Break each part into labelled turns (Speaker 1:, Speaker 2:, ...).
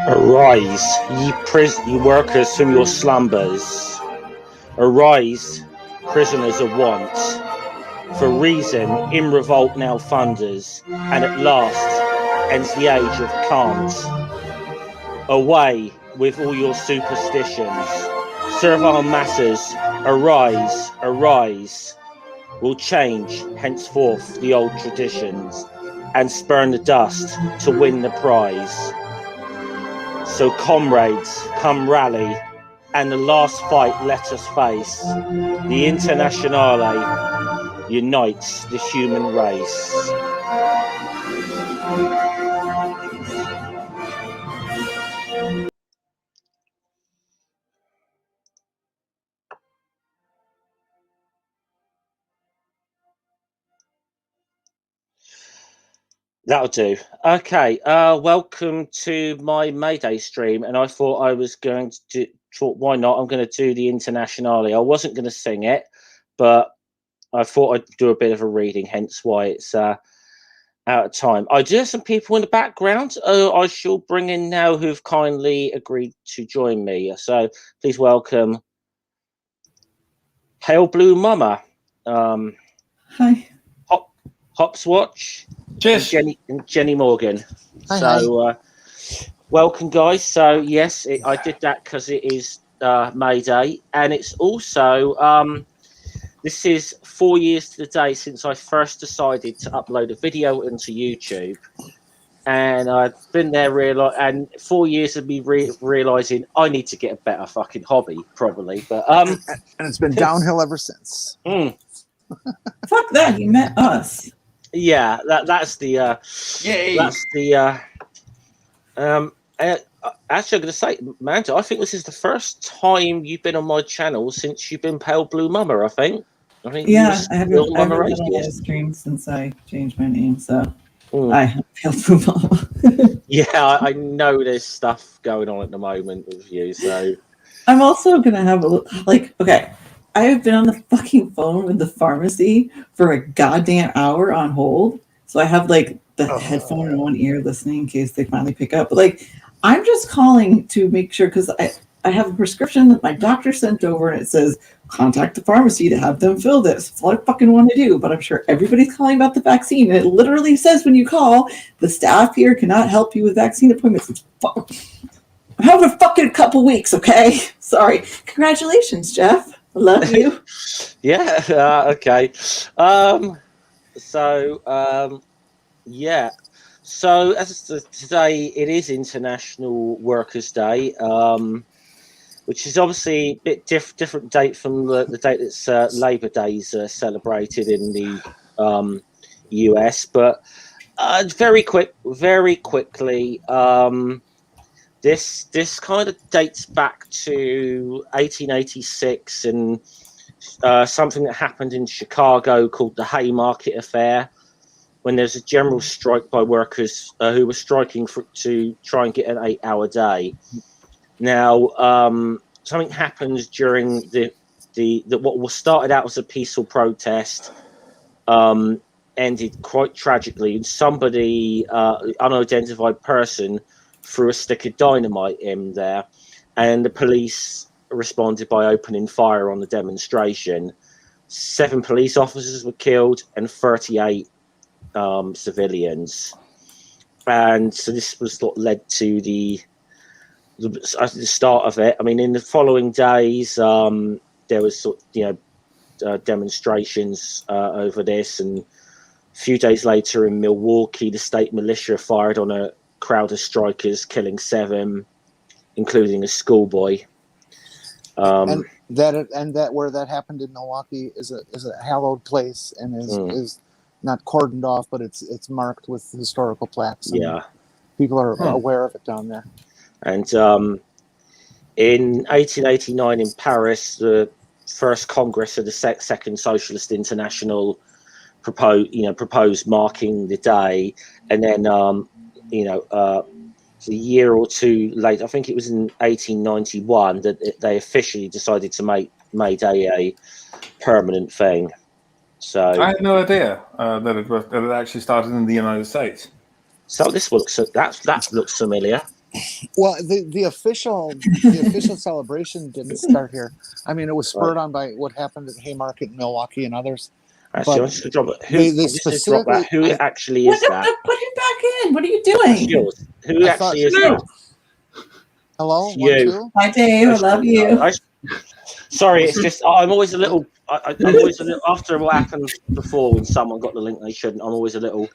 Speaker 1: Arise, ye workers from your slumbers. Arise, prisoners of want. For reason in revolt now thunders, and at last ends the age of can't. Away with all your superstitions. Servile masses, arise, arise. We'll change henceforth the old traditions and spurn the dust to win the prize. So comrades, come rally, and the last fight let us face. The Internationale unites the human race. That'll do. Okay, welcome to my May Day stream, and I thought I was going to thought, why not? I'm going to do the Internationale. I wasn't going to sing it, but I thought I'd do a bit of a reading, hence why it's out of time. I do have some people in the background I shall bring in now who've kindly agreed to join me. So please welcome Pale Blue Mama.
Speaker 2: Hi.
Speaker 1: Hopswatch.
Speaker 3: Cheers.
Speaker 1: And Jenny Morgan.
Speaker 2: Hi.
Speaker 1: Welcome, guys. So yes, I did that because it is May Day, and it's also this is 4 years to the day since I first decided to upload a video into YouTube, and I've been there and 4 years of me realizing I need to get a better fucking hobby, probably. But
Speaker 4: and it's been downhill ever since.
Speaker 2: Fuck that! You met us.
Speaker 1: Yeah, that's the
Speaker 3: Yay.
Speaker 1: That's the actually, I'm going to say, Manta, I think this is the first time you've been on my channel since you've been Pale Blue Mama. I think
Speaker 2: yeah, I haven't been on a stream since I changed my name, so I have Pale Blue Mama.
Speaker 1: Yeah, I know there's stuff going on at the moment with you, so
Speaker 2: I'm also going to have okay. I have been on the fucking phone with the pharmacy for a goddamn hour on hold. So I have the headphone in one ear listening in case they finally pick up. But I'm just calling to make sure because I have a prescription that my doctor sent over and it says contact the pharmacy to have them fill this. That's all I fucking want to do. But I'm sure everybody's calling about the vaccine. And it literally says when you call, the staff here cannot help you with vaccine appointments. I'm having a fucking couple weeks, okay? Sorry. Congratulations, Jeff. I love you.
Speaker 1: Yeah. Okay. Yeah. So as today, it is International Workers' Day, which is obviously a bit different date from the date that's Labor Day's celebrated in the US. But very quickly. This kind of dates back to 1886 and something that happened in Chicago called the Haymarket Affair, when there's a general strike by workers who were striking to try and get an 8-hour day. Now, something happens during the what was started out as a peaceful protest ended quite tragically, and somebody, unidentified person, threw a stick of dynamite in there, and the police responded by opening fire on the demonstration. 7 police officers were killed and 38 civilians, and so this was what led to the start of it. I mean, in the following days, there was demonstrations over this, and a few days later in Milwaukee, the state militia fired on a crowd of strikers, killing 7, including a schoolboy.
Speaker 4: And that where that happened in Milwaukee is a hallowed place and is not cordoned off, but it's marked with historical plaques.
Speaker 1: Yeah,
Speaker 4: people are aware of it down there.
Speaker 1: And in 1889 in Paris, the first Congress of the Second Socialist International proposed marking the day, and then a year or two later, I think it was in 1891, that they officially decided to make May Day a permanent thing. So
Speaker 3: I had no idea that it actually started in the United States.
Speaker 1: So that looks familiar.
Speaker 4: Well, the official celebration didn't start here. I mean, it was spurred on by what happened at Haymarket in Milwaukee and others.
Speaker 1: Actually,
Speaker 4: But
Speaker 1: I'm just going to drop it.
Speaker 4: specifically-
Speaker 1: Who actually is that?
Speaker 2: Put him back in. What are you
Speaker 1: That's
Speaker 2: doing?
Speaker 1: yours. Who
Speaker 4: I
Speaker 1: actually
Speaker 4: thought-
Speaker 1: is that?
Speaker 4: Hello,
Speaker 1: It's
Speaker 4: 1,
Speaker 1: you.
Speaker 4: 2.
Speaker 2: Hi, Dave. I love you.
Speaker 1: Sorry, it's just I'm always a little. I'm always a little after what happened before when someone got the link they shouldn't. I'm always a little.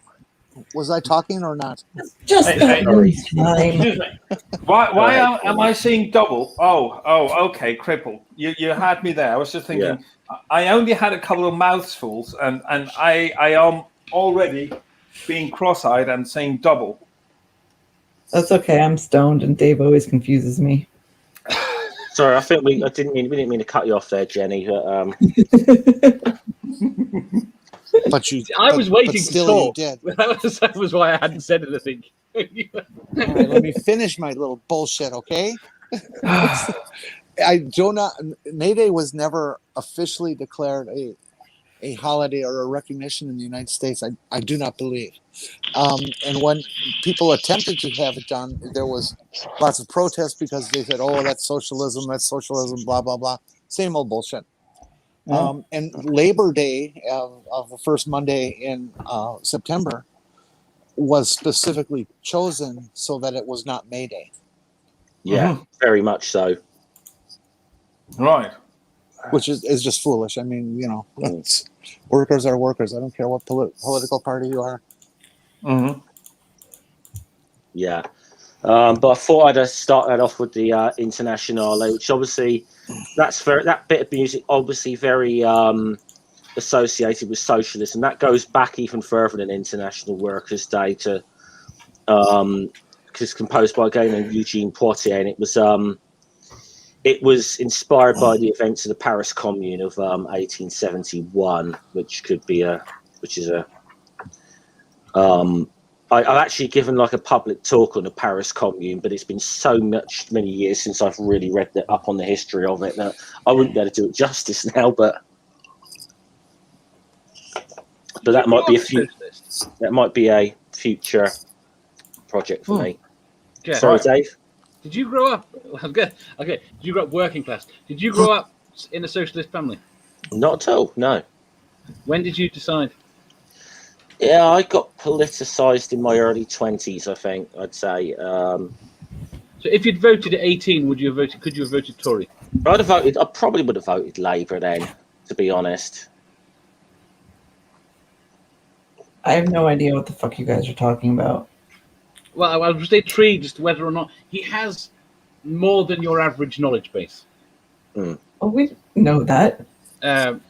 Speaker 4: Was I talking or not?
Speaker 2: Just
Speaker 3: Hey,
Speaker 2: that one time.
Speaker 3: Excuse me. Why am I seeing double? Oh, okay, cripple. You had me there. I was just thinking.
Speaker 1: Yeah.
Speaker 3: I only had a couple of mouthfuls, and I am already being cross-eyed and saying double.
Speaker 2: That's okay. I'm stoned, and Dave always confuses me.
Speaker 1: Sorry, I think we didn't mean to cut you off there, Jenny. But
Speaker 4: But you.
Speaker 5: I was waiting to
Speaker 4: still
Speaker 5: talk.
Speaker 4: you did.
Speaker 5: That was why I hadn't said anything.
Speaker 4: All right, let me finish my little bullshit, okay? I do not. May Day was never officially declared a holiday or a recognition in the United States. I do not believe. And when people attempted to have it done, there was lots of protests because they said, "Oh, that's socialism, blah blah blah." Same old bullshit. And Labor Day of the first Monday in September was specifically chosen so that it was not May Day.
Speaker 1: yeah, very much so.
Speaker 3: Right.
Speaker 4: Which is just foolish. I mean, workers are workers. I don't care what political party you are.
Speaker 3: Mm-hmm.
Speaker 1: Yeah. But I thought I'd start that off with the Internationale, which obviously that bit of music obviously very associated with socialism. That goes back even further than International Workers' Day to because composed by a guy named Eugene Poitier, and it was inspired by the events of the Paris Commune of 1871, I've actually given like a public talk on the Paris Commune, but it's been many years since I've really read up on the history of it that I wouldn't be able to do it justice now. But that might be a future project for me.
Speaker 5: Yeah.
Speaker 1: Sorry, Dave.
Speaker 5: Did you grow up? Okay. Did you grow up working class? Did you grow up in a socialist family?
Speaker 1: Not at all. No.
Speaker 5: When did you decide?
Speaker 1: Yeah, I got politicised in my early 20s, I think, I'd say.
Speaker 5: So if you'd voted at 18, could you have voted Tory?
Speaker 1: I probably would have voted Labour then, to be honest.
Speaker 2: I have no idea what the fuck you guys are talking about.
Speaker 5: Well, I was intrigued as to whether or not he has more than your average knowledge base.
Speaker 2: Well, we know that.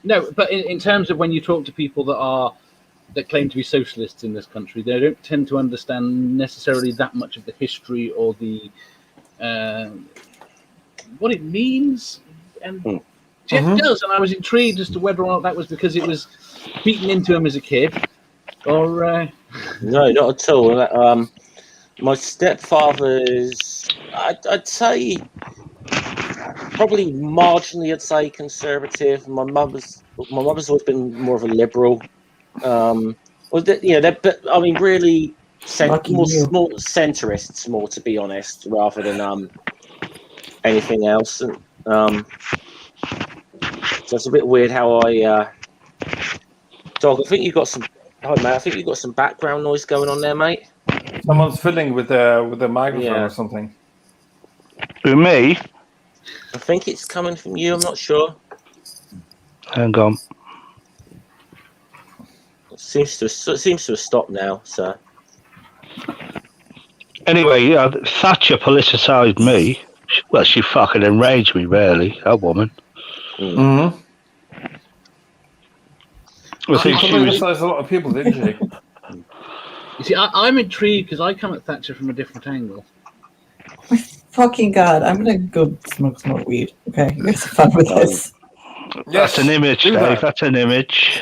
Speaker 5: No, but in terms of when you talk to people that claim to be socialists in this country, they don't tend to understand necessarily that much of the history or the what it means. And Jeff does, and I was intrigued as to whether or not that was because it was beaten into him as a kid, or
Speaker 1: No, not at all. My stepfather's, I'd say, probably marginally, I'd say conservative. My mother's always been more of a liberal. But I mean, really, more centrists, more to be honest, rather than anything else. And so it's a bit weird how I. Dog, I think you've got some. Oh, mate, I think you've got some background noise going on there, mate.
Speaker 3: Someone's fiddling with the microphone or something.
Speaker 6: Who, me?
Speaker 1: I think it's coming from you. I'm not sure.
Speaker 6: Hang on.
Speaker 1: It seems to have stopped now. So
Speaker 6: Anyway, yeah, Thatcher politicised me. Well, she fucking enraged me, really, that woman.
Speaker 3: Mm-hmm.
Speaker 6: I think
Speaker 3: She
Speaker 6: she was.
Speaker 3: politicised a lot of people, didn't she?
Speaker 5: you see, I'm intrigued because I come at Thatcher from a different angle.
Speaker 2: Fucking God, I'm gonna go smoke some more weed. Okay, you guys have fun with this.
Speaker 6: That's an image,
Speaker 3: do
Speaker 6: Dave.
Speaker 3: that.
Speaker 6: That's an image.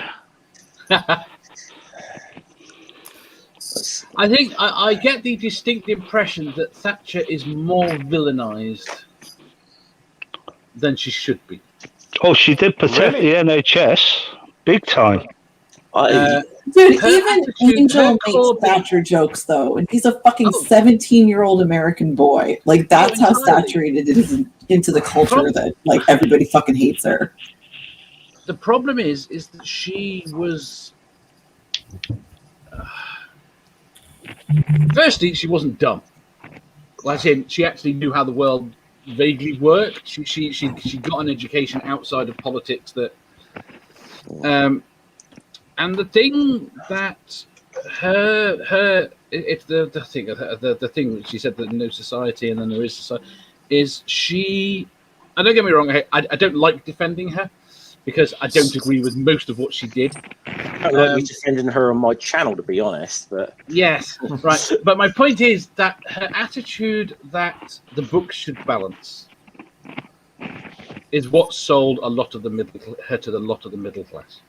Speaker 5: I think I get the distinct impression that Thatcher is more villainized than she should be.
Speaker 6: Oh, she did protect
Speaker 3: Really?
Speaker 6: the NHS big time.
Speaker 2: Dude,
Speaker 5: Her
Speaker 2: even
Speaker 5: attitude-
Speaker 2: Angel
Speaker 5: her
Speaker 2: makes
Speaker 5: core-
Speaker 2: Thatcher jokes though, and he's a fucking
Speaker 5: Oh.
Speaker 2: 17-year-old American boy. Like that's how
Speaker 5: entirely.
Speaker 2: saturated it is into the culture that like everybody fucking hates her.
Speaker 5: The problem is that she was. Firstly, she wasn't dumb. Like in, she actually knew how the world vaguely worked. She got an education outside of politics that. And the thing that it's the thing that she said that no society and then there is society is she. And don't get me wrong, I don't like defending her because I don't agree with most of what she did.
Speaker 1: I don't like you defending her on my channel, to be honest. But
Speaker 5: Yes, right. But my point is that her attitude that the book should balance is what sold a lot of the her to the lot of the middle class.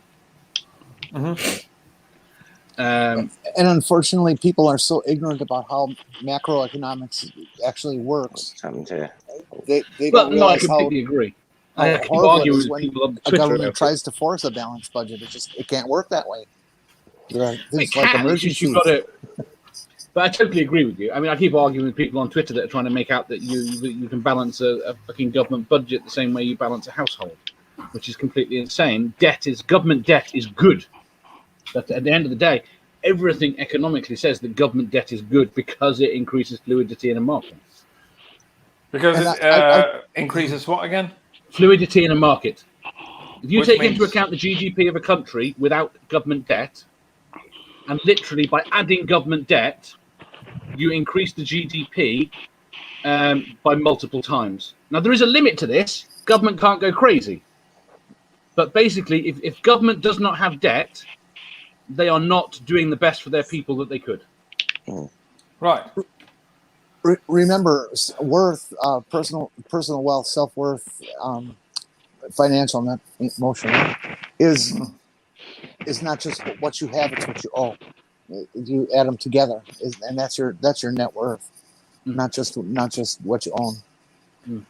Speaker 4: And unfortunately, people are so ignorant about how macroeconomics actually works.
Speaker 1: what's happened here?
Speaker 4: They
Speaker 5: Well,
Speaker 4: don't
Speaker 5: no, I
Speaker 4: realize how,
Speaker 5: completely agree. I
Speaker 4: how
Speaker 5: keep
Speaker 4: horrible it
Speaker 5: arguing
Speaker 4: is
Speaker 5: with
Speaker 4: when
Speaker 5: people on
Speaker 4: a
Speaker 5: Twitter
Speaker 4: government
Speaker 5: about it.
Speaker 4: tries to force a balanced budget. It can't work that way. There are
Speaker 5: It
Speaker 4: things like
Speaker 5: can, it's just you've
Speaker 4: emergencies.
Speaker 5: got to. But I totally agree with you. I mean, I keep arguing with people on Twitter that are trying to make out that you can balance a fucking government budget the same way you balance a household, which is completely insane. Government debt is good, but at the end of the day, everything economically says that government debt is good because it increases fluidity in a market.
Speaker 3: Because
Speaker 4: And
Speaker 3: it increases what again?
Speaker 5: Fluidity in a market. If you
Speaker 3: Which
Speaker 5: take into
Speaker 3: means-
Speaker 5: account the GDP of a country without government debt, and literally by adding government debt, you increase the GDP by multiple times. Now, there is a limit to this. Government can't go crazy. But basically, if government does not have debt, they are not doing the best for their people that they could.
Speaker 3: Right.
Speaker 4: Remember, worth, personal wealth, self-worth, financial, not emotional, is not just what you have; it's what you owe. You add them together, and that's your net worth, not just what you own.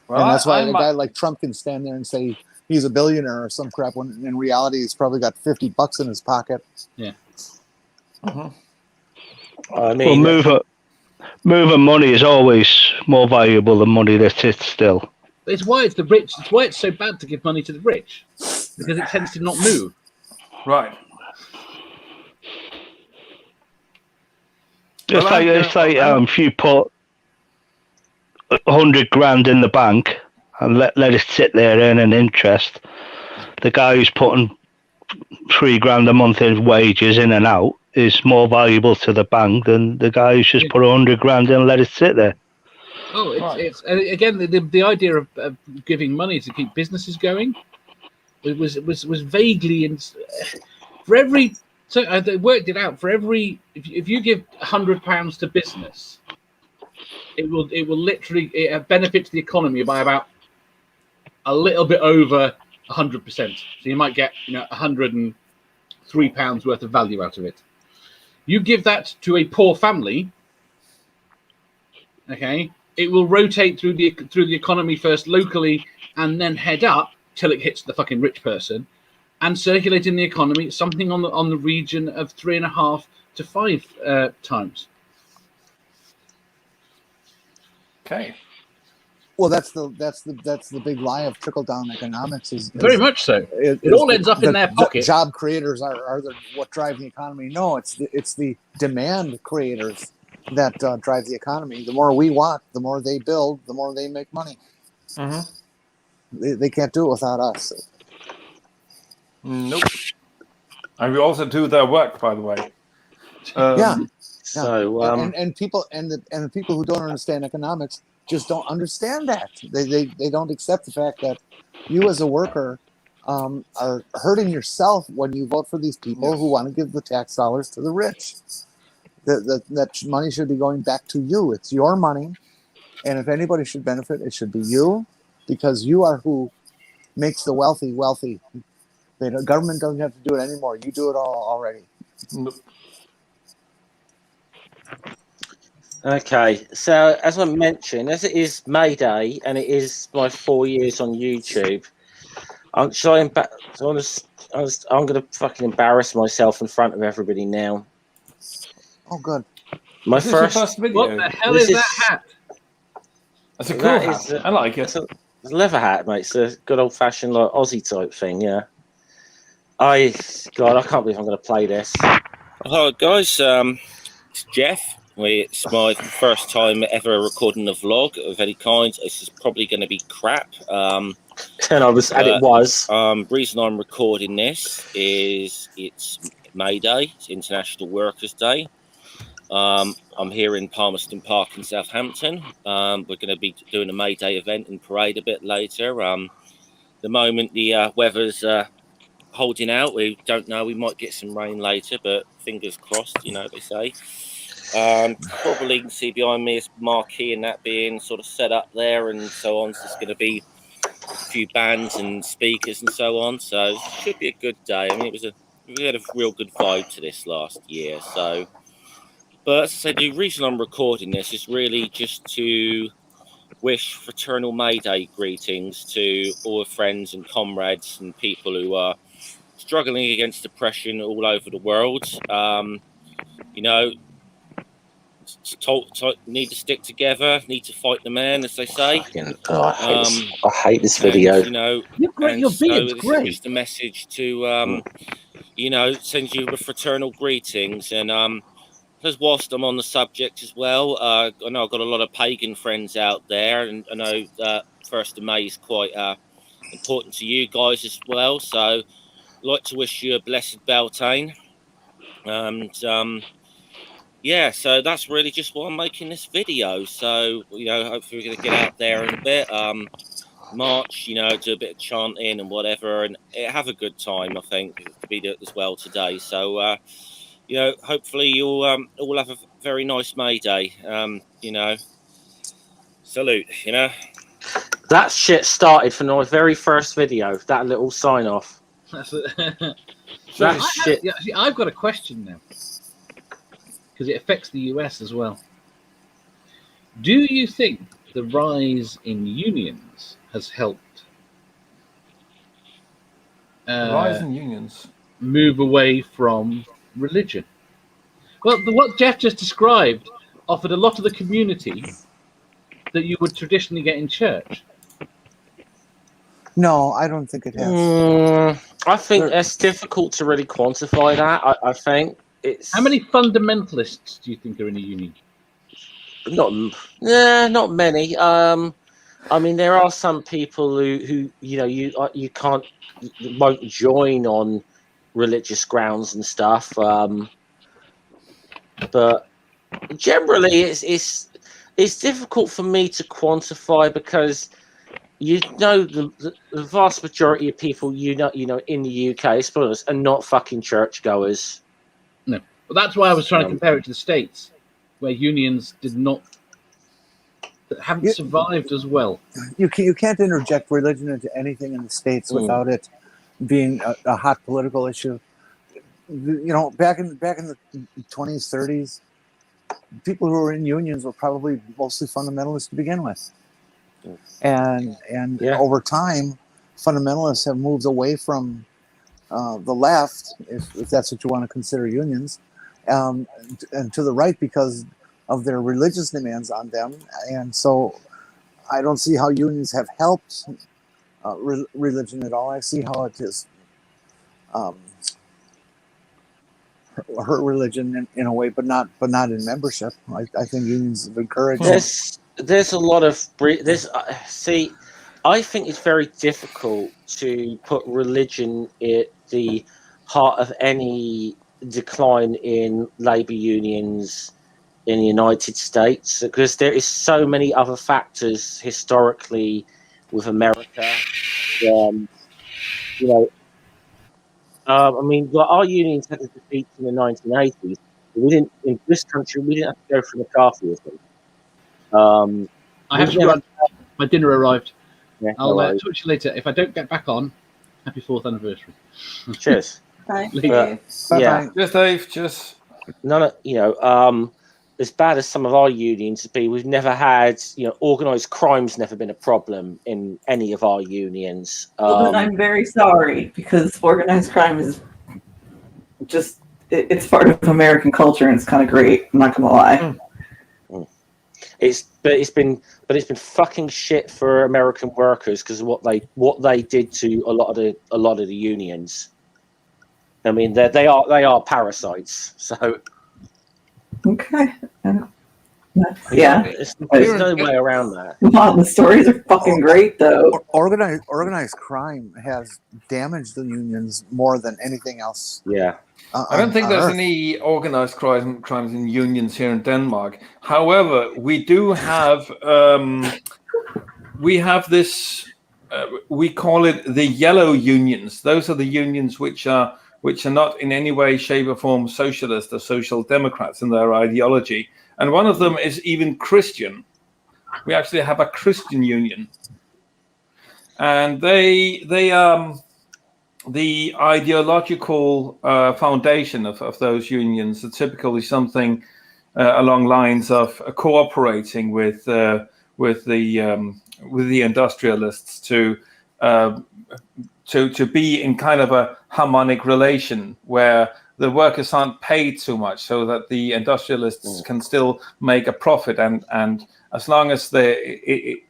Speaker 3: Well,
Speaker 4: And that's why a
Speaker 3: I'm-
Speaker 4: guy like Trump can stand there and say he's a billionaire or some crap when in reality he's probably got $50 in his pocket.
Speaker 1: I
Speaker 6: Well,
Speaker 1: mean,
Speaker 6: moving money is always more valuable than money that sits still.
Speaker 5: It's why it's the rich. It's why it's so bad to give money to the rich, because it tends to not move.
Speaker 3: Right.
Speaker 6: It's like if you put 100 grand in the bank and let it sit there earning interest, the guy who's putting 3 grand a month in wages in and out is more valuable to the bank than the guy who's just put 100 grand in and let it sit there.
Speaker 5: Oh,
Speaker 3: Right.
Speaker 5: it's and again the idea of giving money to keep businesses going was vaguely in for every. So they worked it out. For every if you give £100 to business, it will literally benefit the economy by about a little bit over 100%. So you might get £103 worth of value out of it. You give that to a poor family, okay? It will rotate through the economy first locally and then head up till it hits the fucking rich person, and circulate in the economy something on the region of 3.5 to 5 times.
Speaker 3: Okay.
Speaker 4: Well, that's the big lie of trickle down economics. Is
Speaker 5: Very much so.
Speaker 4: It
Speaker 5: all ends up in their pocket.
Speaker 4: Job creators are what drive the economy. No, it's the demand creators that drive the economy. The more we want, the more they build, the more they make money. They can't do it without us.
Speaker 3: Nope. And we also do their work, by the way.
Speaker 4: Yeah.
Speaker 1: so
Speaker 4: and people and the people who don't understand economics just don't understand that. They don't accept the fact that you as a worker are hurting yourself when you vote for these people who want to give the tax dollars to the rich. That money should be going back to you. It's your money, and if anybody should benefit, it should be you, because you are who makes the wealthy wealthy. The government doesn't have to do it anymore. You do it all already.
Speaker 3: Nope.
Speaker 1: okay, so as I mentioned, as it is May Day and it is my 4 years on YouTube, I'm going to fucking embarrass myself in front of everybody now.
Speaker 4: Oh, good.
Speaker 1: My
Speaker 3: Is this your
Speaker 1: first.
Speaker 3: first video?
Speaker 5: What the hell
Speaker 1: This
Speaker 5: is that
Speaker 1: is-
Speaker 5: hat?
Speaker 3: That's a cool
Speaker 1: That
Speaker 3: hat.
Speaker 1: is,
Speaker 3: I like it.
Speaker 1: It's a leather hat, mate. It's a good old fashioned like Aussie type thing. Yeah. I can't believe I'm going to play this.
Speaker 7: Hello, guys. It's Jeff. It's my first time ever recording a vlog of any kind. This is probably going to be crap.
Speaker 1: And it was.
Speaker 7: Reason I'm recording this is it's May Day. It's International Workers' Day. I'm here in Palmerston Park in Southampton. We're going to be doing a May Day event and parade a bit later. The moment the weather's holding out, we don't know. We might get some rain later, but fingers crossed. You know, they say. Probably you can see behind me is marquee and that being sort of set up there and so on. So there's going to be a few bands and speakers and so on. So it should be a good day. I mean, we had a real good vibe to this last year. So, but as I said, the reason I'm recording this is really just to wish fraternal May Day greetings to all the friends and comrades and people who are struggling against depression all over the world. You know, need to stick together, need to fight the man, as they say.
Speaker 1: I hate this video.
Speaker 7: And, you know,
Speaker 5: You're great. Your beard's
Speaker 7: this
Speaker 5: great.
Speaker 7: is just a message to, you know, send you the fraternal greetings. And because whilst I'm on the subject as well, I know I've got a lot of pagan friends out there, and I know that 1st of May is quite important to you guys as well. So I'd like to wish you a blessed Beltane. And yeah, so that's really just why I'm making this video. So, you know, hopefully we're going to get out there in a bit. March, you know, do a bit of chanting and whatever, and have a good time, I think, to be there as well today. So, you know, hopefully you'll all have a very nice May Day. You know, salute, you know.
Speaker 1: That shit started from my very first video. That little sign off.
Speaker 5: That's it.
Speaker 1: That shit.
Speaker 5: Yeah, see, I've got a question now because it affects the US as well. Do you think the rise in unions has helped
Speaker 3: Rise in unions.
Speaker 5: move away from religion? Well, what Jeff just described offered a lot of the community that you would traditionally get in church.
Speaker 4: No, I don't think it has.
Speaker 1: I think it's difficult to really quantify that. I think it's
Speaker 5: How many fundamentalists do you think are in a union?
Speaker 1: not many. I mean, there are some people who you know you won't join on religious grounds and stuff. But generally, it's difficult for me to quantify because you know the vast majority of people you know in the UK, I suppose, are not fucking churchgoers.
Speaker 5: No, but that's why I was trying to compare it to the States, where unions haven't survived as well.
Speaker 4: You can't interject religion into anything in the States without it being a hot political issue. You know, back in the 20s, 30s, people who were in unions were probably mostly fundamentalists to begin with. And over time, fundamentalists have moved away from the left, if that's what you want to consider unions, and to the right because of their religious demands on them. And so I don't see how unions have helped religion at all. I see how it has hurt religion in a way, but not in membership. I think unions have encouraged.
Speaker 1: There's a lot of see. I think it's very difficult to put religion at the heart of any decline in labour unions in the United States because there is so many other factors historically with America. You know, I mean, our unions had a defeat in the 1980s. We didn't in this country. We didn't have to go through McCarthyism.
Speaker 5: I have to run. My dinner arrived.
Speaker 1: Yeah,
Speaker 5: I'll talk to you later. If I don't get back on, happy 4th anniversary.
Speaker 1: Cheers.
Speaker 2: Bye.
Speaker 5: Later.
Speaker 1: Yeah.
Speaker 3: Just Dave, just
Speaker 1: None of you know. as bad as some of our unions be, we've never had, organised crime's never been a problem in any of our unions.
Speaker 2: Well, then I'm very sorry, because organized crime is just, it's part of American culture, and it's kind of great. I'm not gonna lie.
Speaker 1: It's been fucking shit for American workers because of what they did to a lot of the unions. I mean, they are parasites. So
Speaker 2: Okay. Yeah.
Speaker 1: There's no way around that.
Speaker 2: Wow, the stories are fucking great, though.
Speaker 4: Organized crime has damaged the unions more than anything else.
Speaker 1: Yeah.
Speaker 3: I don't think there's any organized crimes in unions here in Denmark. However, we do have this. We call it the yellow unions. Those are the unions which are not in any way, shape, or form socialist or social democrats in their ideology. And one of them is even Christian. We actually have a Christian union, and the ideological foundation of those unions are typically something along lines of cooperating with the industrialists to be in kind of a harmonic relation where the workers aren't paid too much, so that the industrialists can still make a profit, and as long as it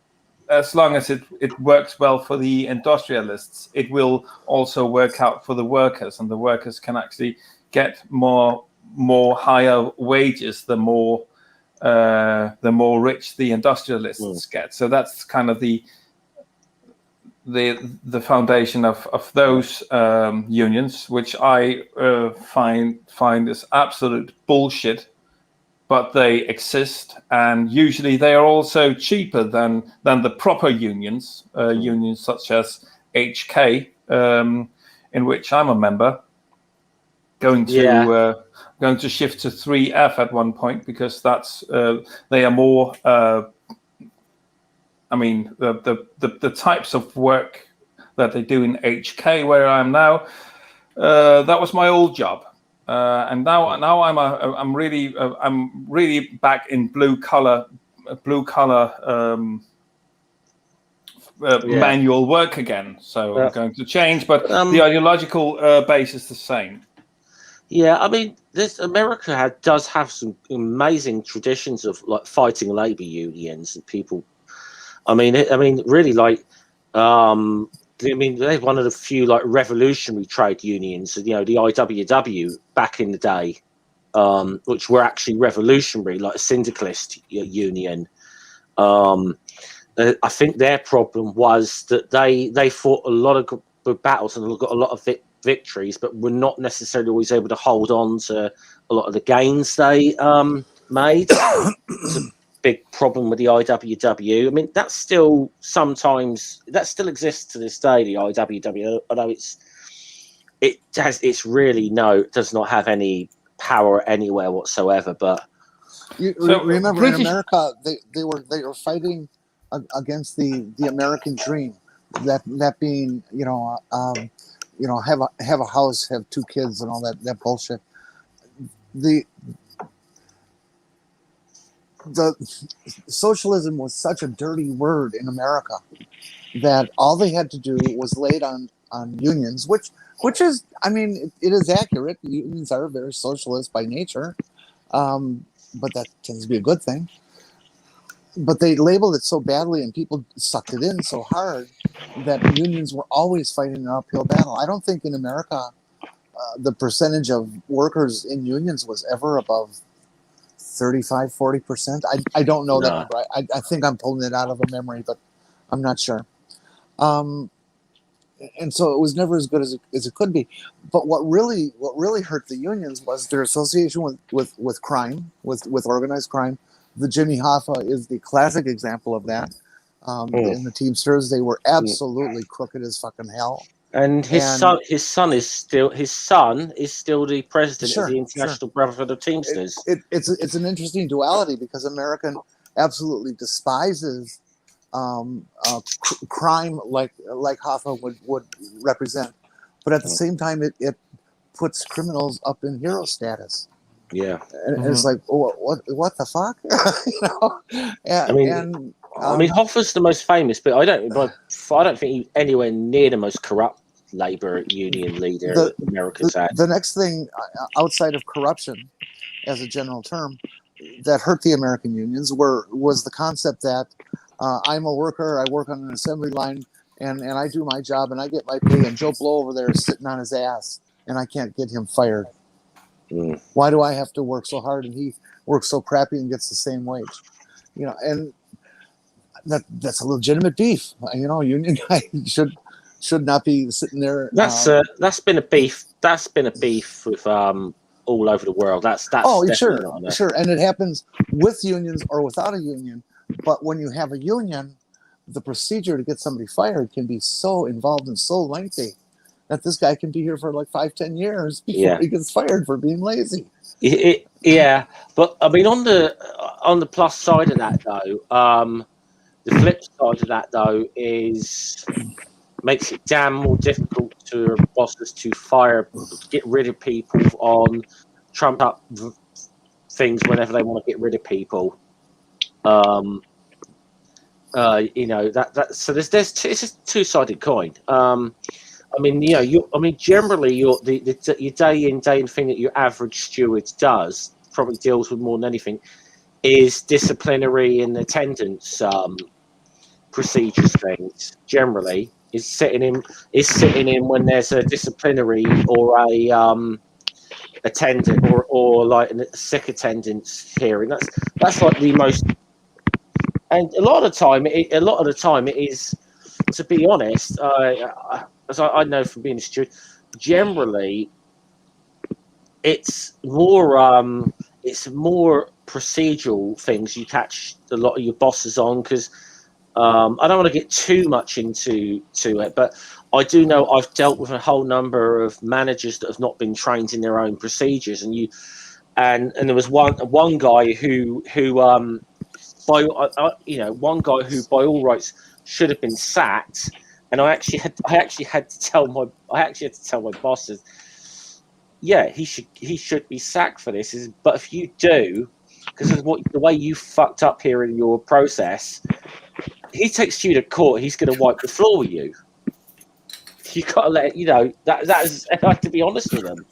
Speaker 3: works well for the industrialists, it will also work out for the workers, and the workers can actually get more higher wages the more rich the industrialists get. So that's kind of the foundation of those unions, which I find is absolute bullshit. But they exist, and usually they are also cheaper than the proper unions, unions such as HK, in which I'm a member. Going to shift to 3F at one point, because that's they are more. I mean, the types of work that they do in HK, where I am now, that was my old job. And now I'm really back in blue collar manual work again. So I'm going to change, but the ideological base is the same.
Speaker 1: Yeah, I mean, America does have some amazing traditions of like fighting labor unions and people. I mean, really, like. I mean, they're one of the few like revolutionary trade unions, the IWW back in the day, which were actually revolutionary, like a syndicalist union. I think their problem was that they fought a lot of good battles and got a lot of victories, but were not necessarily always able to hold on to a lot of the gains they made. It's a big problem with the IWW. I mean, that still exists to this day, the IWW, although it does not have any power anywhere whatsoever. But
Speaker 4: remember, in America, they were fighting against the American dream, that being have a house, have 2 kids, and all that bullshit. The socialism was such a dirty word in America that all they had to do was lay it on unions, which is, I mean, it is accurate. Unions are very socialist by nature, but that tends to be a good thing. But they labeled it so badly, and people sucked it in so hard that unions were always fighting an uphill battle. I don't think in America the percentage of workers in unions was ever above 35-40%. I don't know that number. I think I'm pulling it out of a memory, but I'm not sure. And so it was never as good as it could be. But what really hurt the unions was their association with crime, with organized crime. The Jimmy Hoffa is the classic example of that. In the Teamsters, they were absolutely crooked as fucking hell.
Speaker 1: And his son is still the president of the International Brotherhood of Teamsters.
Speaker 4: It's an interesting duality, because America absolutely despises crime like Hoffa would represent, but at the same time it puts criminals up in hero status.
Speaker 1: Yeah.
Speaker 4: And it's like, what the fuck? You know? And,
Speaker 1: I mean,
Speaker 4: and,
Speaker 1: I mean, Hoffa's the most famous, but I don't think he's anywhere near the most corrupt labor union leader America's had.
Speaker 4: the next thing outside of corruption, as a general term, that hurt the American unions was the concept that I'm a worker, I work on an assembly line, and I do my job and I get my pay, and Joe Blow over there is sitting on his ass and I can't get him fired. Why do I have to work so hard and he works so crappy and gets the same wage? You know, and that's a legitimate beef. You know, union guy should not be sitting there.
Speaker 1: That's been a beef. That's been a beef with all over the world. That's
Speaker 4: sure, and it happens with unions or without a union. But when you have a union, the procedure to get somebody fired can be so involved and so lengthy that this guy can be here for like 5-10 years before he gets fired for being lazy.
Speaker 1: Yeah, but I mean, on the plus side of that though, the flip side of that though is makes it damn more difficult to bosses to get rid of people on trump up things whenever they want to get rid of people. You know so there's it's a two-sided coin. I mean, you know, generally, your day in day in thing that your average steward does probably deals with more than anything is disciplinary and attendance procedures things. Generally, is sitting in when there's a disciplinary or a attendant or like a sick attendance hearing. That's like the most. And a lot of the time, it is. To be honest, as I know from being a steward, generally it's more procedural things you catch a lot of your bosses on, because I don't want to get too much into it, but I do know I've dealt with a whole number of managers that have not been trained in their own procedures, and there was one guy who by all rights should have been sacked, and I actually had to tell my bosses, yeah, he should be sacked for this. But if you do, because of the way you fucked up here in your process, he takes you to court, he's going to wipe the floor with you. You got to let that is. I have to be honest with them.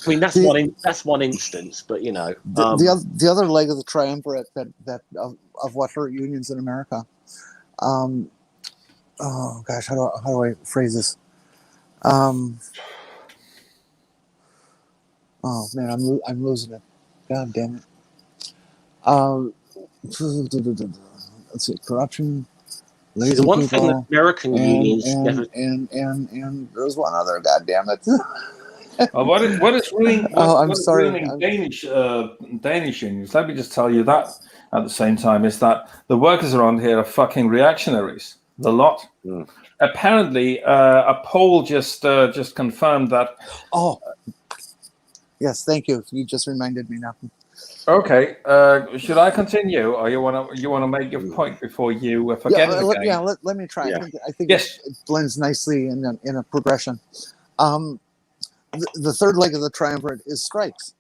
Speaker 1: I mean, that's one instance, but you know,
Speaker 4: the other leg of the triumvirate that of what hurt unions in America. Oh gosh, how do I phrase this? Oh man, I'm losing it. God damn it. Let's see, corruption. Lazy
Speaker 1: the one
Speaker 4: people,
Speaker 1: thing that American unions never.
Speaker 4: And there's one other. God damn it.
Speaker 3: What is ruining Danish unions? Let me just tell you that at the same time is that the workers around here are fucking reactionaries. The lot. Mm. Apparently, a poll just confirmed that.
Speaker 4: Oh, yes, thank you. You just reminded me now.
Speaker 3: Okay, should I continue, or you want to make your point before you forget it again?
Speaker 4: Let me try.
Speaker 3: Yeah.
Speaker 4: I think
Speaker 3: yes.
Speaker 4: it blends nicely in a progression. The third leg of the triumvirate is strikes.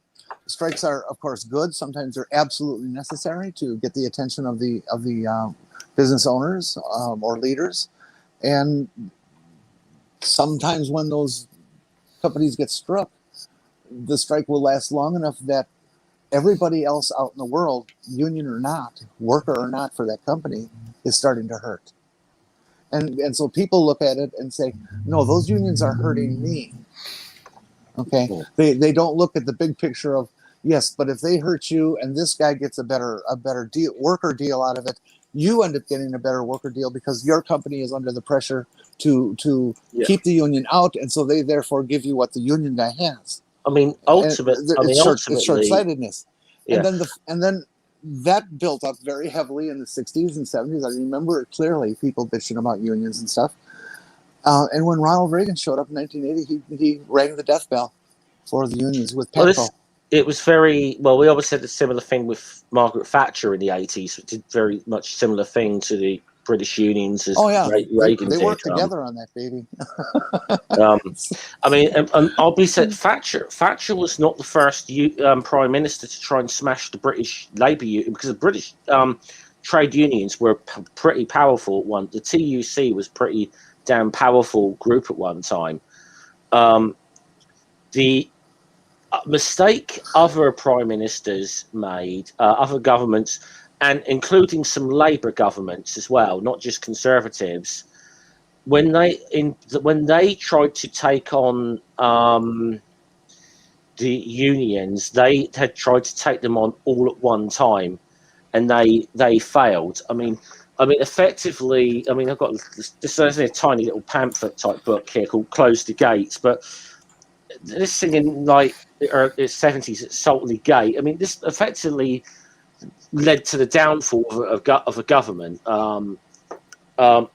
Speaker 4: Strikes are, of course, good. Sometimes they're absolutely necessary to get the attention of the business owners or leaders, and sometimes when those companies get struck, the strike will last long enough that everybody else out in the world, union or not, worker or not for that company, is starting to hurt. And so people look at it and say, no, those unions are hurting me. Okay, they don't look at the big picture of, yes, but if they hurt you and this guy gets a better deal, worker deal out of it, you end up getting a better worker deal because your company is under the pressure to keep the union out, and so they therefore give you what the union guy has.
Speaker 1: I mean, ultimately,
Speaker 4: it's short-sightedness. Yeah. And then that built up very heavily in the 60s and 70s. I remember it clearly, people bitching about unions and stuff. And when Ronald Reagan showed up in 1980, he rang the death bell for the unions with Petco.
Speaker 1: It was very well. We always said a similar thing with Margaret Thatcher in the 80s. It did very much similar thing to British unions as
Speaker 4: Oh yeah,
Speaker 1: Reagan
Speaker 4: they
Speaker 1: did.
Speaker 4: worked together on that, baby.
Speaker 1: I mean, and I'll be said, Thatcher was not the first prime minister to try and smash the British Labour Union, because the British trade unions were pretty powerful at one. The TUC was pretty damn powerful group at one time. The mistake other prime ministers made, other governments, and including some Labour governments as well, not just Conservatives, when they tried to take on the unions, they had tried to take them on all at one time, and they failed. I mean, effectively, I mean, I've got this a tiny little pamphlet type book here called "Close the Gates," but this thing in like the 70s at Saltley Gate. I mean, this effectively led to the downfall of a government, of a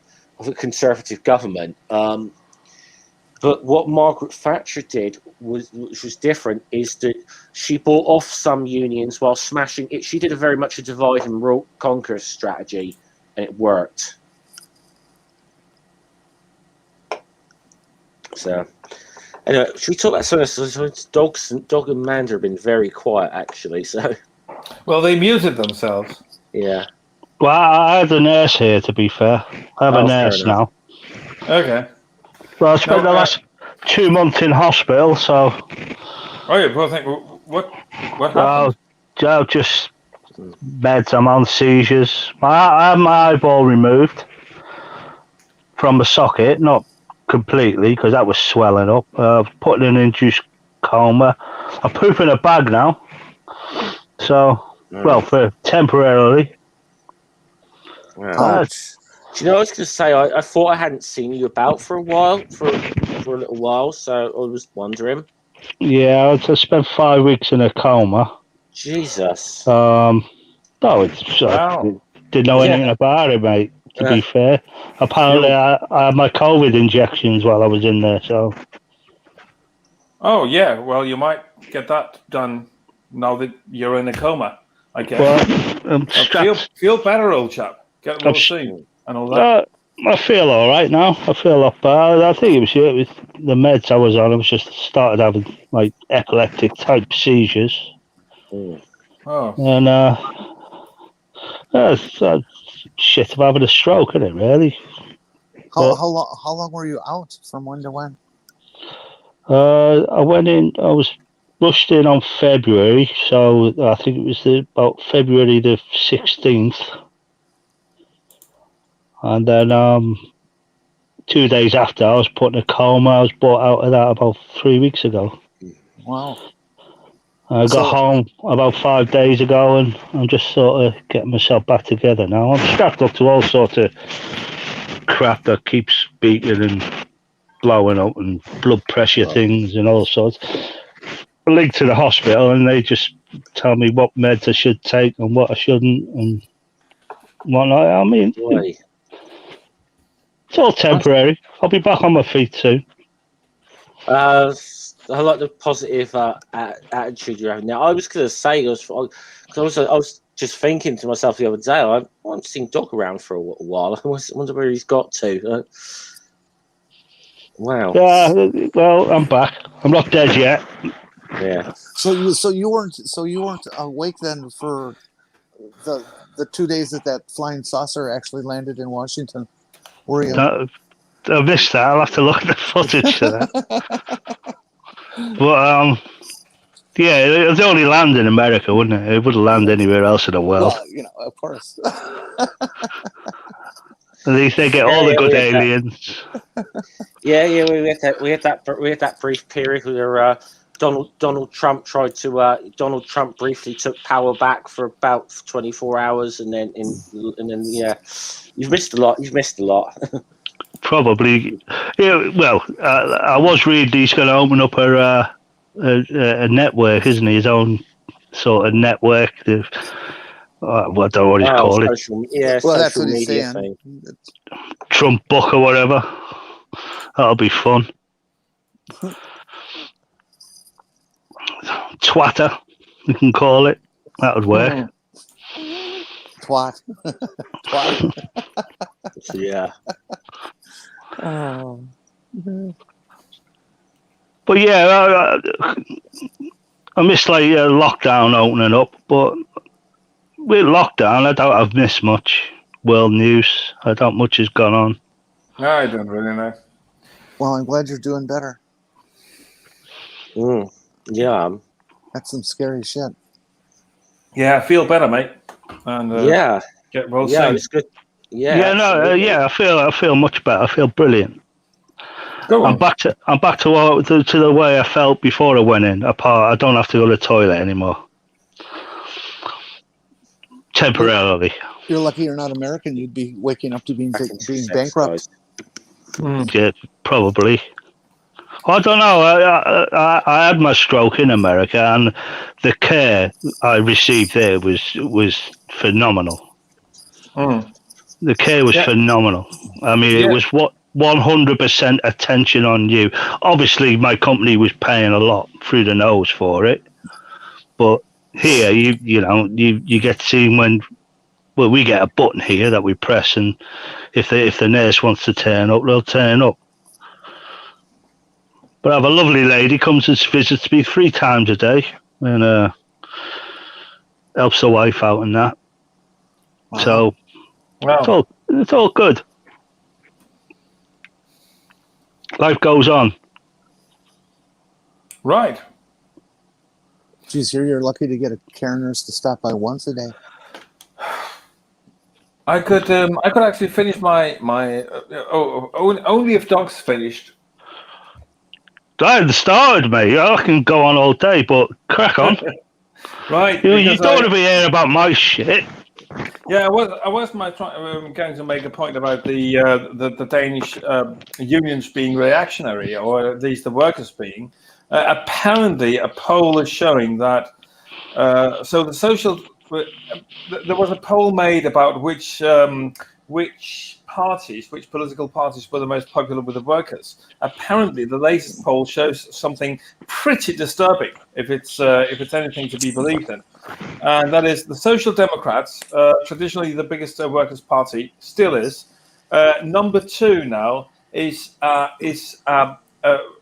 Speaker 1: Conservative government. But what Margaret Thatcher did, which was different, is that she bought off some unions while smashing it. She did very much a divide and conquer strategy, and it worked. So, anyway, should we talk about some of this? Dog and Manda have been very quiet, actually. So,
Speaker 3: Well, they muted themselves.
Speaker 1: yeah.
Speaker 6: Well, I had a nurse here, to be fair. I have a nurse now.
Speaker 3: Okay.
Speaker 6: Well, I spent the last 2 months in hospital, so...
Speaker 3: Oh, yeah, well, what happened?
Speaker 6: Well, just meds. I'm on seizures. I had my eyeball removed from the socket, not completely, because that was swelling up. Put in an induced coma. I poop in a bag now. So, well, for temporarily.
Speaker 1: Wow. Do you know what I was going to say? I thought I hadn't seen you about for a while, for a little while, so I was wondering.
Speaker 6: Yeah, I spent 5 weeks in a coma.
Speaker 1: Jesus.
Speaker 6: Wow. Didn't know anything about it, mate, to be fair. Apparently, I had my COVID injections while I was in there, so...
Speaker 3: Oh, yeah, well, you might get that done now that you're in a coma, I guess.
Speaker 6: Well,
Speaker 3: feel better, old chap. Get well soon and all that.
Speaker 6: I feel all right now. I feel a lot better. I think it was the meds I was on. I was just started having like epileptic type seizures.
Speaker 3: Oh.
Speaker 6: And shit of having a stroke, isn't it? Really.
Speaker 4: How long were you out? From when to when?
Speaker 6: I went in. I was rushed in on February, so I think it was about February the 16th. And then 2 days after, I was put in a coma. I was brought out of that about 3 weeks ago.
Speaker 4: Wow.
Speaker 6: I got home about 5 days ago, and I'm just sort of getting myself back together now. I'm strapped up to all sorts of crap that keeps beating and blowing up, and blood pressure things and all sorts. I linked to the hospital, and they just tell me what meds I should take and what I shouldn't, and whatnot. I mean... It's all temporary. I'll be back on my feet soon.
Speaker 1: I like the positive attitude you're having now. I was going to say, I was just thinking to myself the other day, I haven't seen Doc around for a while. I wonder where he's got to. Wow.
Speaker 6: Yeah, well, I'm back. I'm not dead yet.
Speaker 1: Yeah.
Speaker 4: So you weren't awake then for the 2 days that flying saucer actually landed in Washington. Were you?
Speaker 6: No, I missed that. I'll have to look at the footage for that. But yeah, it would only land in America, wouldn't it? It wouldn't land anywhere else in the world.
Speaker 4: Well, of course.
Speaker 6: At least they get all the good aliens.
Speaker 1: Yeah, we had that brief period where Donald Trump Donald Trump briefly took power back for about 24 hours, and then you've missed a lot.
Speaker 6: Probably. Yeah. Well, I was reading he's going to open up a network, isn't he? His own sort of network. I don't know what he's called it.
Speaker 4: Well, that's what he's saying.
Speaker 1: Thing.
Speaker 6: Trump book or whatever. That'll be fun. Twatter, we can call it. That would work.
Speaker 4: Twat. Twat.
Speaker 1: Yeah.
Speaker 4: Oh.
Speaker 6: But yeah, I miss like lockdown opening up. But with lockdown, I don't have missed much world news. I don't much has gone on.
Speaker 3: No, I don't really know.
Speaker 4: Well, I'm glad you're doing better.
Speaker 1: Yeah.
Speaker 4: That's some scary shit.
Speaker 3: Yeah, I feel better, mate. And
Speaker 1: Yeah.
Speaker 3: get well
Speaker 1: Yeah.
Speaker 3: soon.
Speaker 1: It's good. Yeah.
Speaker 6: Yeah, no,
Speaker 1: absolutely.
Speaker 6: yeah, I feel much better. I feel brilliant.
Speaker 3: Go
Speaker 6: I'm
Speaker 3: on.
Speaker 6: back to the way I felt before I went in. Apart, I don't have to go to the toilet anymore. Temporarily.
Speaker 4: You're lucky you're not American. You'd be waking up to being
Speaker 1: Back into
Speaker 4: being
Speaker 1: sex,
Speaker 4: bankrupt.
Speaker 1: guys.
Speaker 6: Yeah, probably. I don't know. I had my stroke in America, and the care I received there was phenomenal.
Speaker 3: Mm.
Speaker 6: The care was
Speaker 3: Yeah.
Speaker 6: phenomenal. I mean,
Speaker 3: Yeah.
Speaker 6: it was 100% attention on you. Obviously, my company was paying a lot through the nose for it, but here, you get to see when. Well, we get a button here that we press, and if the nurse wants to turn up, they'll turn up. But I have a lovely lady comes and visits me 3 times a day, and helps the wife out and that.
Speaker 4: Wow.
Speaker 6: So
Speaker 3: Well,
Speaker 6: it's all good. Life goes on.
Speaker 3: right.
Speaker 4: Geez, you're lucky to get a care nurse to stop by once a day.
Speaker 3: I could actually finish my only if Doc's finished.
Speaker 6: I started, mate. I can go on all day, but crack on.
Speaker 3: Right.
Speaker 6: You
Speaker 3: because
Speaker 6: don't want to be hearing about my shit.
Speaker 3: Yeah, I was going to make a point about the Danish unions being reactionary, or at least the workers being. Apparently, a poll is showing that. So the social, there was a poll made about which political parties were the most popular with the workers. Apparently, the latest poll shows something pretty disturbing, if it's anything to be believed in. And that is the Social Democrats, traditionally the biggest workers' party, still is. Number 2 now is a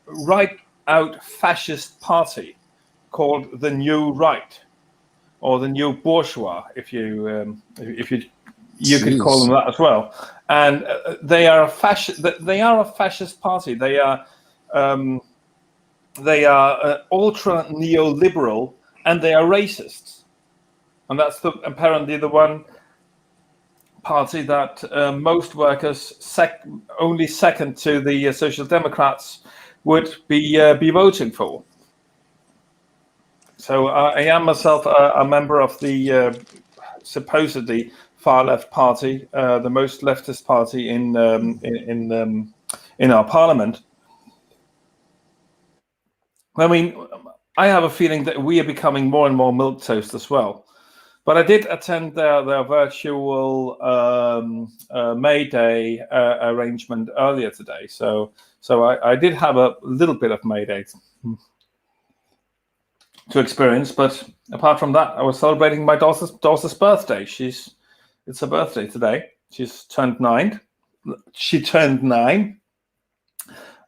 Speaker 3: right-out fascist party called the New Right, or the New Bourgeois, if you could call them that as well. And they are a fascist. They are a fascist party. They are ultra neoliberal, and they are racists. And that's apparently the one party that most workers, only second to the Social Democrats, would be voting for. So I am myself a member of the supposedly far left party, the most leftist party in our parliament. I mean, I have a feeling that we are becoming more and more milquetoast as well. But I did attend their virtual May Day arrangement earlier today, so I did have a little bit of May Day to experience. But apart from that, I was celebrating my daughter's birthday. It's her birthday today. She's turned 9. She turned 9.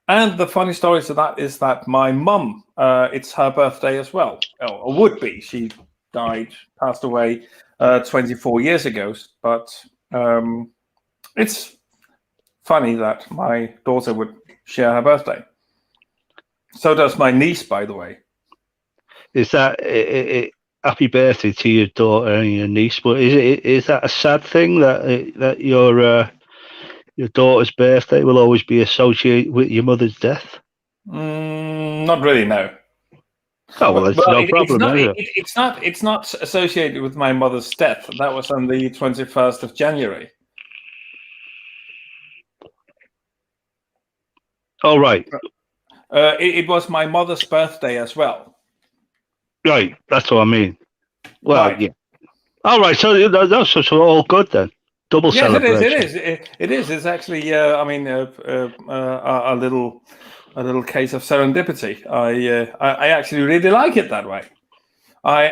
Speaker 3: And the funny story to that is that my mum, it's her birthday as well, or would be. She passed away 24 years ago. But it's funny that my daughter would share her birthday. So does my niece, by the way.
Speaker 6: Is that happy birthday to your daughter and your niece? But is that a sad thing that your daughter's birthday will always be associated with your mother's death?
Speaker 3: Not really, no.
Speaker 6: Oh well, it's no problem.
Speaker 3: It's not associated with my mother's death. That was on the 21st of January.
Speaker 6: Oh right.
Speaker 3: It was my mother's birthday as well.
Speaker 6: Right, that's what I mean. Well,
Speaker 3: Right.
Speaker 6: yeah. All right, so that's all good then. Double celebration.
Speaker 3: It is. It's actually, a little case of serendipity. I actually really like it that way. I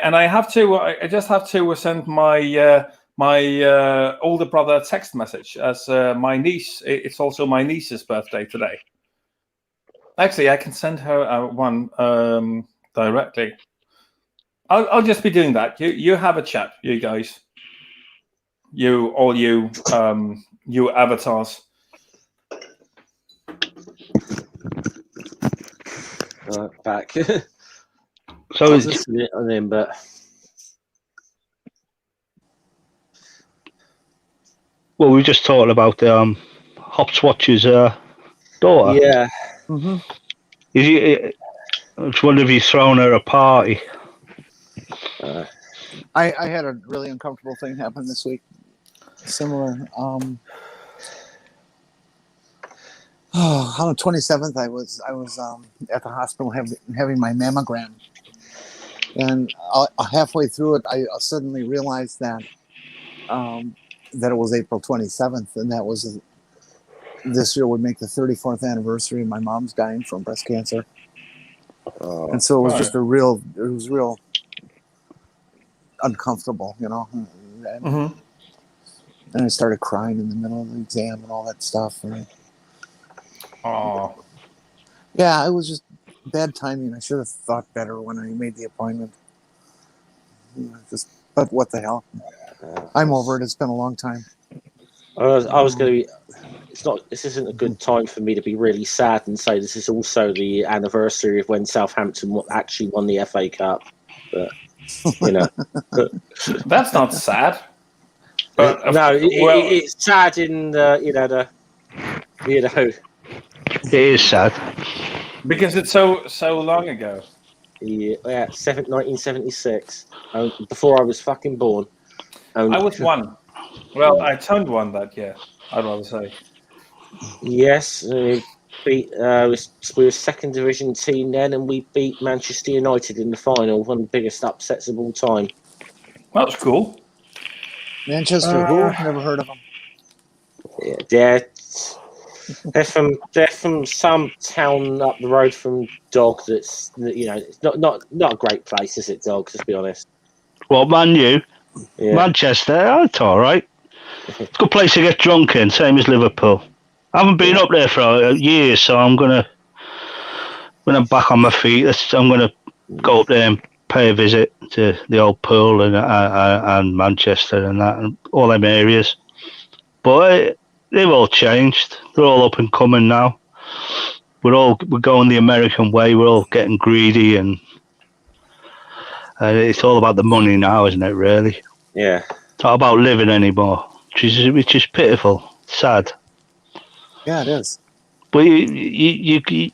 Speaker 3: just have to send my older brother text message as my niece. It's also my niece's birthday today. Actually, I can send her one directly. I'll just be doing that. You have a chat, you guys. You avatars.
Speaker 1: Back.
Speaker 6: So
Speaker 1: I was listening on him, but
Speaker 6: well, we just talked about Hopswatch's daughter.
Speaker 1: yeah.
Speaker 4: Mm-hmm.
Speaker 6: I was wondering if he's thrown her a party.
Speaker 4: I had a really uncomfortable thing happen this week. Similar. On the 27th, I was at the hospital having my mammogram, and halfway through it, I suddenly realized that it was April 27th, and that was this year would make the 34th anniversary of my mom's dying from breast cancer. And so it was just real uncomfortable, you know. And I started crying in the middle of the exam and all that stuff. And yeah, it was just bad timing. I should have thought better when I made the appointment. But what the hell? I'm over it. It's been a long time.
Speaker 1: I was going to be. This isn't a good time for me to be really sad and say this is also the anniversary of when Southampton actually won the FA Cup. But you know,
Speaker 3: that's not sad. But
Speaker 1: it's sad in it
Speaker 6: is sad
Speaker 3: because it's so long ago.
Speaker 1: Yeah, 1976. Before I was fucking born.
Speaker 3: I was one. Well, I turned one that year. I'd rather say.
Speaker 1: Yes, we were second division team then, and we beat Manchester United in the final. One of the biggest upsets of all time.
Speaker 3: That was cool.
Speaker 4: Manchester, who? Never heard of them.
Speaker 1: Yeah, they're from some town up the road from Dog. It's not a great place, is it, Dog? Let's be honest.
Speaker 6: Well, Man U,
Speaker 1: Yeah.
Speaker 6: Manchester, it's all right. It's a good place to get drunk in, same as Liverpool. I haven't been up there for years, so when I'm back on my feet, I'm gonna go up there and pay a visit to the old Pool and Manchester and that and all them areas. But they've all changed. They're all up and coming now. We're going the American way. We're all getting greedy, and it's all about the money now, isn't it? Really?
Speaker 1: Yeah.
Speaker 6: It's not about living anymore, which is pitiful, sad.
Speaker 4: Yeah, it is.
Speaker 6: But you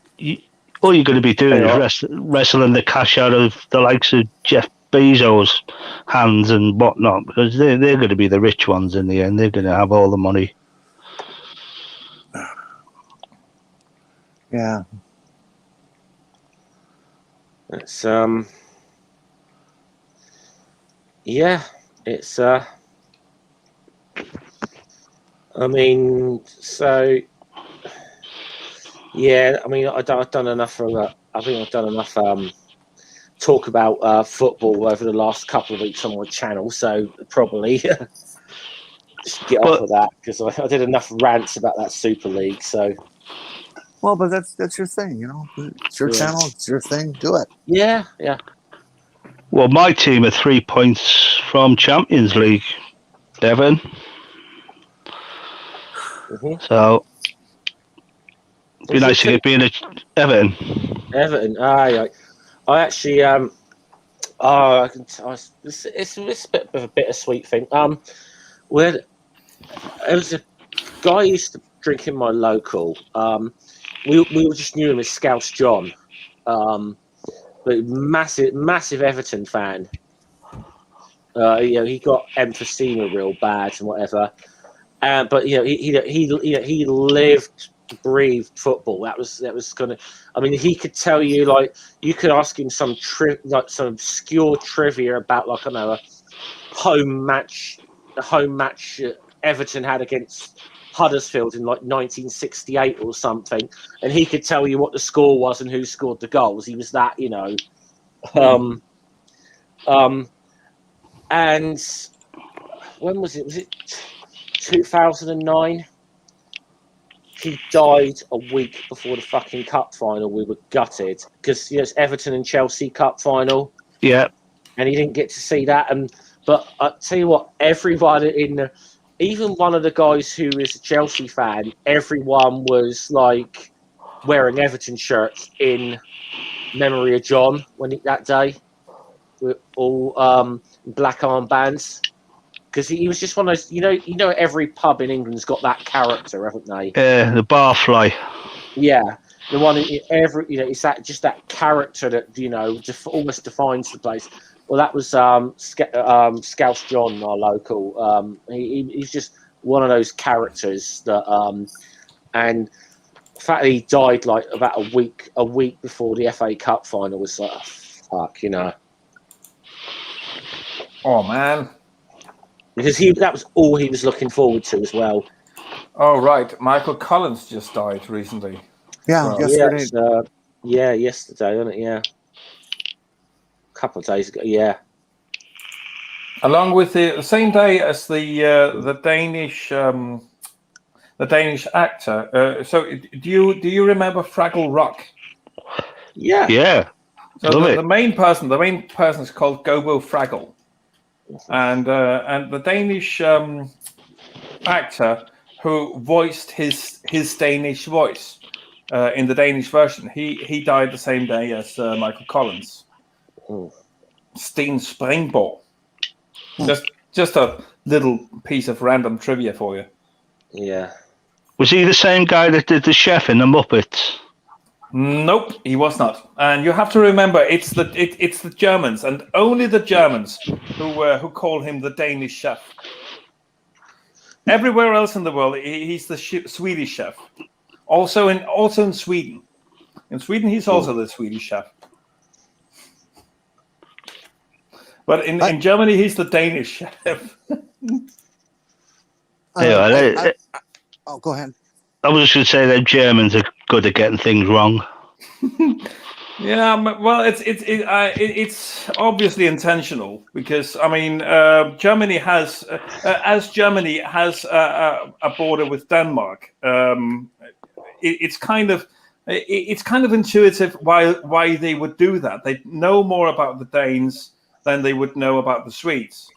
Speaker 6: all you're going to be doing is wrestling the cash out of the likes of Jeff Bezos' hands and whatnot, because they're going to be the rich ones in the end. They're going to have all the money.
Speaker 4: Yeah.
Speaker 1: It's it's I mean, so yeah, I mean, I've done enough I think I've done enough talk about football over the last couple of weeks on my channel, so probably just get off of that, because I did enough rants about that Super League. So
Speaker 4: well, but that's your thing, you know. It's your channel, it's your thing. Do it.
Speaker 1: Yeah.
Speaker 6: Well, my team are 3 points from Champions League, Devon. So it'd be nice to get being at Everton.
Speaker 1: I actually it's a bit of a bittersweet thing. Where there was a guy who used to drink in my local. We were just knew him as Scouse John, but massive Everton fan. He got emphysema real bad and whatever. But he lived, breathed football. That was kind of. I mean, he could tell you, like, you could ask him some some obscure trivia about, like, I know, a home match Everton had against Huddersfield in like 1968 or something, and he could tell you what the score was and who scored the goals. He was that, and when was it? Was it 2009? He died a week before the fucking cup final. We were gutted because it's Everton and Chelsea cup final.
Speaker 6: Yeah.
Speaker 1: And he didn't get to see that. But I tell you what, everyone even one of the guys who is a Chelsea fan, everyone was like wearing Everton shirts in memory of John that day, with all black armbands, because he was just one of those. You know, every pub in England's got that character, haven't they?
Speaker 6: The barfly.
Speaker 1: Yeah, the one it's that character that almost defines the place. Well, that was Scouse John, our local. He's just one of those characters that, and the fact that he died like about a week before the FA Cup final was like, oh, fuck,
Speaker 3: Oh man.
Speaker 1: because that was all he was looking forward to as well.
Speaker 3: Oh right, Michael Collins just died recently.
Speaker 4: Yeah,
Speaker 3: Well,
Speaker 4: yesterday.
Speaker 1: Yesterday, wasn't it? Yeah, a couple of days ago. Yeah.
Speaker 3: Along with the same day as the Danish actor. So do you remember Fraggle Rock?
Speaker 1: Yeah.
Speaker 6: Yeah.
Speaker 3: So the main person is called Gobo Fraggle, and the Danish actor who voiced his Danish voice in the Danish version, he died the same day as Michael Collins. Sten Springborg. Just a little piece of random trivia for you.
Speaker 1: Yeah.
Speaker 6: Was he the same guy that did the chef in the Muppets?
Speaker 3: Nope, he was not. And you have to remember, it's the Germans, and only the Germans who call him the Danish chef. Everywhere else in the world, he's the Swedish chef. Also in Sweden. In Sweden, he's also the Swedish chef. But in Germany, he's the Danish chef.
Speaker 4: Oh, go ahead.
Speaker 6: I was just going to say that Germans are good at getting things wrong.
Speaker 3: Yeah, well, it's obviously intentional because I mean, Germany has a border with Denmark. It's kind of intuitive why they would do that. They know more about the Danes than they would know about the Swedes.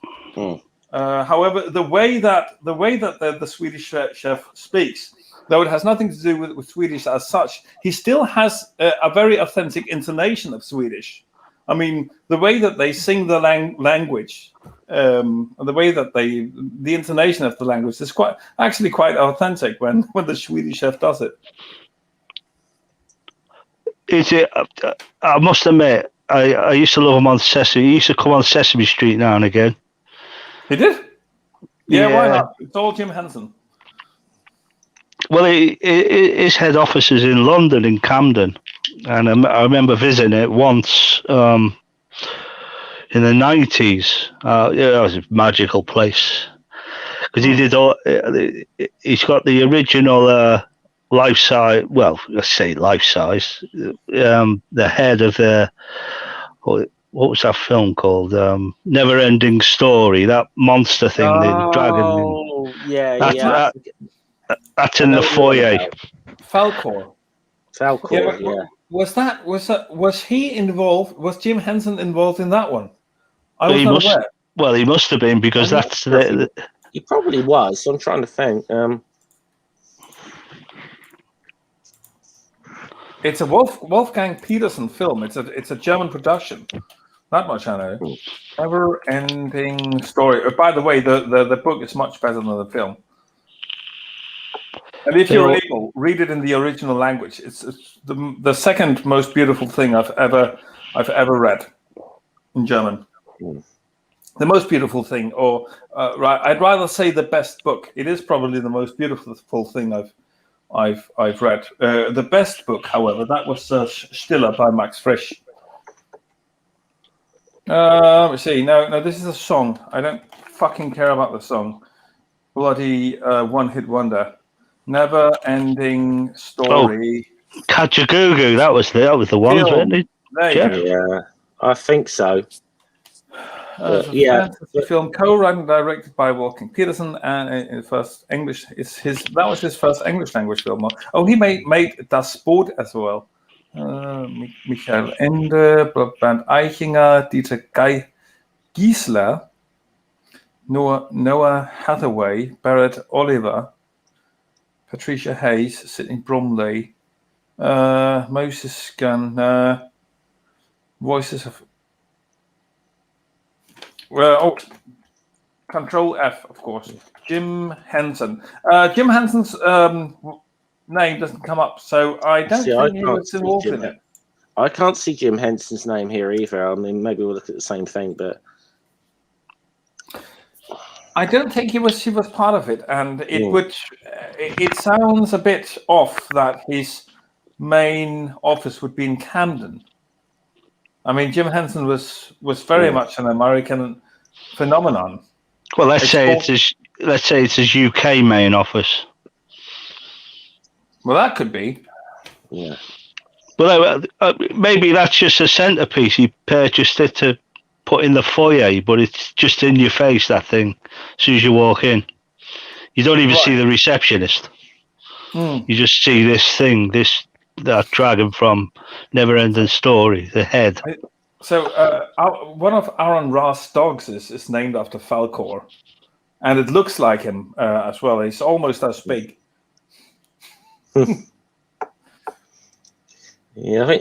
Speaker 3: However, the way that the Swedish chef speaks, though it has nothing to do with Swedish as such, he still has a very authentic intonation of Swedish. I mean, the way that they sing the language, the way that the intonation of the language is quite authentic when the Swedish chef does it.
Speaker 6: I must admit, I used to love him on Sesame. He used to come on Sesame Street now and again.
Speaker 3: He did? Yeah,
Speaker 6: Yeah.
Speaker 3: why not? It's all Jim Henson.
Speaker 6: Well, his head office is in London, in Camden, and I remember visiting it once in the 90s. It was a magical place because he did all. He's got the original life size. Well, let's say life size. The head of the. What was that film called? Never Ending Story. That monster thing, the dragon.
Speaker 1: Oh, yeah.
Speaker 6: That's in the foyer.
Speaker 3: Falcor.
Speaker 1: Yeah.
Speaker 3: Was he involved? Was Jim Henson involved in that one? I was not aware.
Speaker 6: Well, he must have been because that's the.
Speaker 1: He probably was. I'm trying to think.
Speaker 3: It's a Wolfgang Petersen film. It's a German production. That much I know. Never-ending Story. By the way, the book is much better than the film. And if you're able, read it in the original language. It's the second most beautiful thing I've ever read in German. The most beautiful thing, or I'd rather say the best book. It is probably the most beautiful thing I've read. The best book, however, that was Stiller by Max Frisch. Let me see. No, this is a song. I don't fucking care about the song. Bloody one-hit wonder. Never-ending Story.
Speaker 6: Kajagoogoo, that was the one, wasn't it?
Speaker 3: There you go.
Speaker 1: Yeah, I think so.
Speaker 3: It's a
Speaker 1: Yeah,
Speaker 3: fantasy film, co-written and directed by Walking Peterson, and in first English that was his first English language film. Oh, he made Das Boot as well. Michael Ende, Bernd Eichinger, Dieter Giesler, Noah Hathaway, Barrett Oliver, Patricia Hayes, Sidney Bromley, Moses Gunn, voices of Control F, of course. Jim Henson. Jim Henson's name doesn't come up, so I don't think he was involved in it.
Speaker 1: I can't see Jim Henson's name here either. I mean, maybe we'll look at the same thing, but
Speaker 3: I don't think he was part of it, and it sounds a bit off that his main office would be in Camden. I mean, Jim Henson was very much an American phenomenon.
Speaker 6: Well, let's say it's his UK main office.
Speaker 3: Well, that could be.
Speaker 1: Yeah.
Speaker 6: Well, maybe that's just a centerpiece. He purchased it to put in the foyer, but it's just in your face, that thing, as soon as you walk in. You don't even see the receptionist. You just see this thing, that dragon from Neverending Story, the head.
Speaker 3: So one of Aaron Ross' dogs is named after Falkor, and it looks like him as well. He's almost as big.
Speaker 1: Yeah,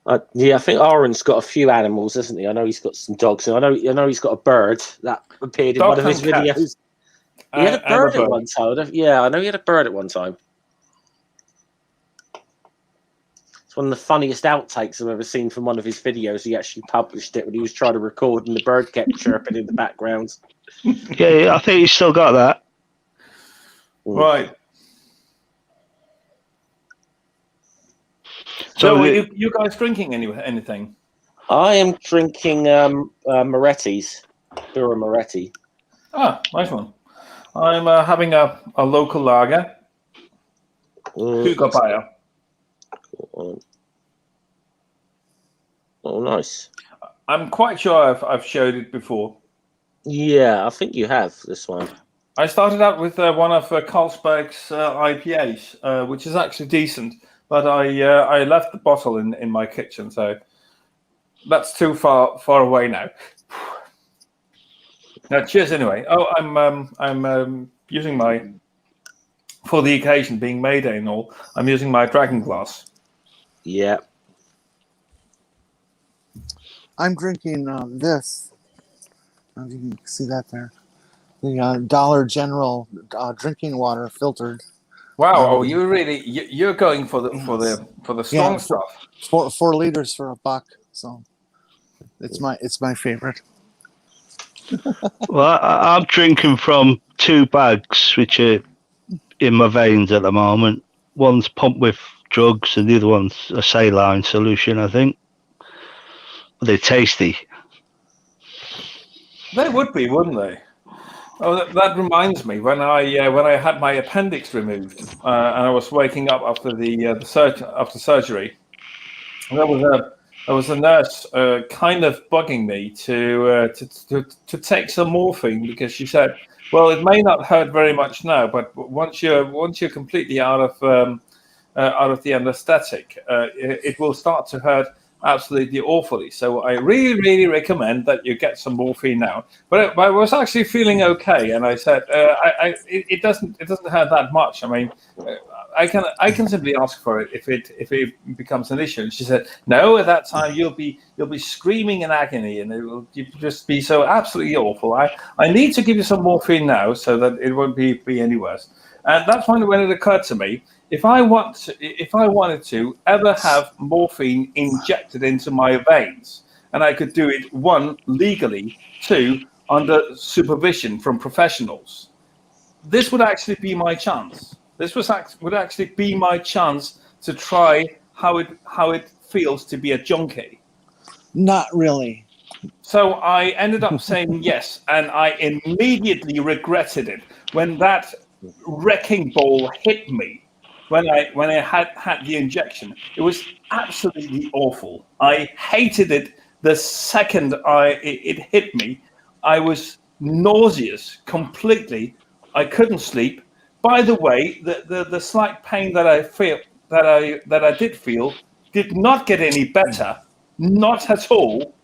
Speaker 1: I think Aaron's got a few animals, hasn't he? I know he's got some dogs, and I know he's got a bird that appeared in one of his videos. He had a bird at one time. Yeah, I know he had a bird at one time. It's one of the funniest outtakes I've ever seen from one of his videos. He actually published it when he was trying to record, and the bird kept chirping in the background.
Speaker 6: Yeah, I think he's still got that.
Speaker 3: Right. So are you guys drinking anything?
Speaker 1: I am drinking Moretti's. Birra Moretti.
Speaker 3: Ah, nice one. I'm having a local lager. Hugo Bayer.
Speaker 1: Oh, nice.
Speaker 3: I'm quite sure I've showed it before.
Speaker 1: Yeah, I think you have this one.
Speaker 3: I started out with one of Carlsberg's IPAs, which is actually decent. But I left the bottle in my kitchen, so that's too far away now. Now, cheers anyway. Oh, I'm using my, for the occasion being May Day and all, I'm using my dragon glass.
Speaker 1: Yeah.
Speaker 4: I'm drinking this. I don't know if you can see that there. The Dollar General drinking water filtered.
Speaker 3: Wow! You're going for the strong stuff.
Speaker 4: 4 liters for $1, so it's my favorite.
Speaker 6: Well, I'm drinking from 2 bags, which are in my veins at the moment. One's pumped with drugs, and the other one's a saline solution, I think. They're tasty.
Speaker 3: They would be, wouldn't they? Oh, that reminds me. When I had my appendix removed, and I was waking up after after surgery, there was a nurse kind of bugging me to take some morphine, because she said, "Well, it may not hurt very much now, but once you're completely out of the anesthetic, it will start to hurt absolutely awfully. So I really, really recommend that you get some morphine now." But I was actually feeling okay, and I said, "It doesn't hurt that much. I mean, I can simply ask for it if it becomes an issue." And she said, "No, at that time you'll be screaming in agony, and you'll just be so absolutely awful. I need to give you some morphine now so that it won't be any worse." And that's when it occurred to me, if I wanted to ever have morphine injected into my veins, and I could do it, 1, legally, 2, under supervision from professionals, this would actually be my chance. This would actually be my chance to try how it feels to be a junkie.
Speaker 4: Not really.
Speaker 3: So I ended up saying yes, and I immediately regretted it when that wrecking ball hit me. When I had the injection, it was absolutely awful. I hated it the second it hit me, I was nauseous completely. I couldn't sleep. By the way, the slight pain that I did feel did not get any better, not at all.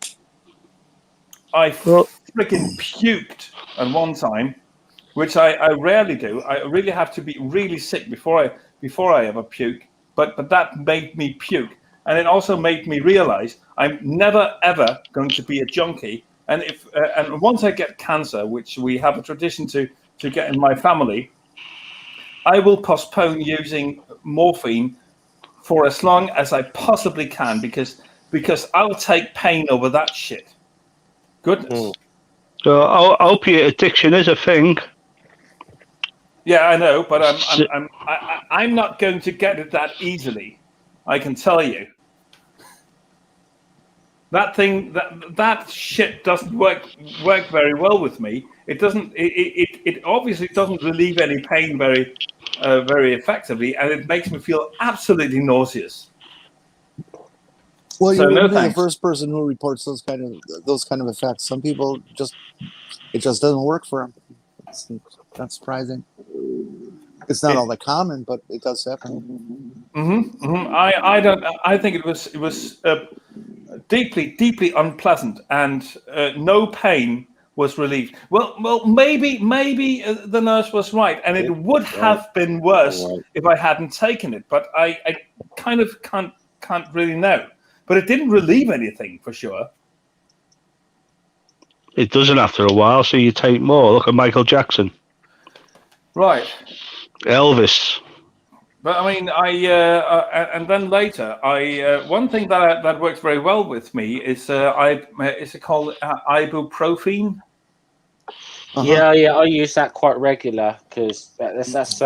Speaker 3: I freaking puked at one time, which I rarely do. I really have to be really sick before I ever puke. But that made me puke, and it also made me realize I'm never ever going to be a junkie. And and once I get cancer, which we have a tradition to get in my family, I will postpone using morphine for as long as I possibly can because I'll take pain over that shit. Goodness.
Speaker 6: So opiate addiction is a thing.
Speaker 3: Yeah, I know, but I'm not going to get it that easily. I can tell you. That thing, that shit doesn't work very well with me. It doesn't. It obviously doesn't relieve any pain very effectively, and it makes me feel absolutely nauseous.
Speaker 4: Well,
Speaker 3: So
Speaker 4: you
Speaker 3: no
Speaker 4: wouldn't be the
Speaker 3: thanks.
Speaker 4: first person who reports those kind of effects. Some people it just doesn't work for them. It's not surprising. It's not all that common, but it does happen.
Speaker 3: I think it was deeply unpleasant, and no pain was relieved. Well, maybe the nurse was right, and it would have been worse if I hadn't taken it. But I kind of can't really know. But it didn't relieve anything for sure.
Speaker 6: It doesn't after a while, so you take more. Look at Michael Jackson.
Speaker 3: Right.
Speaker 6: Elvis.
Speaker 3: But I mean, and then later, one thing that works very well with me is is it called ibuprofen?
Speaker 1: Yeah, I use that quite regular because that's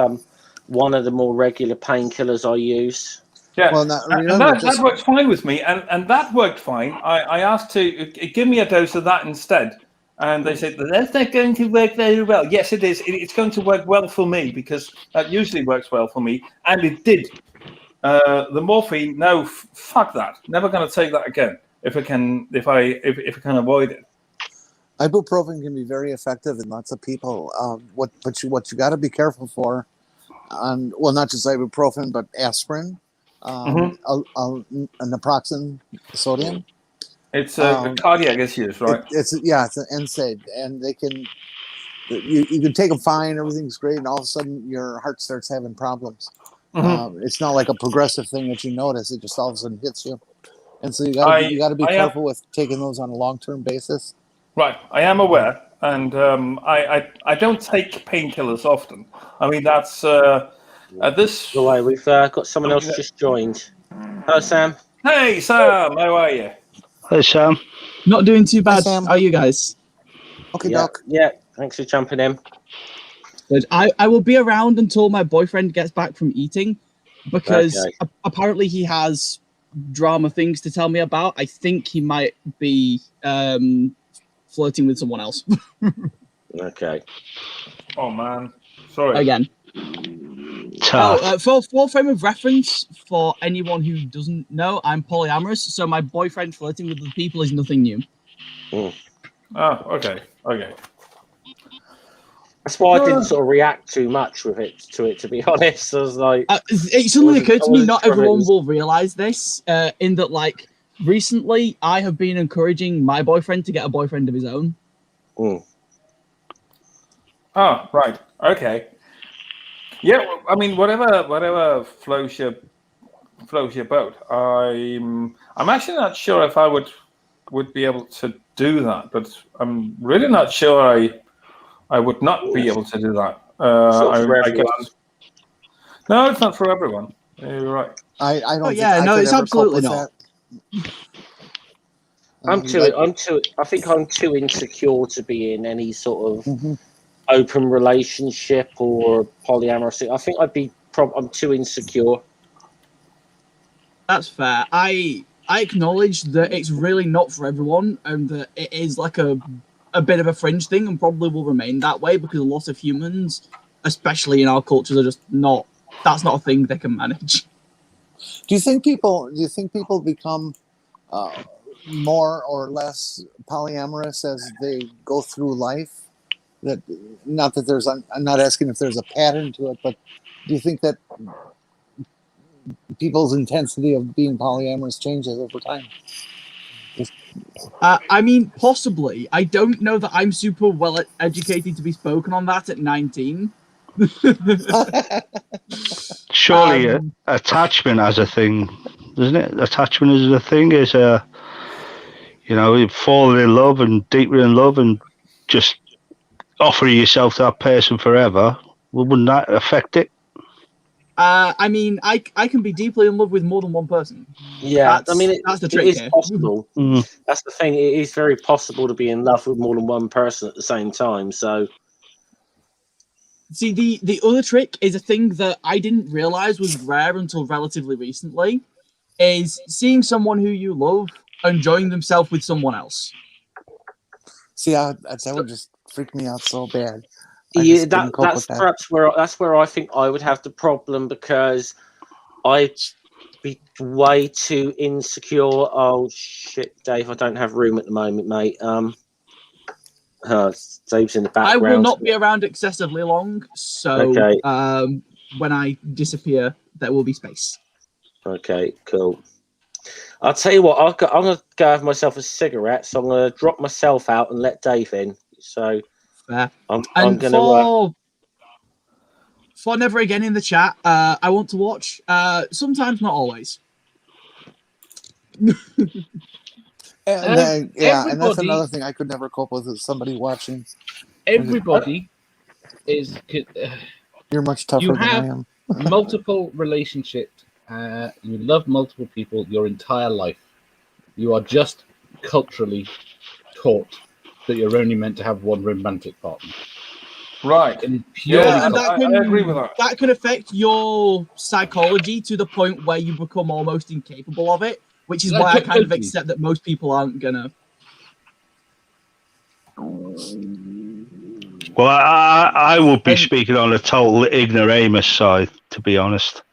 Speaker 1: one of the more regular painkillers I use.
Speaker 3: Yeah,
Speaker 4: Well,
Speaker 3: that works fine with me, and that worked fine. I asked to give me a dose of that instead, and they said that's not going to work very well. Yes, it is. It's going to work well for me because that usually works well for me, and it did. The morphine, no, fuck that. Never going to take that again if I can avoid it.
Speaker 4: Ibuprofen can be very effective in lots of people. What you got to be careful for, not just ibuprofen, but aspirin. Naproxen sodium.
Speaker 3: It's a cardiac issues, right?
Speaker 4: It's an NSAID, and they can you can take them fine, everything's great, and all of a sudden your heart starts having problems. It's not like a progressive thing that you notice; it just all of a sudden hits you, and so you got to be careful with taking those on a long-term basis.
Speaker 3: Right, I am aware, and I don't take painkillers often. I mean that's this.
Speaker 1: By the way, we've got someone else just joined. Hello, Sam.
Speaker 3: Hey, Sam, how are you?
Speaker 6: Hey, Sam.
Speaker 8: Not doing too bad.
Speaker 4: Sam.
Speaker 8: How are you guys?
Speaker 4: Okay,
Speaker 1: Yeah,
Speaker 4: Doc.
Speaker 1: yeah. Thanks for jumping in.
Speaker 8: Good. I will be around until my boyfriend gets back from eating, because apparently he has drama things to tell me about. I think he might be flirting with someone else.
Speaker 1: Okay.
Speaker 3: Oh man, sorry.
Speaker 8: Again.
Speaker 6: Tough.
Speaker 8: For frame of reference, for anyone who doesn't know, I'm polyamorous, so my boyfriend flirting with other people is nothing new.
Speaker 3: Oh, okay.
Speaker 1: That's why I didn't sort of react too much to it. To be honest, I was like,
Speaker 8: it suddenly occurred to me not
Speaker 1: sure
Speaker 8: everyone will realize this. In that, like, recently I have been encouraging my boyfriend to get a boyfriend of his own.
Speaker 3: Oh, right. Okay. Yeah, well, I mean, whatever floats your boat. I'm actually not sure if I would be able to do that, but I'm really not sure I would not be able to do that. I guess. No, it's not for everyone. You're right.
Speaker 4: I don't.
Speaker 8: Oh,
Speaker 4: think
Speaker 8: yeah,
Speaker 4: I
Speaker 8: no,
Speaker 4: could
Speaker 8: it's
Speaker 4: ever
Speaker 8: absolutely
Speaker 4: cope
Speaker 8: not.
Speaker 4: with that.
Speaker 1: I think I'm too insecure to be in any sort of open relationship or polyamorous. I think I'm too insecure.
Speaker 8: That's fair. I acknowledge that it's really not for everyone, and that it is like a bit of a fringe thing, and probably will remain that way because a lot of humans, especially in our cultures, are just not. That's not a thing they can manage.
Speaker 4: Do you think people become more or less polyamorous as they go through life? That not that there's I'm not asking if there's a pattern to it, but do you think that people's intensity of being polyamorous changes over time?
Speaker 8: I mean, possibly. I don't know that I'm super well educated to be spoken on that at 19.
Speaker 6: Surely attachment as a thing, doesn't it? Attachment as a thing is you fall in love and deeper in love and just offering yourself to that person forever. Well, wouldn't that affect it?
Speaker 8: I mean, I can be deeply in love with more than one person.
Speaker 1: Yeah,
Speaker 8: That's,
Speaker 1: I mean,
Speaker 8: that's the
Speaker 1: it
Speaker 8: trick
Speaker 1: is
Speaker 8: here.
Speaker 1: possible. That's the thing. It is very possible to be in love with more than one person at the same time. So,
Speaker 8: See, the other trick is a thing that I didn't realize was rare until relatively recently, is seeing someone who you love enjoying themselves with someone else.
Speaker 4: See, that would just freak me out so bad. I
Speaker 1: yeah,
Speaker 4: just couldn't cope
Speaker 1: that's
Speaker 4: with that.
Speaker 1: perhaps where I think I would have the problem, because I'd be way too insecure. Oh shit, Dave! I don't have room at the moment, mate. Dave's in the background.
Speaker 8: I will not be around excessively long, so
Speaker 1: Okay.
Speaker 8: When I disappear, there will be space.
Speaker 1: Okay, cool. I'll tell you what. I'm gonna go have myself a cigarette, so I'm gonna drop myself out and let Dave in. So
Speaker 8: Fair.
Speaker 1: I'm
Speaker 8: And
Speaker 1: gonna.
Speaker 8: for Never Again in the chat, I want to watch. Sometimes, not always.
Speaker 4: And then, and that's
Speaker 5: everybody-
Speaker 4: another thing I could never cope with, is somebody watching.
Speaker 5: Everybody is.
Speaker 4: You're much tougher
Speaker 5: You
Speaker 4: than I
Speaker 5: have
Speaker 4: am.
Speaker 5: multiple relationships. You love multiple people your entire life. You are just culturally taught that you're only meant to have one romantic partner.
Speaker 3: Right.
Speaker 5: And purely
Speaker 3: Yeah,
Speaker 8: And
Speaker 3: I agree with that.
Speaker 8: That can affect your psychology to the point where you become almost incapable of it, which is why I kind of accept that most people aren't gonna.
Speaker 6: Well, I would be speaking on a total ignoramus side, to be honest.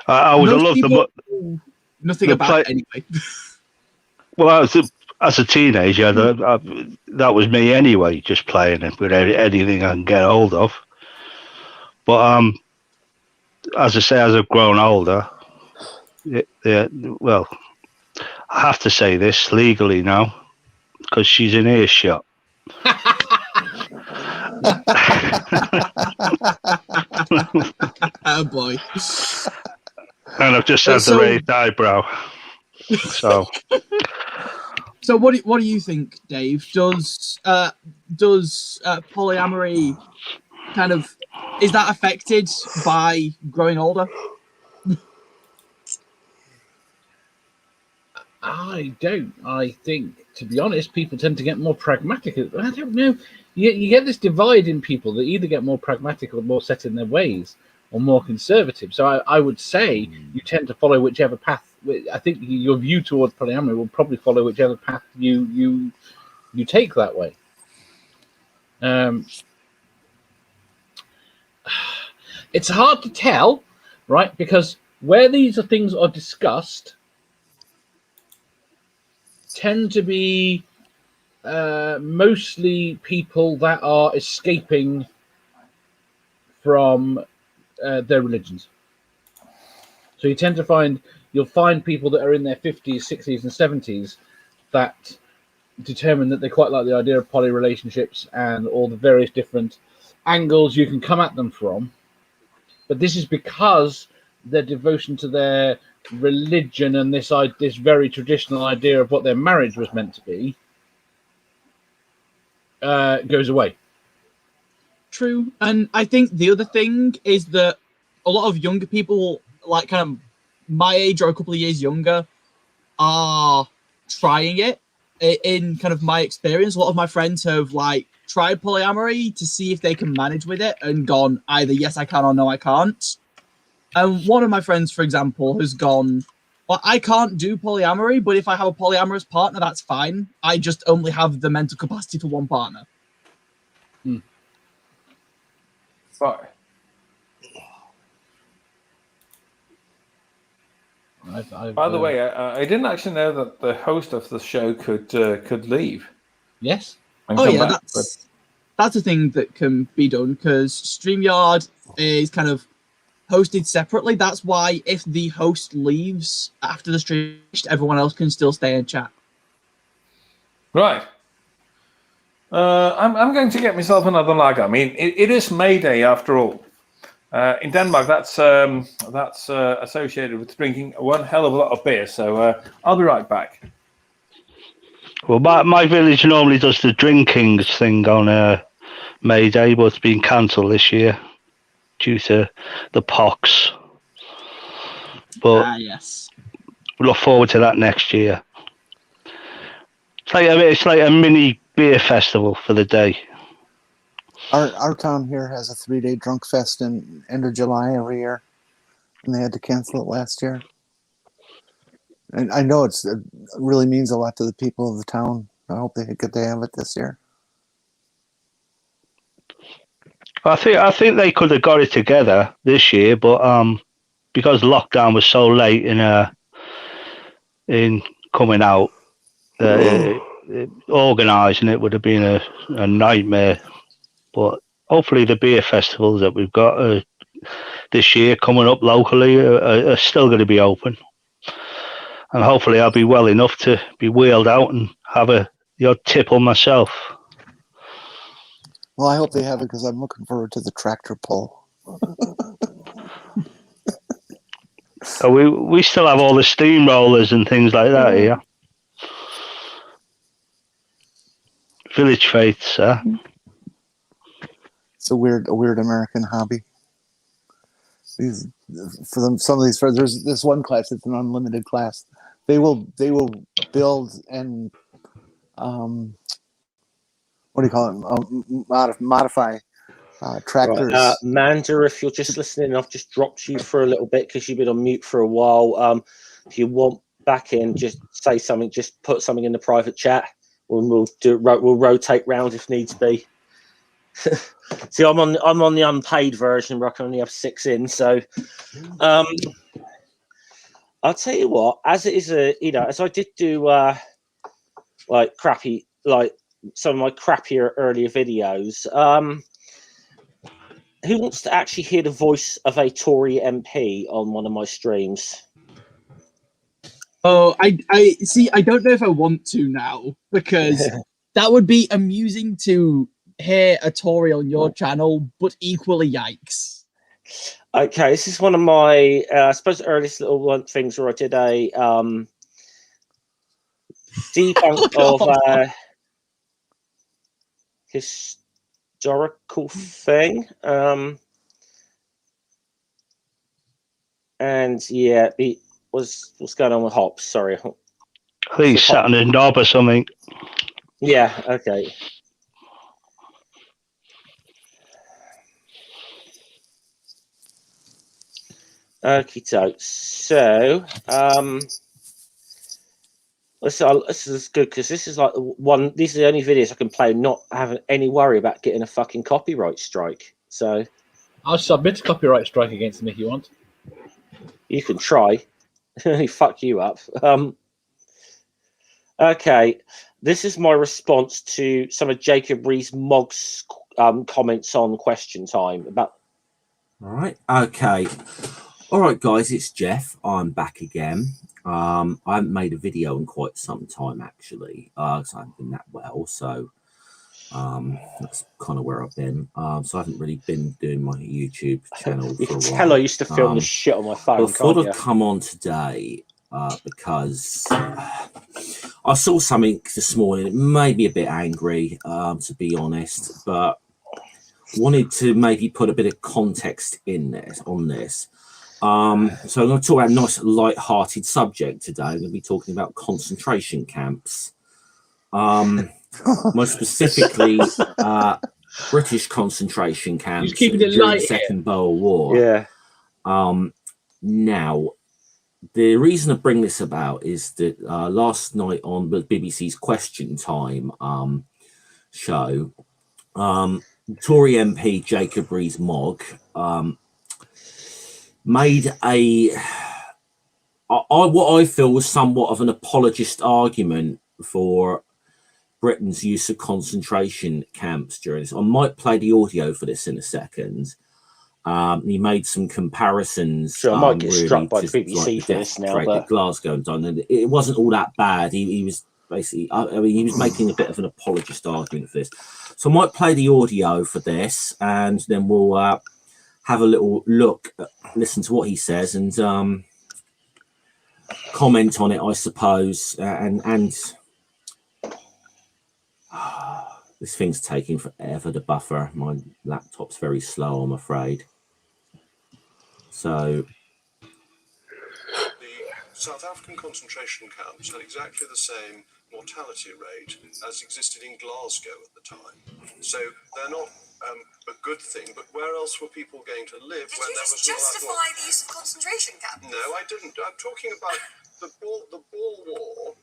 Speaker 6: I would have loved
Speaker 8: nothing about it anyway.
Speaker 6: Well, as a teenager, that was me anyway, just playing it with anything I can get hold of. But as I say, as I've grown older, well, I have to say this legally now, because she's in earshot.
Speaker 8: Oh boy.
Speaker 6: And I've just had the raised eyebrow. So
Speaker 8: what do you think, Dave? Does polyamory kind of, is that affected by growing older?
Speaker 5: I don't. I think, to be honest, people tend to get more pragmatic. I don't know. You get this divide in people that either get more pragmatic or more set in their ways, or more conservative. So I would say you tend to follow whichever path. I think your view towards polyamory will probably follow whichever path you take that way. It's hard to tell, right? Because where these things are discussed tend to be mostly people that are escaping from their religions. So you'll find people that are in their 50s, 60s, and 70s that determine that they quite like the idea of poly relationships and all the various different angles you can come at them from. But this is because their devotion to their religion and this very traditional idea of what their marriage was meant to be goes away.
Speaker 8: True. And I think the other thing is that a lot of younger people, like kind of my age or a couple of years younger, are trying it. In kind of my experience, a lot of my friends have like tried polyamory to see if they can manage with it and gone either yes I can or no I can't. And one of my friends, for example, has gone, well, I can't do polyamory, but if I have a polyamorous partner, that's fine. I just only have the mental capacity for one partner.
Speaker 5: I
Speaker 3: By the way, I didn't actually know that the host of the show could leave.
Speaker 5: Yes.
Speaker 3: And
Speaker 8: Oh
Speaker 3: come
Speaker 8: yeah,
Speaker 3: back,
Speaker 8: that's a thing that can be done because StreamYard is kind of hosted separately. That's why if the host leaves after the stream, everyone else can still stay and chat.
Speaker 3: Right. I'm going to get myself another lager. I mean, it is May Day after all. In Denmark, that's associated with drinking one hell of a lot of beer. So I'll be right back.
Speaker 6: Well, my village normally does the drinking thing on May Day, but it's been cancelled this year due to the pox. But
Speaker 8: Yes.
Speaker 6: we look forward to that next year. It's like a mini beer festival for the day.
Speaker 4: Our town here has a 3-day drunk fest in end of July every year, and they had to cancel it last year. And I know it really means a lot to the people of the town. I hope they get to have it this year.
Speaker 6: I think they could have got it together this year, but because lockdown was so late in coming out, organising it would have been a nightmare. But hopefully the beer festivals that we've got this year coming up locally are still going to be open. And hopefully I'll be well enough to be wheeled out and have the odd tipple myself.
Speaker 4: Well, I hope they have it because I'm looking forward to the tractor pull.
Speaker 6: So we still have all the steamrollers and things like that here. Village faiths,
Speaker 4: It's a weird American hobby. Some of these there's this one class. It's an unlimited class. They will build and what do you call it? Modify tractors.
Speaker 1: Right. Manda, if you're just listening, I've just dropped you for a little bit because you've been on mute for a while. If you want back in, just say something. Just put something in the private chat. We'll rotate round if needs be. See, I'm on the unpaid version where I can only have 6 in. So, I'll tell you what. As it is as I did do some of my crappier earlier videos. Who wants to actually hear the voice of a Tory MP on one of my streams?
Speaker 8: Oh, I see. I don't know if I want to now because that would be amusing to hear a Tory on your channel, but equally yikes.
Speaker 1: Okay, this is one of my, I suppose, earliest little things where I did a debunk of historical thing. And yeah, what's going on with Hops? Sorry.
Speaker 6: I think he's sat on a knob or something.
Speaker 1: Yeah, okay. Okie doke. So, this is good because this is like these are the only videos I can play not having any worry about getting a fucking copyright strike. So,
Speaker 5: I'll submit a copyright strike against them if you want.
Speaker 1: You can try. Fuck you up. Okay, this is my response to some of Jacob Rees-Mogg's comments on Question Time about.
Speaker 9: All right. Okay. All right, guys. It's Jeff. I'm back again. I haven't made a video in quite some time, actually, because I haven't been that well. So that's kind of where I've been. So I haven't really been doing my YouTube channel for a while.
Speaker 1: Tell I used to film the shit on my phone.
Speaker 9: I thought I'd come on today because I saw something this morning. It made me a bit angry, to be honest, but wanted to maybe put a bit of context in this on this. So I'm going to talk about a nice light-hearted subject today. I'm going to be talking about concentration camps. More specifically, British concentration camps during the Second Boer War.
Speaker 1: Yeah.
Speaker 9: Now, the reason I bring this about is that last night on the BBC's Question Time show, Tory MP Jacob Rees-Mogg made a what I feel was somewhat of an apologist argument for Britain's use of concentration camps during this. I might play the audio for this in a second. He made some comparisons.
Speaker 1: Sure, I might get
Speaker 9: really
Speaker 1: struck by the
Speaker 9: to,
Speaker 1: BBC for this now,
Speaker 9: rate
Speaker 1: but
Speaker 9: that Glasgow and done, and it wasn't all that bad. He was basically, I mean, he was making a bit of an apologist argument for this. So I might play the audio for this, and then we'll have a little look, listen to what he says, and comment on it, I suppose. And this thing's taking forever to buffer. My laptop's very slow, I'm afraid. So
Speaker 10: the South African concentration camps had exactly the same mortality rate as existed in Glasgow at the time. So they're not a good thing, but where else were people going to live when there was
Speaker 11: justify the use of concentration camps?
Speaker 10: No, I didn't. I'm talking about the Boer War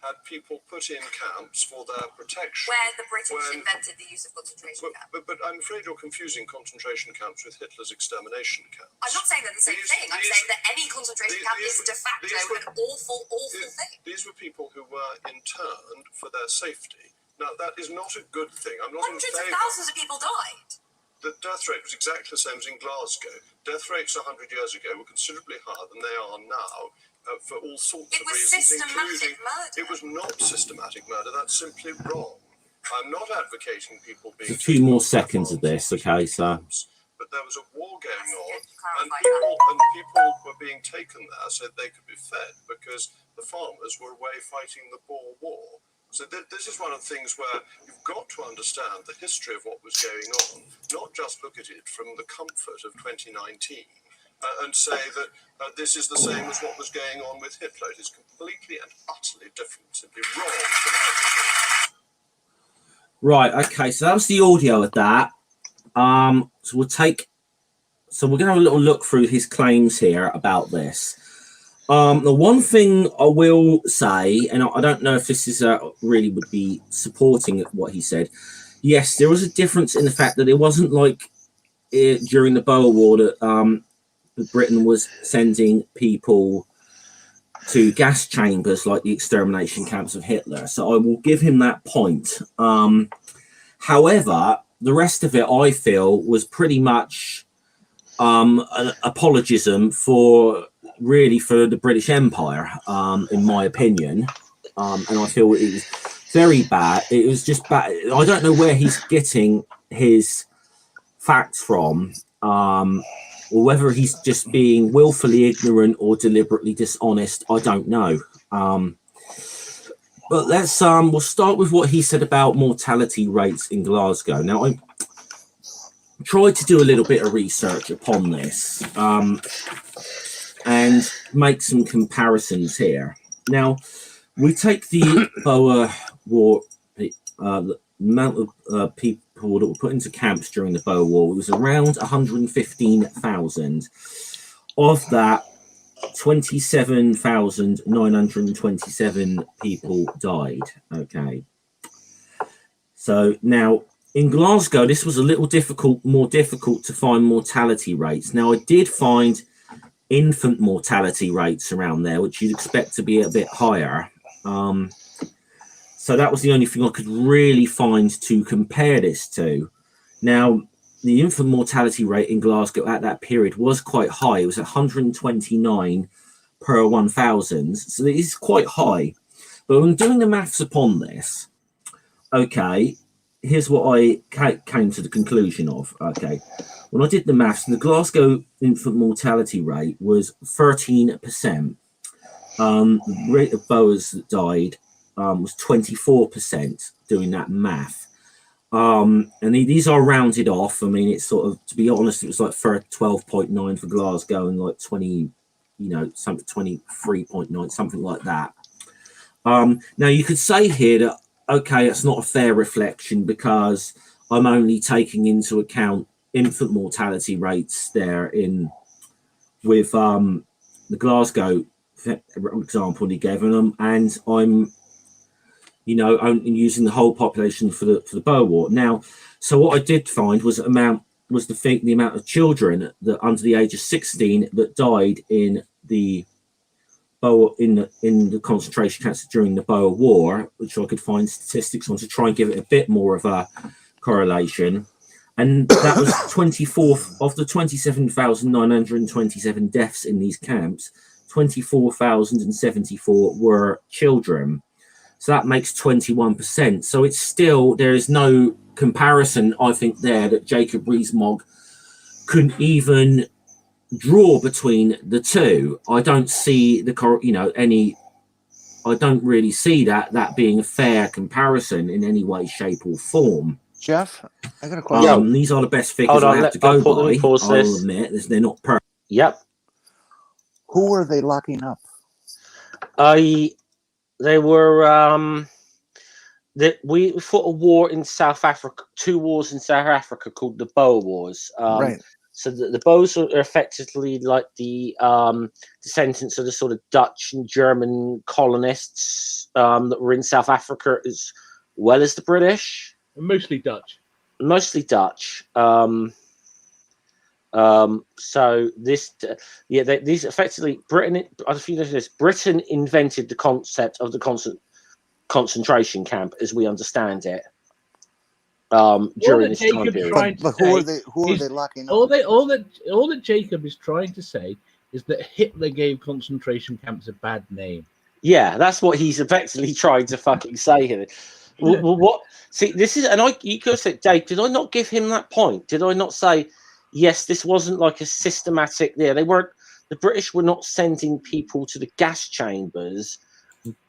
Speaker 10: had people put in camps for their protection.
Speaker 11: Where the British invented the use of concentration camps.
Speaker 10: But I'm afraid you're confusing concentration camps with Hitler's extermination camps.
Speaker 11: I'm not saying they're the same thing. I'm saying that any concentration camp is de facto an awful thing.
Speaker 10: These were people who were interned for their safety. Now, that is not a good thing. I'm not
Speaker 11: Hundreds of thousands of people died.
Speaker 10: The death rate was exactly the same as in Glasgow. Death rates 100 years ago were considerably higher than they are now. For all sorts of reasons, including
Speaker 11: murder.
Speaker 10: It was not systematic murder. That's simply wrong. I'm not advocating people being.
Speaker 9: a few more seconds of this, okay? So,
Speaker 10: but there was a war going on, and people were being taken there so they could be fed because the farmers were away fighting the Boer War. So this is one of the things where you've got to understand the history of what was going on, not just look at it from the comfort of 2019. And say that this is the same as what was going on with Hitler. It is completely and utterly different, simply wrong.
Speaker 9: right, okay, so that was the audio of that. So we're going to have a little look through his claims here about this. The one thing I will say, and I don't know if this is really would be supporting what he said. Yes, there was a difference in the fact that it wasn't like during the Boer War that Britain was sending people to gas chambers like the extermination camps of Hitler. So I will give him that point. However, the rest of it, I feel, was pretty much an apologism for the British Empire, in my opinion. And I feel it was very bad. It was just bad. I don't know where he's getting his facts from. Or whether he's just being willfully ignorant or deliberately dishonest, I don't know. But let's we'll start with what he said about mortality rates in Glasgow. Now, I tried to do a little bit of research upon this and make some comparisons here. Now, we take the Boer War, the amount of people that were put into camps during the Boer War, it was around 115,000. Of that, 27,927 people died. Okay. So now in Glasgow, this was a little more difficult to find mortality rates. Now I did find infant mortality rates around there, which you'd expect to be a bit higher. So that was the only thing I could really find to compare this to. Now, the infant mortality rate in Glasgow at that period was quite high. It was 129 per 1,000. So it is quite high. But when doing the maths upon this, okay, here's what I came to the conclusion of. Okay, when I did the maths, the Glasgow infant mortality rate was 13%. The rate of Boers that died was 24%, doing that math. And these are rounded off. I mean, it's sort of, to be honest, it was like 12.9 for Glasgow and like 20, something 23.9, something like that. Now you could say here that, okay, it's not a fair reflection because I'm only taking into account infant mortality rates there with the Glasgow example he gave, and I'm only using the whole population for the Boer War. Now, so what I did find was the amount of children that under the age of 16 that died in the Boer in the concentration camps during the Boer War, which I could find statistics on to try and give it a bit more of a correlation. And that was 24 of the 27,927 deaths in these camps. 24,074 were children. So that makes 21%. So it's still, there is no comparison, I think, there that Jacob Rees-Mogg couldn't even draw between the two. I don't see I don't really see that being a fair comparison in any way, shape, or form.
Speaker 4: Jeff, I got a question.
Speaker 9: These are the best figures I have to go by. I'll admit, they're not perfect.
Speaker 1: Yep.
Speaker 4: Who were they locking up?
Speaker 1: They were we fought a war in South Africa, 2 wars in South Africa called the Boer Wars.
Speaker 4: Right.
Speaker 1: So the Boers are effectively like the descendants of the sort of Dutch and German colonists that were in South Africa as well as the British.
Speaker 5: Mostly Dutch.
Speaker 1: Mostly Dutch. So this, these effectively Britain. I don't know if you know this. Britain invented the concept of the concentration camp as we understand it. During this time period.
Speaker 4: But who are they locking up?
Speaker 5: All that Jacob is trying to say is that Hitler gave concentration camps a bad name.
Speaker 1: Yeah, that's what he's effectively trying to fucking say here. Well, what? See, this is, and you could say, Dave, did I not give him that point? Did I not say, yes, this wasn't like a systematic? Yeah, they weren't. The British were not sending people to the gas chambers,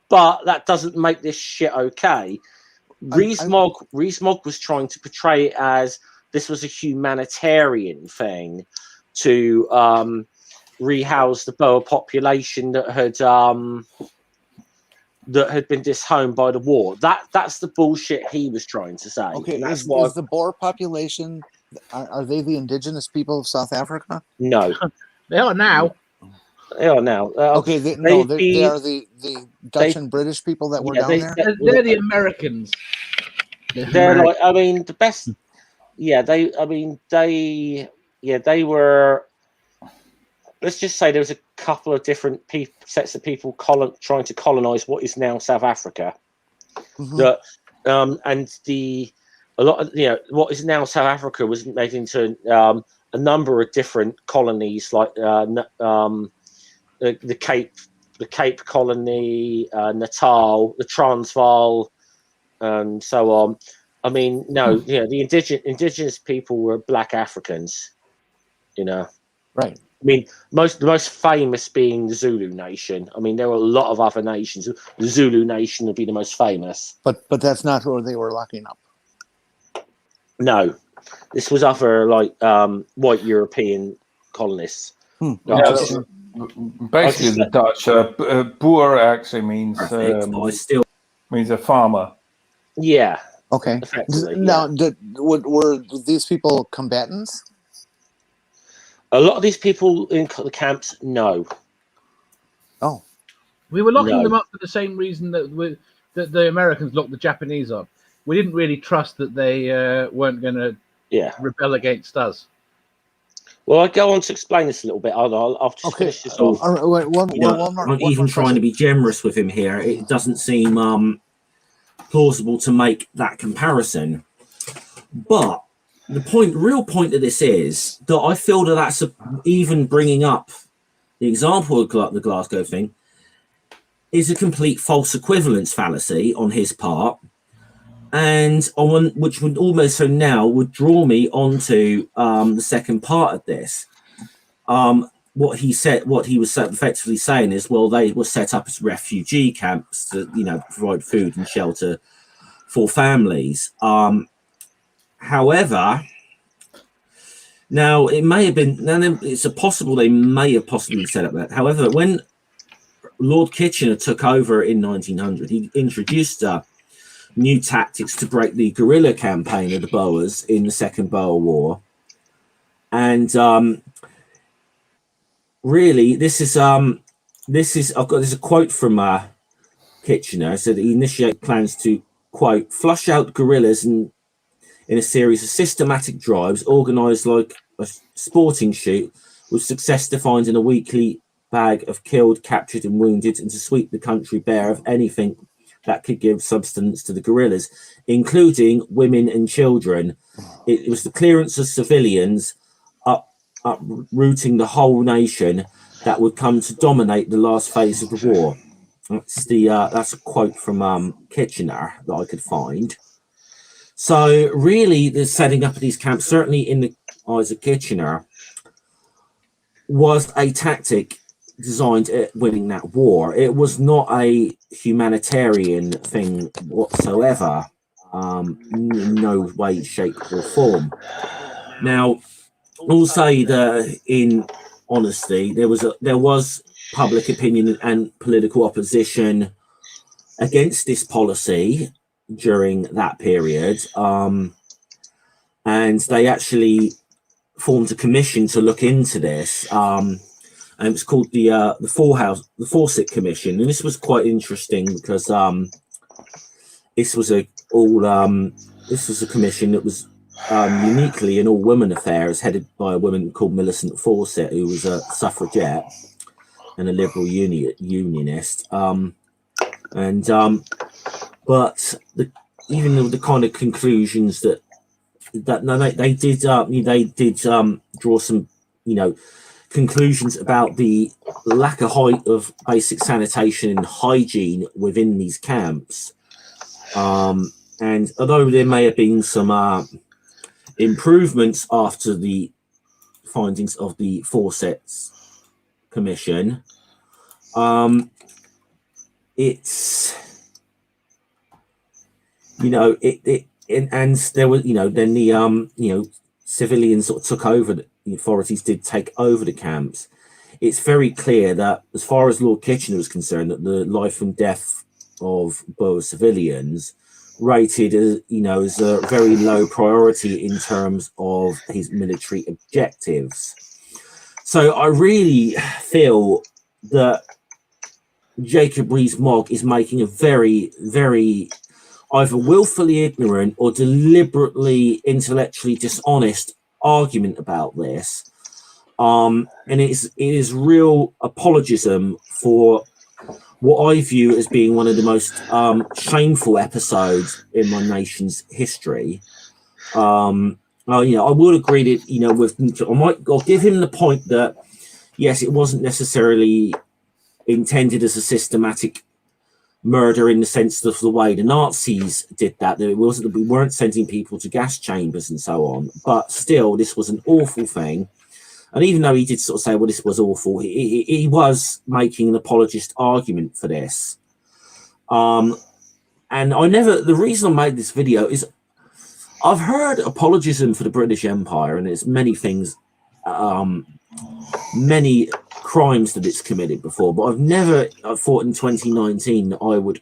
Speaker 1: but that doesn't make this shit okay. Rees-Mogg was trying to portray it as this was a humanitarian thing to rehouse the Boer population that had been dishomed by the war. That's the bullshit he was trying to say.
Speaker 4: Okay,
Speaker 1: is
Speaker 4: the Boer population, are they the indigenous people of South Africa?
Speaker 1: No.
Speaker 5: They are now.
Speaker 1: They are now.
Speaker 4: Okay, they are the Dutch and British people that were down there?
Speaker 5: They're the Americans.
Speaker 1: They're like, I mean, the best. Yeah, they were. Let's just say there was a couple of different sets of people trying to colonize what is now South Africa. Mm-hmm. And a lot of what is now South Africa was made into a number of different colonies, like the Cape Colony, Natal, the Transvaal, and so on. I mean, the indigenous people were Black Africans,
Speaker 4: right.
Speaker 1: I mean, the most famous being the Zulu Nation. I mean, there are a lot of other nations. The Zulu Nation would be the most famous.
Speaker 4: But that's not who they were locking up.
Speaker 1: No, this was other white European colonists.
Speaker 3: Basically, the Dutch boer actually means means a farmer.
Speaker 1: Yeah.
Speaker 4: Okay. Now, were these people combatants?
Speaker 1: A lot of these people in the camps, no.
Speaker 4: Oh.
Speaker 5: We were locking them up for the same reason that the Americans locked the Japanese up. We didn't really trust that they weren't going to rebel against us.
Speaker 1: Well, I'll go on to explain this a little bit. I'll just finish this off.
Speaker 9: I'm even trying to be generous with him here. It doesn't seem plausible to make that comparison. But the real point of this is that I feel that's even bringing up the example of the Glasgow thing is a complete false equivalence fallacy on his part, and which would almost would draw me onto the second part of this. What he was effectively saying is, well, they were set up as refugee camps to provide food and shelter for families. However, now it may have been. It's possible they may have possibly set up that. However, when Lord Kitchener took over in 1900, he introduced new tactics to break the guerrilla campaign of the Boers in the Second Boer War, and really, this is a quote from Kitchener. Said he initiated plans to quote flush out guerrillas in a series of systematic drives organized like a sporting shoot, with success defined in a weekly bag of killed, captured, and wounded, and to sweep the country bare of anything that could give substance to the guerrillas, including women and children. It was the clearance of civilians uprooting the whole nation that would come to dominate the last phase of the war. That's a quote from Kitchener that I could find. So really, the setting up of these camps, certainly in the eyes of Kitchener, was a tactic designed at winning that war. It was not a humanitarian thing whatsoever, in no way, shape, or form. Now, I'll say that in honesty, there was public opinion and political opposition against this policy during that period, and they actually formed a commission to look into this, and it was called the Fawcett Commission, and this was quite interesting because this was a commission that was uniquely an all-women affair. It was headed by a woman called Millicent Fawcett, who was a suffragette and a liberal unionist. But even the kind of conclusions they did draw some, conclusions about the lack of basic sanitation and hygiene within these camps. And although there may have been some improvements after the findings of the Fawcett Commission, it's and there was then the civilians sort of took over, the authorities did take over the camps. It's very clear that as far as Lord Kitchener was concerned, that the life and death of Boer civilians rated as a very low priority in terms of his military objectives. So I really feel that Jacob Rees-Mogg is making a very, very either willfully ignorant or deliberately intellectually dishonest argument about this. And it is real apologism for what I view as being one of the most shameful episodes in my nation's history. I would agree that, I'll give him the point that, yes, it wasn't necessarily intended as a systematic murder in the sense of the way the Nazis did that. We weren't sending people to gas chambers and so on, but still, this was an awful thing. And even though he did sort of say, well, this was awful, he was making an apologist argument for this. And the reason I made this video is I've heard apologism for the British Empire, and there's many things, many crimes that it's committed before, but I thought in 2019 that I would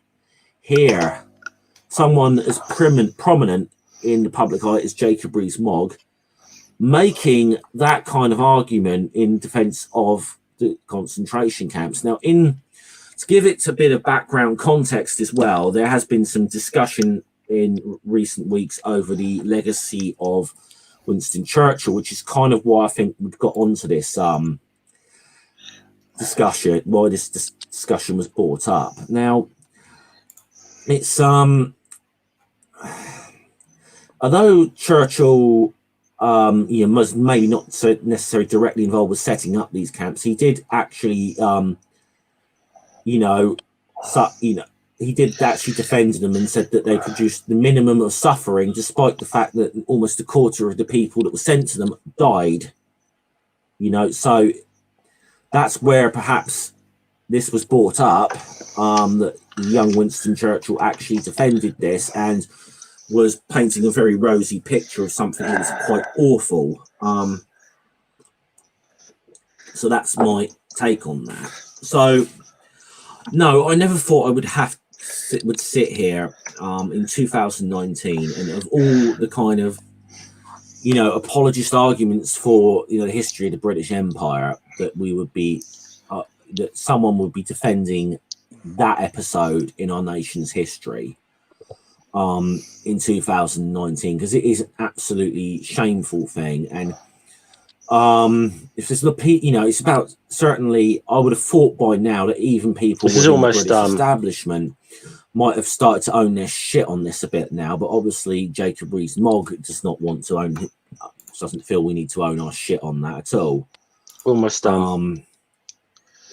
Speaker 9: hear someone as prominent in the public eye as Jacob Rees-Mogg making that kind of argument in defense of the concentration camps. Now, to give it a bit of background context as well, there has been some discussion in recent weeks over the legacy of Winston Churchill, which is kind of why I think we've got onto this discussion, why this discussion was brought up. Now, it's although Churchill was maybe not so necessarily directly involved with setting up these camps, he did actually he did actually defend them and said that they produced the minimum of suffering, despite the fact that almost a quarter of the people that were sent to them died. So that's where perhaps this was brought up, that young Winston Churchill actually defended this and was painting a very rosy picture of something that was quite awful. So that's my take on that. So, no, I never thought I would sit here in 2019 and of all the kind of apologist arguments for the history of the British Empire, that we would be that someone would be defending that episode in our nation's history in 2019, because it is an absolutely shameful thing. And If there's no, it's about certainly. I would have thought by now that even people
Speaker 1: This is
Speaker 9: within the
Speaker 1: almost
Speaker 9: British establishment might have started to own their shit on this a bit now. But obviously, Jacob Rees-Mogg does not want to own. Doesn't feel we need to own our shit on that at all.
Speaker 1: Almost done.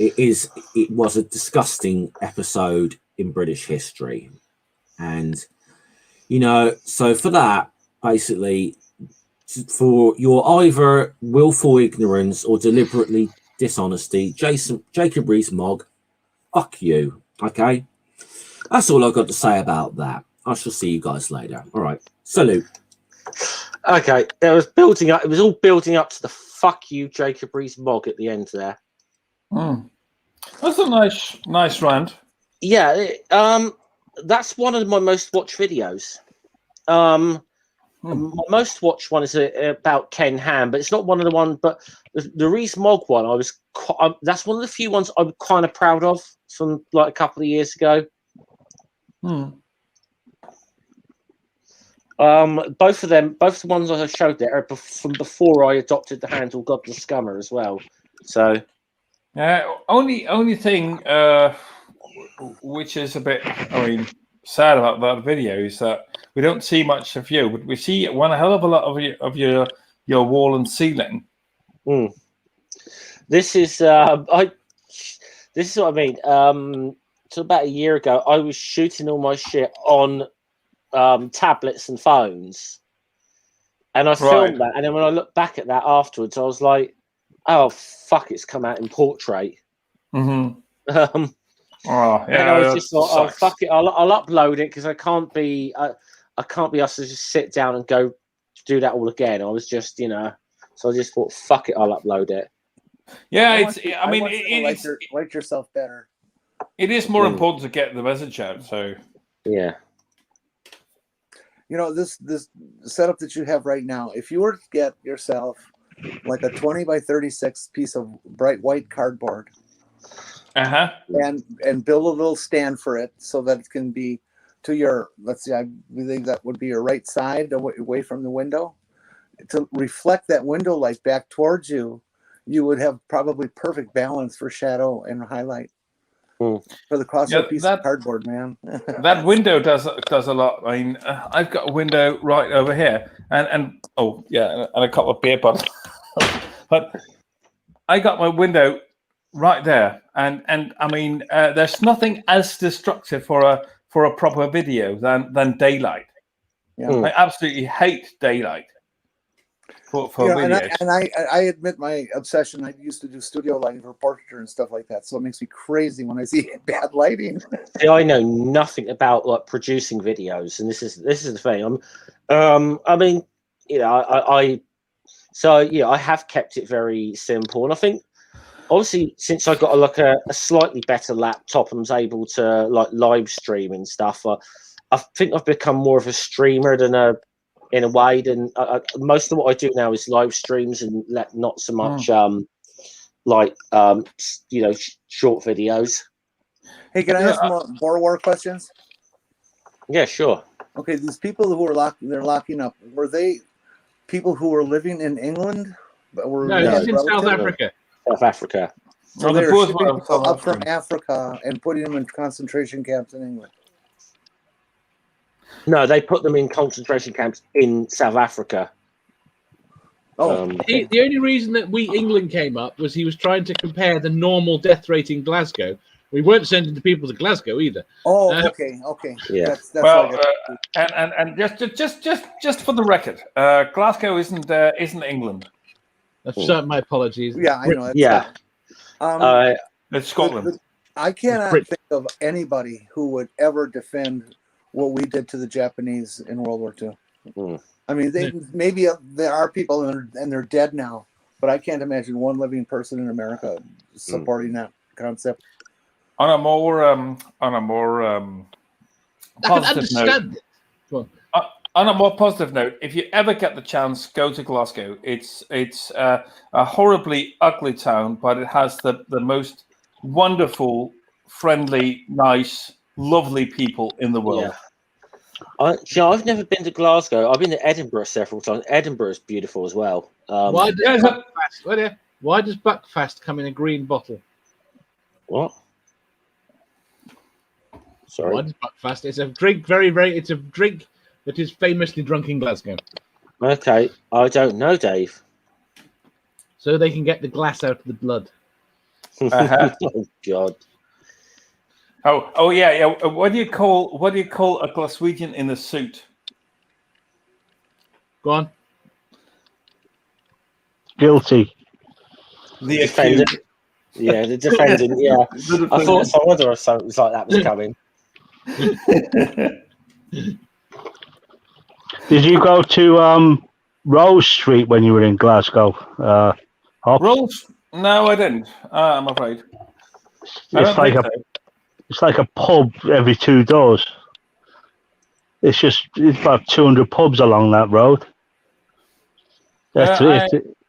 Speaker 9: It was a disgusting episode in British history, and so for that, basically, for your either willful ignorance or deliberately dishonesty, Jacob Rees-Mogg, fuck you. Okay, that's all I've got to say about that. I shall see you guys later. All right, salute.
Speaker 1: Okay, it was building up. It was all building up to the fuck you, Jacob Rees-Mogg at the end there.
Speaker 3: That's a nice rant.
Speaker 1: Yeah, that's one of my most watched videos. My most watched one is about Ken Ham, but it's not one of the ones. But the Rees-Mogg one, that's one of the few ones I'm kind of proud of from like a couple of years ago. Both of the ones I showed there are from before I adopted the handle God the Scummer as well. So,
Speaker 3: only thing which is a bit, sad about that video is that we don't see much of you, but we see one hell of a lot of your wall and ceiling.
Speaker 1: This is what I mean. So about a year ago, I was shooting all my shit on tablets and phones, and I filmed that. And then when I look back at that afterwards, I was like, "Oh fuck, it's come out in portrait." And I was just like, "Oh fuck it, I'll upload it because I can't be asked to just sit down and go do that all again." I was just, so I just thought, "Fuck it, I'll upload it."
Speaker 3: Yeah,
Speaker 4: like yourself better.
Speaker 3: It is more important to get the message out. So
Speaker 1: yeah.
Speaker 4: This setup that you have right now, if you were to get yourself like a 20 by 36 piece of bright white cardboard and build a little stand for it so that it can be to your, let's see, I believe that would be your right side away from the window, to reflect that window light back towards you, you would have probably perfect balance for shadow and highlight. For the cost of a piece of cardboard, man.
Speaker 3: That window does a lot. I mean, I've got a window right over here, and a couple of beer bottles. But I got my window right there, and I mean, there's nothing as destructive for a proper video than daylight. I absolutely hate daylight for videos.
Speaker 4: And I admit my obsession. I used to do studio lighting for portraiture and stuff like that, so it makes me crazy when I see bad lighting.
Speaker 1: See, I know nothing about like producing videos, and this is the thing. I mean, I have kept it very simple, and I think obviously since I got a slightly better laptop and was able to like live stream and stuff, I think I've become more of a streamer than in a way, than most of what I do now is live streams and not so much short videos.
Speaker 4: Hey, can I ask more Boer War questions?
Speaker 1: Yeah, sure.
Speaker 4: Okay, these people who were locking up, were they people who were living in England?
Speaker 5: No, this is in South Africa.
Speaker 1: South Africa.
Speaker 4: So they were shipping people up from Africa and putting them in concentration camps in England.
Speaker 1: No, they put them in concentration camps in South Africa.
Speaker 5: The only reason that England came up was he was trying to compare the normal death rate in Glasgow. We weren't sending the people to Glasgow either.
Speaker 4: Okay.
Speaker 1: Yeah.
Speaker 4: That's
Speaker 3: and just for the record, Glasgow isn't England.
Speaker 5: My apologies.
Speaker 4: Yeah, I know.
Speaker 3: It's Scotland.
Speaker 4: I cannot think of anybody who would ever defend what we did to the Japanese in World War II. I mean, maybe there are people and they're dead now, but I can't imagine one living person in America supporting that concept.
Speaker 3: On a more positive note, on a more positive note, if you ever get the chance, go to Glasgow. It's a horribly ugly town, but it has the most wonderful, friendly, nice, lovely people in the world.
Speaker 1: I've never been to Glasgow. I've been to Edinburgh several times. Edinburgh is beautiful as well.
Speaker 5: Why does Buckfast come in a green bottle?
Speaker 1: What? Sorry.
Speaker 5: Why does Buckfast? It's a drink. It's a drink that is famously drunk in Glasgow.
Speaker 1: Okay, I don't know, Dave.
Speaker 5: So they can get the glass out of the blood.
Speaker 3: Uh-huh.
Speaker 1: Oh God.
Speaker 3: Oh yeah. What do you call a Glaswegian in a suit?
Speaker 5: Go on.
Speaker 6: Guilty.
Speaker 3: The
Speaker 1: Defendant.
Speaker 3: accused.
Speaker 1: Yeah, the defendant. Yeah, I thought something like that was coming.
Speaker 6: Did you go to Rose Street when you were in Glasgow? Hops?
Speaker 3: Rose? No, I didn't. I'm afraid.
Speaker 6: It's like a pub every 2 doors. It's about 200 pubs along that road.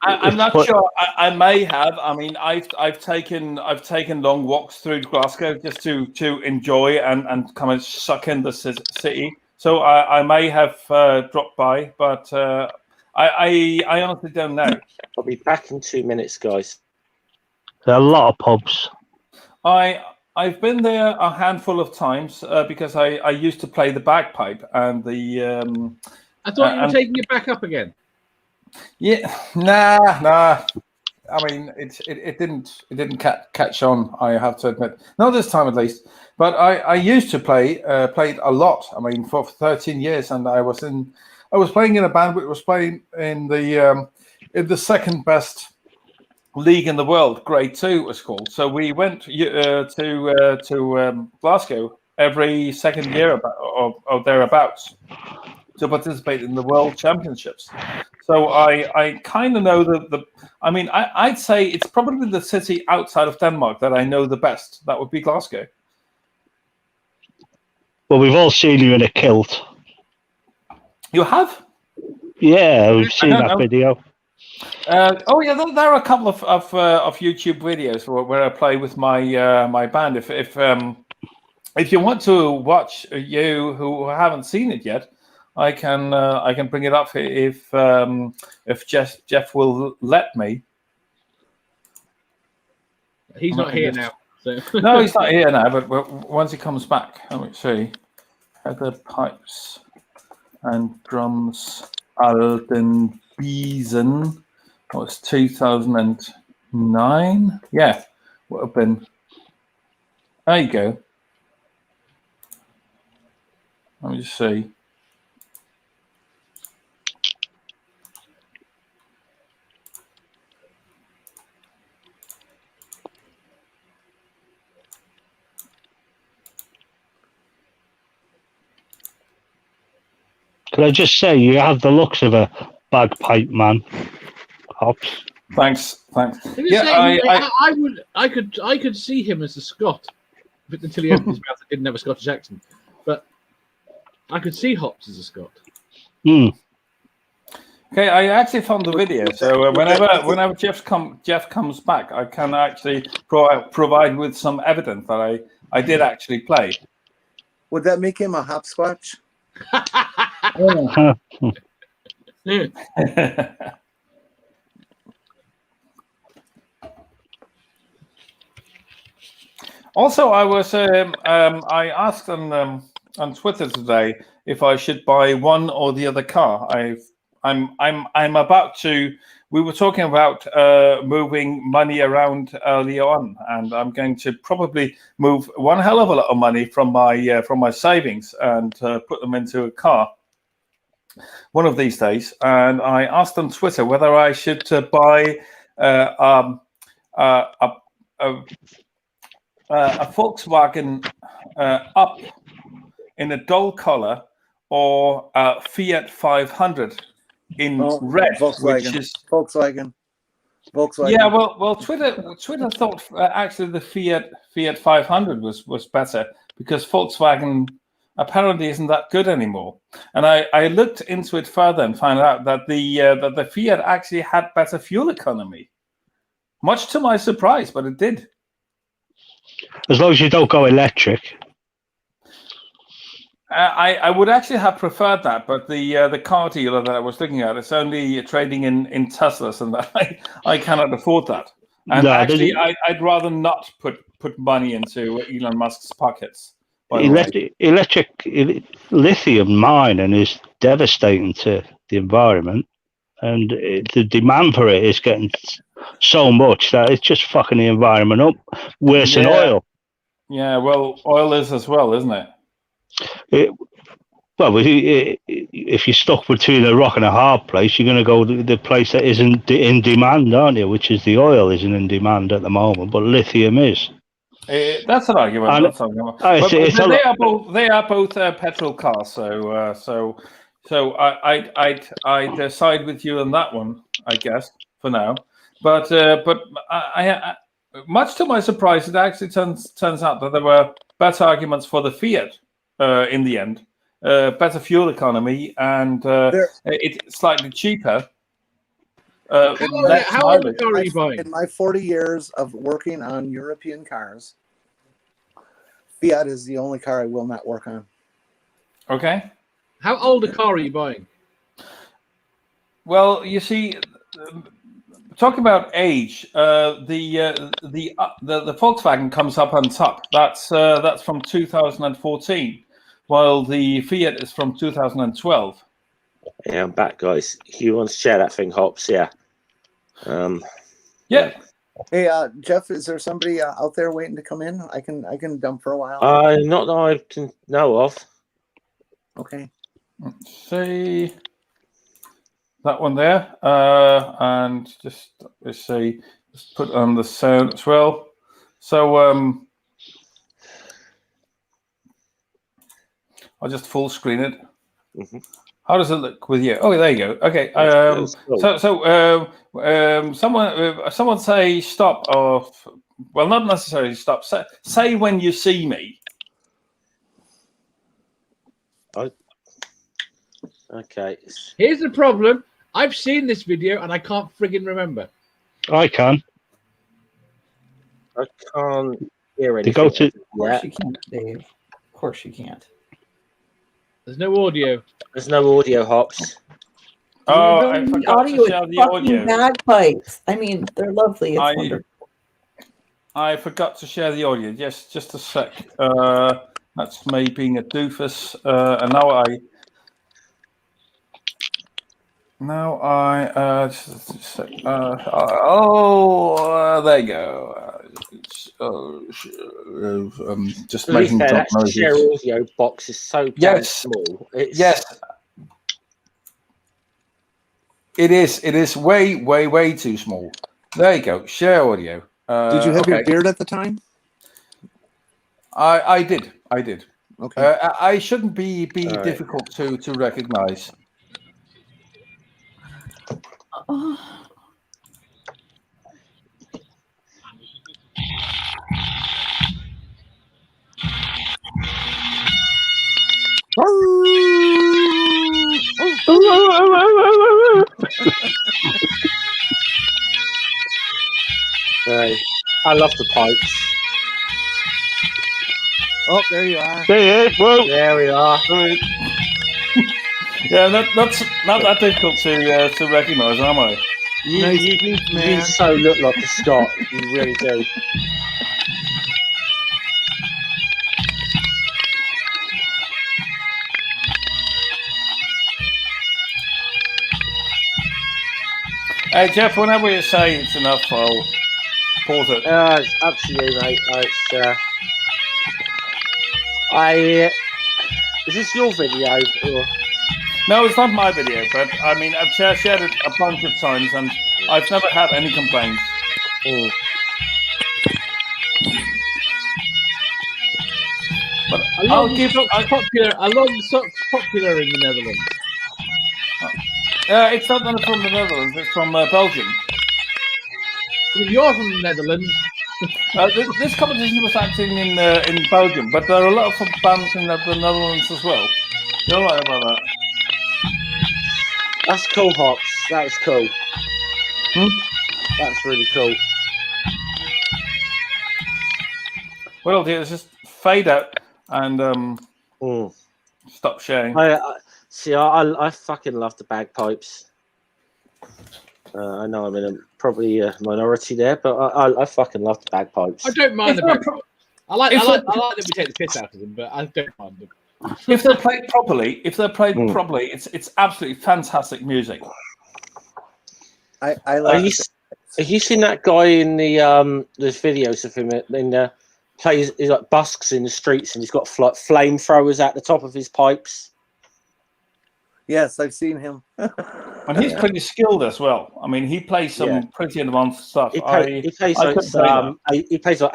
Speaker 3: I'm not sure. I may have. I mean, I've taken long walks through Glasgow just to enjoy and kind of suck in the city. So I may have dropped by, but I honestly don't know.
Speaker 1: I'll be back in 2 minutes, guys.
Speaker 6: There are a lot of pubs.
Speaker 3: I've been there a handful of times because I used to play the bagpipe and the.
Speaker 5: I thought you were taking it back up again.
Speaker 3: Yeah, nah. I mean, it didn't catch on. I have to admit, not this time at least. But I used to played a lot. I mean, for 13 years, and I was playing in a band which was playing in the second best league in the world. Grade 2 it was called. So we went to Glasgow every second year or thereabouts to participate in the World Championships. So I kind of know I mean, I'd say it's probably the city outside of Denmark that I know the best. That would be Glasgow.
Speaker 6: Well, we've all seen you in a kilt.
Speaker 3: You have?
Speaker 6: Yeah, we've seen that video.
Speaker 3: Oh yeah, there are a couple of YouTube videos where I play with my my band. If you want to watch, you who haven't seen it yet, I can bring it up if Jeff will let me.
Speaker 5: He's not here now. So.
Speaker 3: No, he's not here now. But once he comes back, let me see. Heather pipes and drums. Alden Beeson. That was 2009. Yeah, would have been. There you go. Let me just see.
Speaker 6: Could I just say, you have the looks of a bagpipe man, Hops.
Speaker 3: Thanks.
Speaker 5: Yeah, I could see him as a Scot, but until he opened his mouth, I didn't have a Scottish accent. But I could see Hops as a Scot.
Speaker 6: Hmm.
Speaker 3: Okay, I actually found the video. So whenever Jeff comes back, I can actually provide with some evidence that I did actually play.
Speaker 12: Would that make him a hopscotch?
Speaker 3: Also, I was I asked on Twitter today if I should buy one or the other car. I'm about to. We were talking about moving money around earlier on, and I'm going to probably move one hell of a lot of money from my savings and put them into a car one of these days. And I asked on Twitter whether I should buy a Volkswagen Up in a dull color or a Fiat 500 in red,
Speaker 12: Volkswagen.
Speaker 3: which is
Speaker 12: Volkswagen.
Speaker 3: Yeah, well, Twitter thought actually the Fiat 500 was better because Volkswagen apparently isn't that good anymore. And I looked into it further and found out that the Fiat actually had better fuel economy, much to my surprise, but it did.
Speaker 6: As long as you don't go electric.
Speaker 3: I would actually have preferred that, but the car dealer that I was looking at is only trading in Teslas, and I cannot afford that. And
Speaker 6: No,
Speaker 3: actually, I'd rather not put money into Elon Musk's pockets. By the way.
Speaker 6: electric lithium mining is devastating to the environment, and the demand for it is getting so much that it's just fucking the environment up worse than oil.
Speaker 3: Yeah, well, oil is as well, isn't it?
Speaker 6: If you're stuck between a rock and a hard place, you're going to go to the place that isn't in demand, aren't you? Which is the oil isn't in demand at the moment, but lithium is.
Speaker 3: That's an argument. That's an argument. They are both petrol cars, so I'd side with you on that one, I guess, for now. But I much to my surprise, it actually turns out that there were better arguments for the Fiat in the end. Better fuel economy, and it's slightly cheaper.
Speaker 5: How old a car are you buying?
Speaker 12: In my 40 years of working on European cars, Fiat is the only car I will not work on.
Speaker 3: Okay.
Speaker 5: How old a car are you buying?
Speaker 3: Well, you see, talking about age, the Volkswagen comes up on top. That's from 2014, while the Fiat is from 2012.
Speaker 1: Yeah, I'm back, guys. If you want to share that thing, Hops, yeah.
Speaker 3: Yeah.
Speaker 12: Hey, Jeff, is there somebody out there waiting to come in? I can dump for a while.
Speaker 1: Not that I can know of.
Speaker 12: Okay.
Speaker 3: Let's see that one there, and just let's see, just put on the sound as well. So I'll just full screen it.
Speaker 1: Mm-hmm.
Speaker 3: How does it look with you? Oh, there you go. Okay. Someone say stop, or well, not necessarily stop. Say when you see me.
Speaker 1: Okay.
Speaker 5: Here's the problem. I've seen this video and I can't friggin' remember.
Speaker 6: I can.
Speaker 1: I can't hear anything.
Speaker 6: Of
Speaker 2: course you can't, Dave. Of course you can't.
Speaker 5: There's no audio.
Speaker 1: There's no audio, Hops.
Speaker 3: Oh, I forgot
Speaker 2: audio
Speaker 3: to share
Speaker 2: is
Speaker 3: the
Speaker 2: fucking
Speaker 3: audio.
Speaker 2: bagpipes. I mean, they're lovely. It's wonderful.
Speaker 3: I forgot to share the audio. Just a sec. That's me being a doofus. And just a sec. There you go. Just making
Speaker 1: that
Speaker 3: noises.
Speaker 1: share audio box is so small.
Speaker 3: Yes. It is way too small. There you go. Share audio.
Speaker 12: Did you have your beard at the time?
Speaker 3: I did.
Speaker 12: Okay.
Speaker 3: I shouldn't be difficult to recognize.
Speaker 1: Right. I love the pipes.
Speaker 12: Oh, there you are.
Speaker 1: There we are.
Speaker 3: Yeah, that's not that difficult to recognise, am I?
Speaker 1: You so look like a Scot. You really do.
Speaker 3: Hey Jeff, whenever you say it's enough, I'll pause it.
Speaker 1: It's up to you, mate. Is this your video? Or?
Speaker 3: No, it's not my video, but I mean, I've shared it a bunch of times, and I've never had any complaints. But I'll give
Speaker 5: popular. Along socks popular in the Netherlands.
Speaker 3: It's not from the Netherlands. It's from Belgium.
Speaker 5: You're from the Netherlands.
Speaker 3: This competition was acting in Belgium, but there are a lot of bands in the Netherlands as well. You're right about that.
Speaker 1: That's cool, Hops. That was cool. That's really cool.
Speaker 3: Well, dear, just fade out and Stop sharing.
Speaker 1: I fucking love the bagpipes. I know I'm in probably a minority there, but I fucking love the bagpipes.
Speaker 5: I don't mind the bagpipes. I like that we take the piss out of them, but I don't mind them.
Speaker 3: If they're played properly, it's absolutely fantastic music.
Speaker 12: I like.
Speaker 1: Have you seen that guy in the there's videos of him in the plays? He like busks in the streets and he's got like flamethrowers at the top of his pipes.
Speaker 12: Yes, I've seen him.
Speaker 3: And he's pretty skilled as well. I mean, he plays some pretty advanced stuff.
Speaker 1: He plays like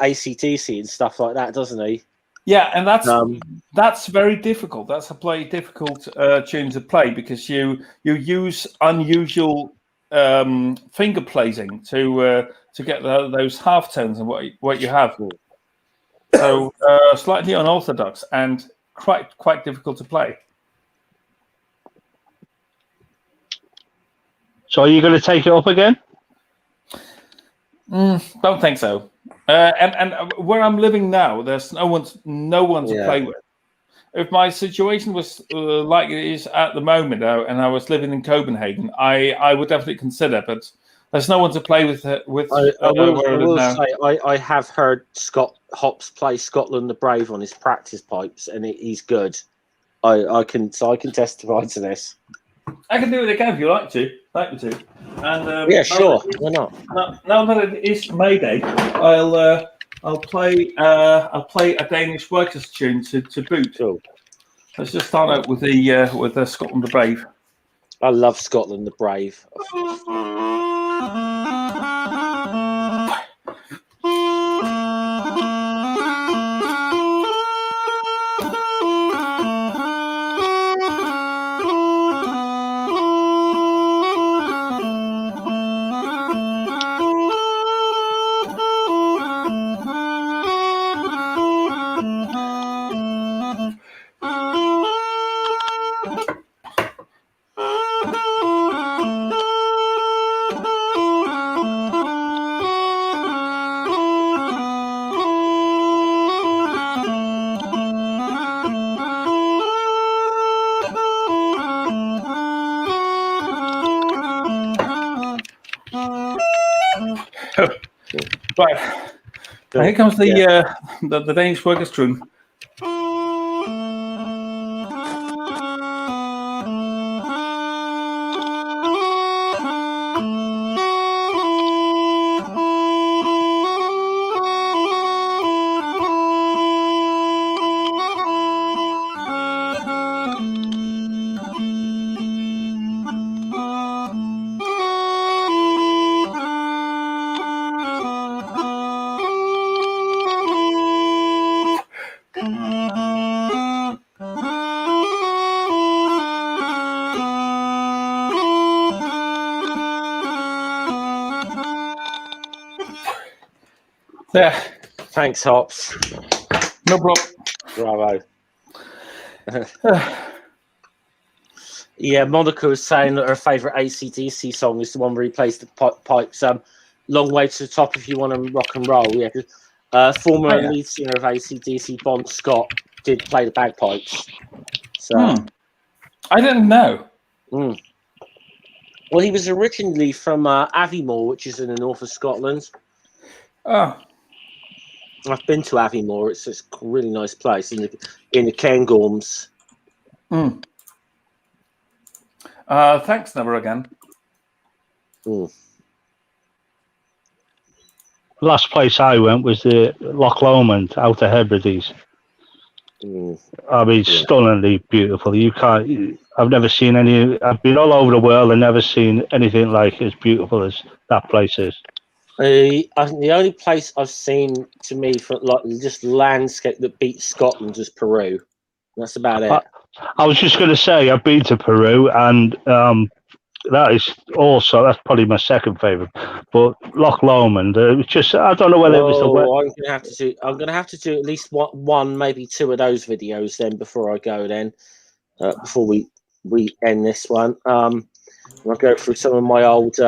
Speaker 1: AC/DC and stuff like that, doesn't he?
Speaker 3: Yeah, and that's very difficult. That's a difficult tune to play because you use unusual finger placing to get those half tones and what you have. So slightly unorthodox and quite difficult to play.
Speaker 6: So are you going to take it up again?
Speaker 3: Don't think so. And where I'm living now, there's no one to play with. If my situation was like it is at the moment, and I was living in Copenhagen, I would definitely consider. But there's no one to play with. I will
Speaker 1: say I have heard Scott Hops play Scotland the Brave on his practice pipes, and he's good. I can testify to this.
Speaker 3: I can do it again if you like to. And
Speaker 1: sure. Why not?
Speaker 3: Now that it is May Day, I'll play a Danish workers tune to boot.
Speaker 1: Cool.
Speaker 3: Let's just start out with the Scotland the Brave.
Speaker 1: I love Scotland the Brave.
Speaker 3: Right. Here comes the Danish workers tune. Yeah.
Speaker 1: Thanks, Hops.
Speaker 3: No problem.
Speaker 1: Bravo. Yeah, Monica was saying that her favourite AC/DC song is the one where he plays the pipes. Long Way to the Top if you want to rock and roll. Yeah, former lead singer of AC/DC, Bon Scott, did play the bagpipes. So
Speaker 3: I didn't know.
Speaker 1: Well, he was originally from Aviemore, which is in the north of Scotland.
Speaker 3: Oh.
Speaker 1: I've been to Aviemore. It's a really nice place in the Cairngorms.
Speaker 3: Thanks, never again.
Speaker 6: Last place I went was the Loch Lomond out of Hebrides. I mean, stunningly beautiful. I've never seen any. I've been all over the world and never seen anything like as beautiful as that place is.
Speaker 1: I think the only place I've seen, to me, for like just landscape that beats Scotland is Peru. That's about it.
Speaker 6: I was just going to say I've been to Peru, and that's probably my second favourite. But Loch Lomond, it's just I don't know whether it was the weather.
Speaker 1: I'm gonna have to do at least one, maybe two of those videos then before I go. Before we end this one, I'll go through some of my old.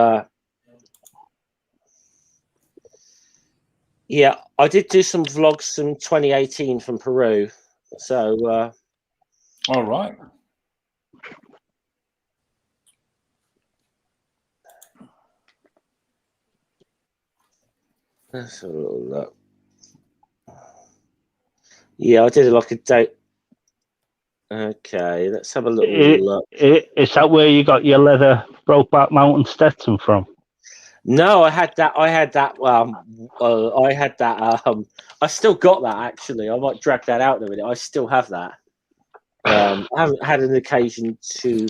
Speaker 1: Yeah, I did do some vlogs from 2018 from Peru. So
Speaker 3: All right.
Speaker 1: Let's have a little look. Yeah, I did it like a date. Okay, let's have a little look.
Speaker 6: Is that where you got your leather Brokeback Mountain Stetson from?
Speaker 1: No, I had that. I had that. I still got that actually. I might drag that out in a minute. I still have that. I haven't had an occasion to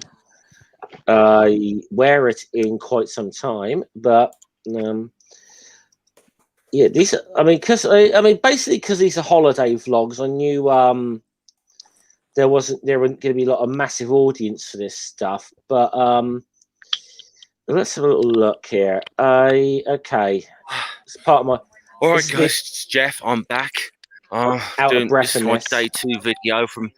Speaker 1: wear it in quite some time, but yeah, these. Basically, because these are holiday vlogs, I knew there wasn't going to be a lot of massive audience for this stuff, but let's have a little look here. Okay, it's part of my.
Speaker 7: All right, guys, it's Jeff. I'm back.
Speaker 1: Out of breath.
Speaker 7: This is my day 2 video from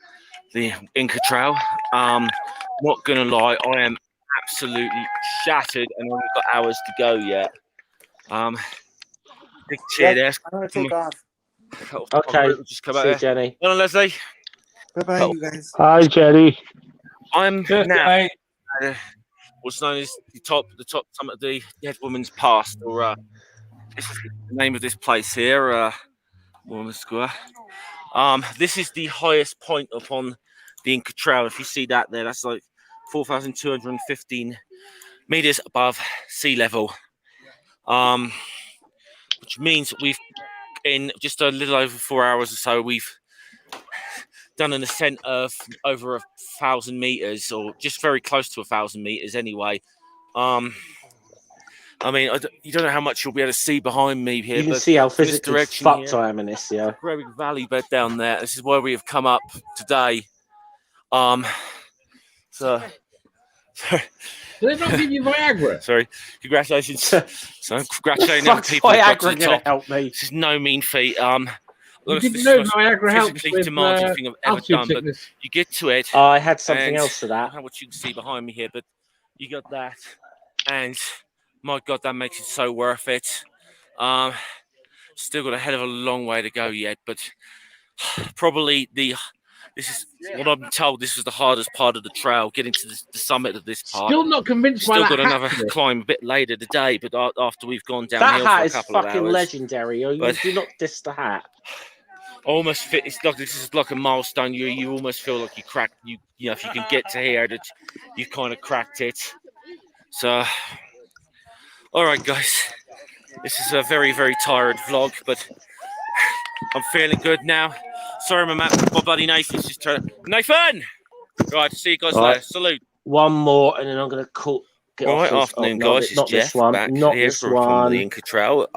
Speaker 7: the Inca Trail. Not gonna lie, I am absolutely shattered, and I've only got hours to go yet. Big cheer there.
Speaker 12: I'm gonna take off.
Speaker 1: Okay,
Speaker 7: just come
Speaker 1: see
Speaker 7: out
Speaker 1: you,
Speaker 7: there.
Speaker 1: Jenny.
Speaker 7: Hello, Leslie.
Speaker 12: Bye bye, you guys.
Speaker 6: Hi, Jerry.
Speaker 7: I'm now what's known as the top summit of the Dead Woman's Pass, or this is the name of this place here, Woman's Square. This is the highest point upon the Inca Trail. If you see that there, that's like 4,215 meters above sea level. Which means we've, in just a little over 4 hours or so, we've done an ascent of over 1,000 meters, or just very close to 1,000 meters anyway. I mean, you don't know how much you'll be able to see behind me here.
Speaker 1: You can
Speaker 7: but
Speaker 1: see how physically fucked
Speaker 7: here,
Speaker 1: I am in this, yeah.
Speaker 7: Greving Valley bed down there. This is where we have come up today. So
Speaker 5: Did they not give you Viagra?
Speaker 7: Sorry, congratulations. So congratulating
Speaker 1: the
Speaker 7: the people who got to the top.
Speaker 1: Help me.
Speaker 7: This is no mean feat.
Speaker 5: You didn't know Viagra helps
Speaker 7: physically
Speaker 5: with
Speaker 7: demanding thing I've ever done, but you get to it.
Speaker 1: I had something
Speaker 7: and
Speaker 1: else for that.
Speaker 7: I don't know what you can see behind me here, but you got that, and my God, that makes it so worth it. Still got a hell of a long way to go yet, but probably this is what I'm told. This was the hardest part of the trail, getting to the summit of this part.
Speaker 5: Still not convinced.
Speaker 7: Still
Speaker 5: by
Speaker 7: got
Speaker 5: that
Speaker 7: another
Speaker 5: hat
Speaker 7: climb a bit later today, but after we've gone
Speaker 1: That
Speaker 7: downhill
Speaker 1: hat
Speaker 7: for a
Speaker 1: is
Speaker 7: couple of
Speaker 1: fucking
Speaker 7: hours.
Speaker 1: legendary. You do not diss the hat.
Speaker 7: Almost fit. It's like this is like a milestone. You almost feel like you cracked. You know, if you can get to here, that you've kind of cracked it. So, all right, guys. This is a very, very tired vlog, but I'm feeling good now. Sorry, my buddy Nathan's just trying. Nathan. Right, see you guys later. Salute.
Speaker 1: One more, and then I'm gonna call.
Speaker 7: All right, afternoon, guys. It's Jeff back here from the Inca Trail.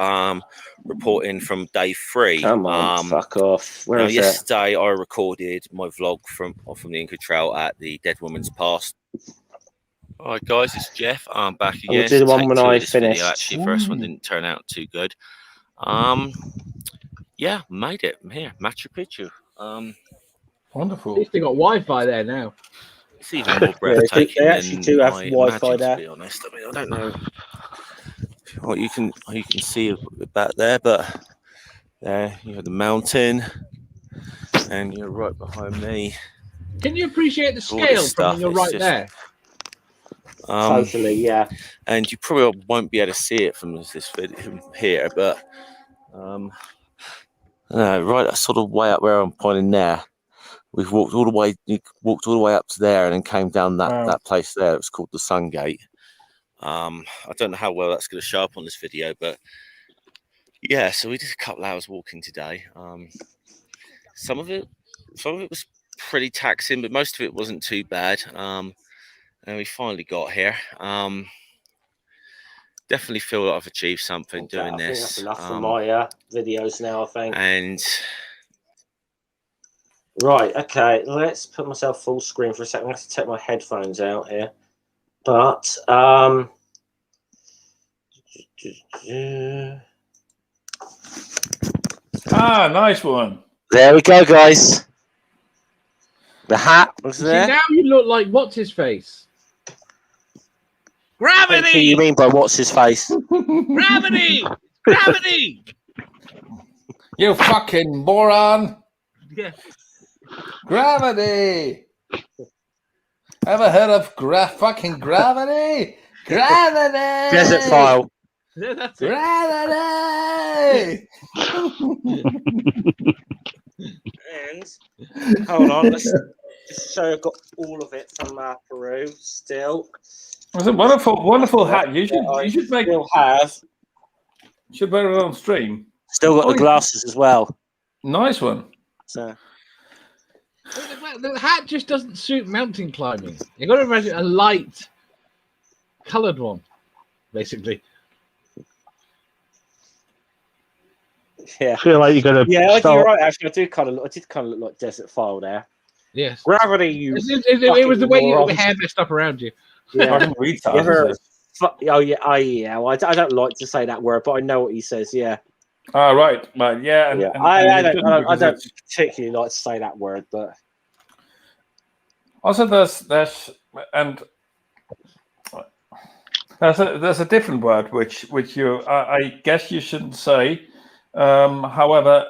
Speaker 7: Reporting from day 3.
Speaker 1: Come on, fuck off. Where is
Speaker 7: yesterday, I recorded my vlog from the Inca Trail at the Dead Woman's Pass. All right, guys, it's Jeff. I'm back again.
Speaker 1: We'll do the one when I finish.
Speaker 7: Actually, first one didn't turn out too good. Yeah, made it. I'm here, Machu Picchu.
Speaker 3: Wonderful.
Speaker 5: At least they got Wi-Fi there now.
Speaker 7: It's even more breathtaking.
Speaker 1: They actually do have Wi-Fi there.
Speaker 7: To be honest, I mean, I don't know what you can see back there, but there you have the mountain, and you're right behind me.
Speaker 5: Can you appreciate the scale from when you're right there?
Speaker 1: Totally, yeah.
Speaker 7: And you probably won't be able to see it from this video here, but right, that's sort of way up where I'm pointing there. We've walked all the way up to there, and then came down that place there. It was called the Sun Gate. I don't know how well that's going to show up on this video, but yeah. So we did a couple hours walking today. Some of it was pretty taxing, but most of it wasn't too bad. And we finally got here. Definitely feel like I've achieved something doing this.
Speaker 1: That's enough for my videos now, I think.
Speaker 7: And
Speaker 1: right, okay, let's put myself full screen for a second. I have to take my headphones out here. But
Speaker 3: nice one.
Speaker 1: There we go, guys. The hat was there.
Speaker 5: See, now you look like what's his face? Gravity.
Speaker 1: What do you mean by what's his face?
Speaker 5: Gravity. Gravity.
Speaker 3: You fucking moron.
Speaker 5: Yeah.
Speaker 3: Gravity. Ever heard of fucking gravity? Gravity!
Speaker 1: Desert File.
Speaker 5: Yeah, that's it.
Speaker 3: Gravity!
Speaker 1: And hold on, let's just show I've got all of it from Peru still.
Speaker 3: It's a wonderful hat. You should make
Speaker 1: still have.
Speaker 3: Should put it on stream.
Speaker 1: Still got the glasses as well.
Speaker 3: Nice one.
Speaker 1: So
Speaker 5: The hat just doesn't suit mountain climbing. You got to imagine a light, coloured one, basically.
Speaker 1: yeah,
Speaker 6: I feel like you're gonna.
Speaker 1: yeah,
Speaker 6: start-
Speaker 1: you're right. Actually, I did kind of look like Desert File there.
Speaker 5: Yes.
Speaker 1: Gravity, you.
Speaker 5: It was the way your
Speaker 1: morons.
Speaker 5: hair messed up around you.
Speaker 1: Yeah.
Speaker 3: Fucking retard,
Speaker 1: Ever-
Speaker 3: is it?
Speaker 1: Oh yeah, Well, I don't like to say that word, but I know what he says. Yeah,
Speaker 3: Oh, right. Yeah. And,
Speaker 1: yeah.
Speaker 3: and
Speaker 1: I
Speaker 3: you shouldn't
Speaker 1: don't
Speaker 3: because it's-
Speaker 1: particularly like to say that word, but
Speaker 3: Also, there's a different word which you I guess you shouldn't say. However,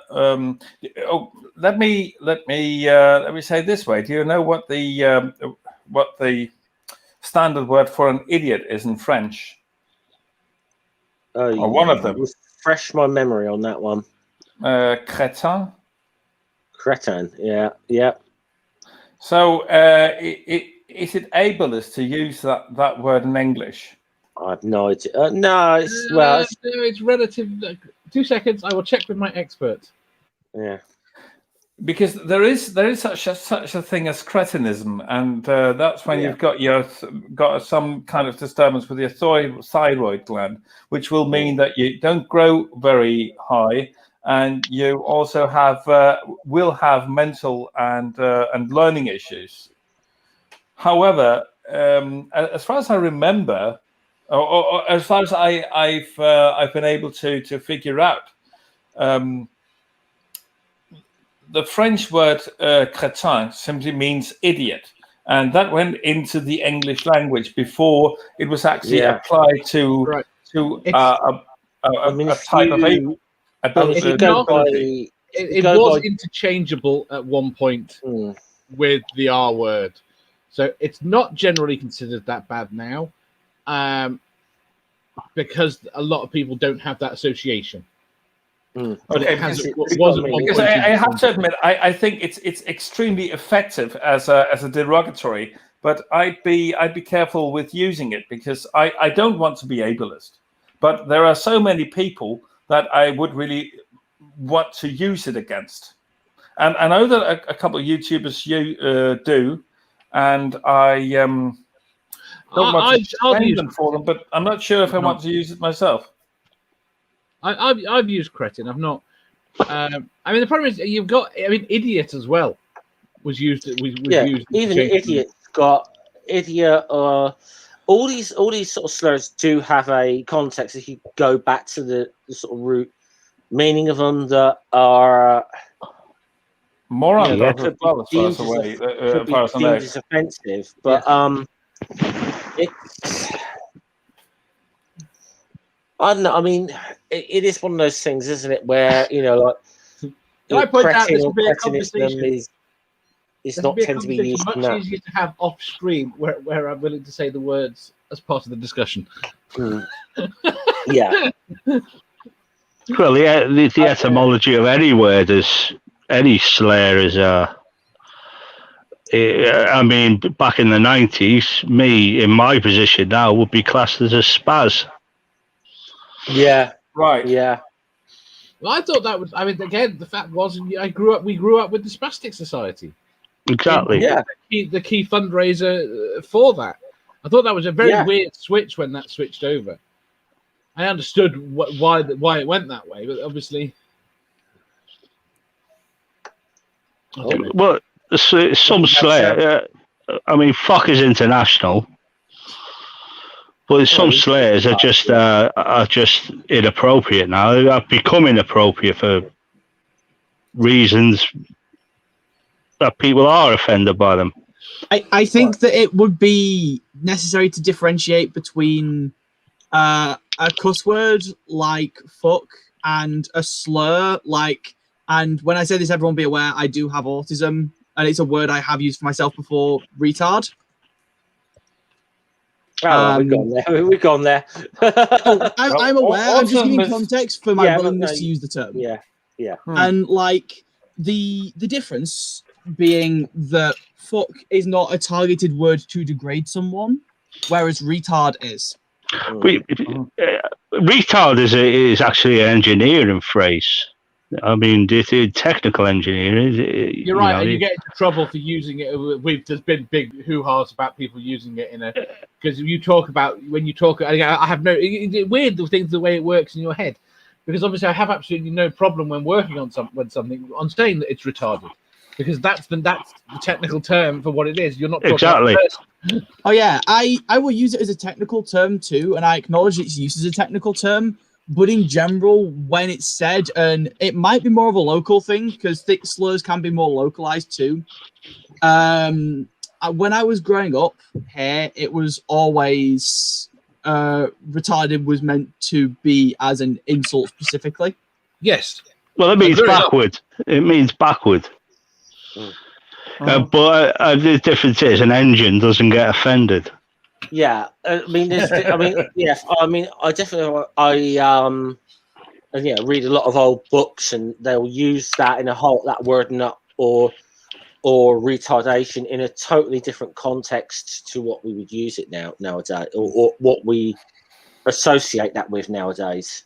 Speaker 3: let me say it this way. Do you know what the standard word for an idiot is in French? Or one of them.
Speaker 1: Refresh my memory on that one.
Speaker 3: Crétin.
Speaker 1: Cretin. Yeah.
Speaker 3: So, is it ableist to use that word in English?
Speaker 1: I have no idea. No,
Speaker 5: it's relative. 2 seconds. I will check with my expert.
Speaker 1: Yeah.
Speaker 3: Because there is such a thing as cretinism, and that's when you've got some kind of disturbance with your thyroid gland, which will mean that you don't grow very high, and you also will have mental and learning issues. However, as far as I remember, or as far as I've been able to figure out. The French word crétin simply means idiot, and that went into the English language before it was actually applied to a type of ability.
Speaker 5: It was interchangeable at one point with the R word, so it's not generally considered that bad now, because a lot of people don't have that association. But
Speaker 3: Okay, because I have to admit, I think it's extremely effective as a derogatory, but I'd be careful with using it because I don't want to be ableist. But there are so many people that I would really want to use it against, and I know that a couple of YouTubers do, and I don't want to train them for them, but I'm not sure if I want to use it myself.
Speaker 5: I've used cretin. I've not. I mean, the problem is you've got. I mean, idiot as well was used. Was used
Speaker 1: even idiot got idiot. All these sort of slurs do have a context if you go back to the sort of root meaning of them that are
Speaker 3: moron.
Speaker 1: Could be deemed as offensive, but it's. I don't know. I mean, it is one of those things, isn't it? Where like,
Speaker 5: I point out this will be a
Speaker 1: cretinism
Speaker 5: conversation.
Speaker 1: is not tend to be used
Speaker 5: much
Speaker 1: in that.
Speaker 5: easier to have off stream, where I'm willing to say the words as part of the discussion.
Speaker 1: Yeah.
Speaker 6: Well, the etymology of any word is any slur is I mean, back in the 90s, me in my position now would be classed as a spaz.
Speaker 1: Yeah.
Speaker 3: Right.
Speaker 1: Yeah.
Speaker 5: Well, I thought that was. I mean, again, the fact was, we grew up with the Spastic Society.
Speaker 6: Exactly.
Speaker 1: Yeah.
Speaker 5: The key fundraiser for that. I thought that was a very weird switch when that switched over. I understood why it went that way, but obviously, I don't know.
Speaker 6: Well, some slur. I mean, fuck is international. But some slurs are just inappropriate now. They've become inappropriate for reasons that people are offended by them.
Speaker 8: I think that it would be necessary to differentiate between a cuss word like fuck and a slur like. And when I say this, everyone be aware I do have autism, and it's a word I have used for myself before. Retard.
Speaker 1: We've gone there. We've gone there.
Speaker 8: I'm aware. I'm just giving
Speaker 3: Ultimate-
Speaker 8: context for my
Speaker 1: Yeah, but
Speaker 8: willingness
Speaker 1: no,
Speaker 8: to use the term.
Speaker 1: Yeah.
Speaker 8: And like the difference being that fuck is not a targeted word to degrade someone, whereas retard is.
Speaker 6: Retard is actually an engineering phrase. I mean, it's a technical engineering.
Speaker 5: You're right, and you get into trouble for using it. There's been big hoo-has about people using it because you talk about when you talk. I have no weird things the way it works in your head, because obviously I have absolutely no problem when working on something on saying that it's retarded, because that's the technical term for what it is. You're not talking
Speaker 6: Exactly.
Speaker 5: about a person.
Speaker 8: Oh yeah, I will use it as a technical term too, and I acknowledge its use as a technical term. But in general, when it's said, and it might be more of a local thing because thick slurs can be more localized too. When I was growing up here, it was always retarded was meant to be as an insult specifically.
Speaker 5: Yes.
Speaker 6: Well, it means backward. It means backward. But the difference is an engine doesn't get offended.
Speaker 1: Yeah, I mean, yes, I mean, I definitely, read a lot of old books, and they'll use that in that word nut or retardation in a totally different context to what we would use it nowadays, or what we associate that with nowadays.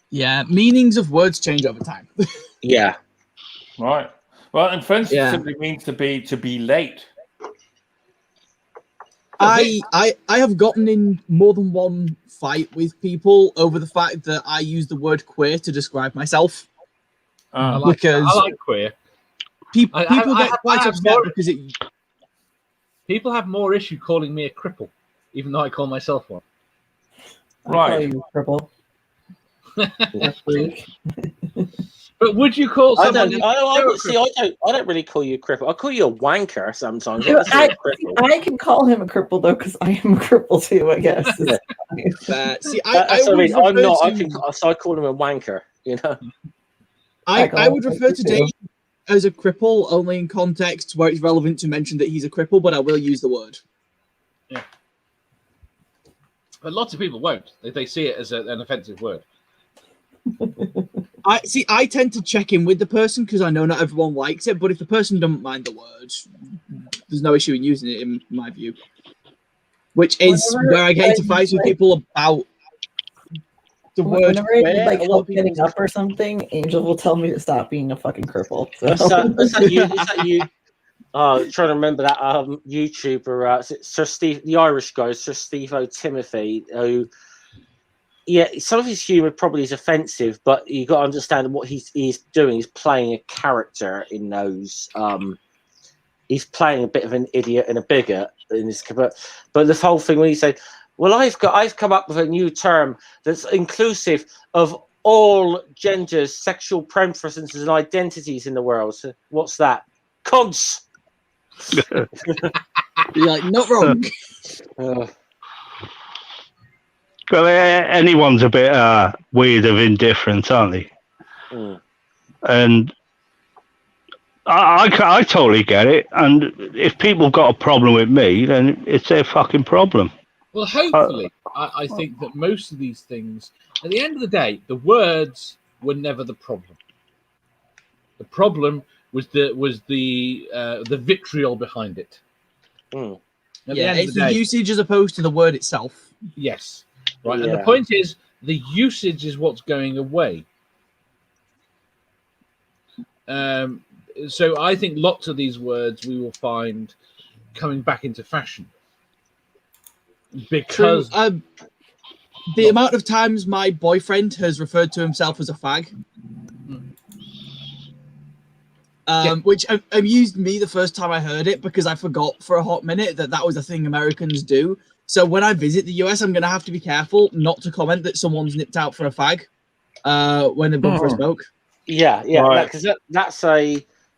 Speaker 8: Yeah, meanings of words change over time.
Speaker 1: Yeah.
Speaker 3: Right. Well, in French,
Speaker 8: Yeah.
Speaker 3: it simply means to be late.
Speaker 8: I have gotten in more than one fight with people over the fact that I use the word queer to describe myself.
Speaker 5: I like queer.
Speaker 8: People
Speaker 5: I
Speaker 8: get
Speaker 5: have
Speaker 8: quite upset
Speaker 5: more-
Speaker 8: because it.
Speaker 5: People have more issue calling me a cripple, even though I call myself one.
Speaker 3: Right.
Speaker 2: Cripple.
Speaker 5: But would you call
Speaker 1: I
Speaker 5: someone?
Speaker 1: don't really call you a cripple. I call you a wanker sometimes. I don't say
Speaker 2: I
Speaker 1: a cripple.
Speaker 2: can call him a cripple though, because I am a cripple too. I guess.
Speaker 8: See,
Speaker 1: That's what I mean. I'm
Speaker 8: refer
Speaker 1: not.
Speaker 8: to-
Speaker 1: I call him a wanker. You know.
Speaker 8: I would refer to Dave as a cripple only in context where it's relevant to mention that he's a cripple, but I will use the word.
Speaker 5: Yeah. But lots of people won't. They see it as an offensive word.
Speaker 8: I tend to check in with the person because I know not everyone likes it, but if the person doesn't mind the word, there's no issue in using it in my view. Which is where I get into fights with people about the word.
Speaker 2: Whenever I need like
Speaker 8: queer.
Speaker 2: help getting up or something, Angel will tell me to stop being a fucking cripple. So.
Speaker 1: Is that you? Trying to remember that YouTuber, Sir Steve, the Irish guy, Sir Steve O'Timothy, who, yeah, some of his humour probably is offensive, but you got to understand what he's doing. He's playing a character in those. He's playing a bit of an idiot and a bigot in this, but the whole thing when he said, "Well, I've come up with a new term that's inclusive of all genders, sexual preferences, and identities in the world." So what's that? Cons.
Speaker 8: You're like, not wrong.
Speaker 6: Well, anyone's a bit weird of indifference, aren't they? And I totally get it. And if people got a problem with me, then it's their fucking problem.
Speaker 5: Well, hopefully, I think that most of these things, at the end of the day, the words were never the problem. The problem was the vitriol behind it. At the end of
Speaker 8: it's
Speaker 5: the
Speaker 8: the
Speaker 5: day,
Speaker 8: usage as opposed to the word itself.
Speaker 5: yes, right. And
Speaker 1: Yeah.
Speaker 5: the point is, the usage is what's going away. So I think lots of these words we will find coming back into fashion because
Speaker 8: The amount of times my boyfriend has referred to himself as a fag, which amused me the first time I heard it because I forgot for a hot minute that was a thing Americans do. So when I visit the US, I'm going to have to be careful not to comment that someone's nipped out for a fag when they've gone for a smoke.
Speaker 1: Yeah,
Speaker 3: Right.
Speaker 1: because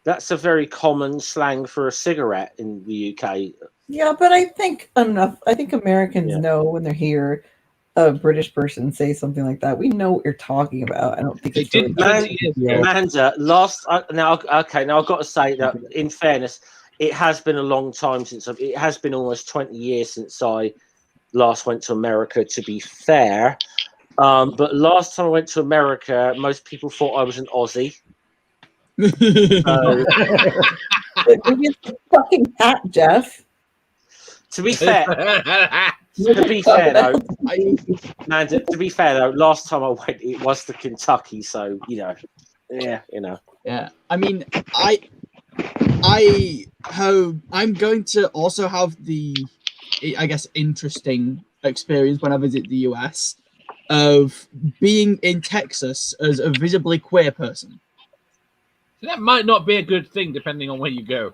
Speaker 1: that's a very common slang for a cigarette in the UK.
Speaker 2: Yeah, but I think Americans know when they're here. A British person say something like that, we know what you're talking about. I don't think it's really
Speaker 1: Amanda, now I've got to say that in fairness, it has been a long time since it has been almost 20 years since I last went to America, to be fair. But last time I went to America, most people thought I was an Aussie. So,
Speaker 2: Maybe it's a fucking hat, Jeff.
Speaker 1: to be fair, though, Amanda, to be fair though, last time I went, it was to Kentucky, so
Speaker 8: Yeah.
Speaker 1: I
Speaker 8: mean, I'm going to also have the, I guess, interesting experience when I visit the US of being in Texas as a visibly queer person.
Speaker 5: That might not be a good thing depending on where you go.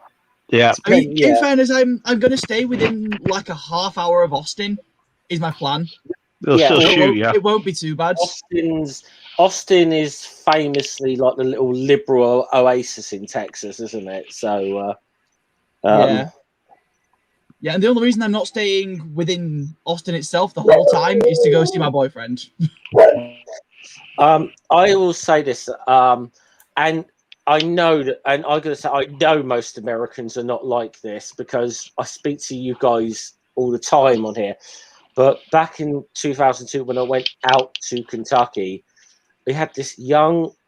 Speaker 6: Yeah.
Speaker 8: I mean, in fairness, I'm going to stay within like a half hour of Austin. Is my plan.
Speaker 6: They'll still shoot you.
Speaker 8: It won't be too bad.
Speaker 1: Austin is famously like the little liberal oasis in Texas, isn't it? So,
Speaker 8: yeah, and the only reason I'm not staying within Austin itself the whole time is to go see my boyfriend.
Speaker 1: I will say this, and I know that, and I'm going to say I know most Americans are not like this because I speak to you guys all the time on here. But back in 2002, when I went out to Kentucky, there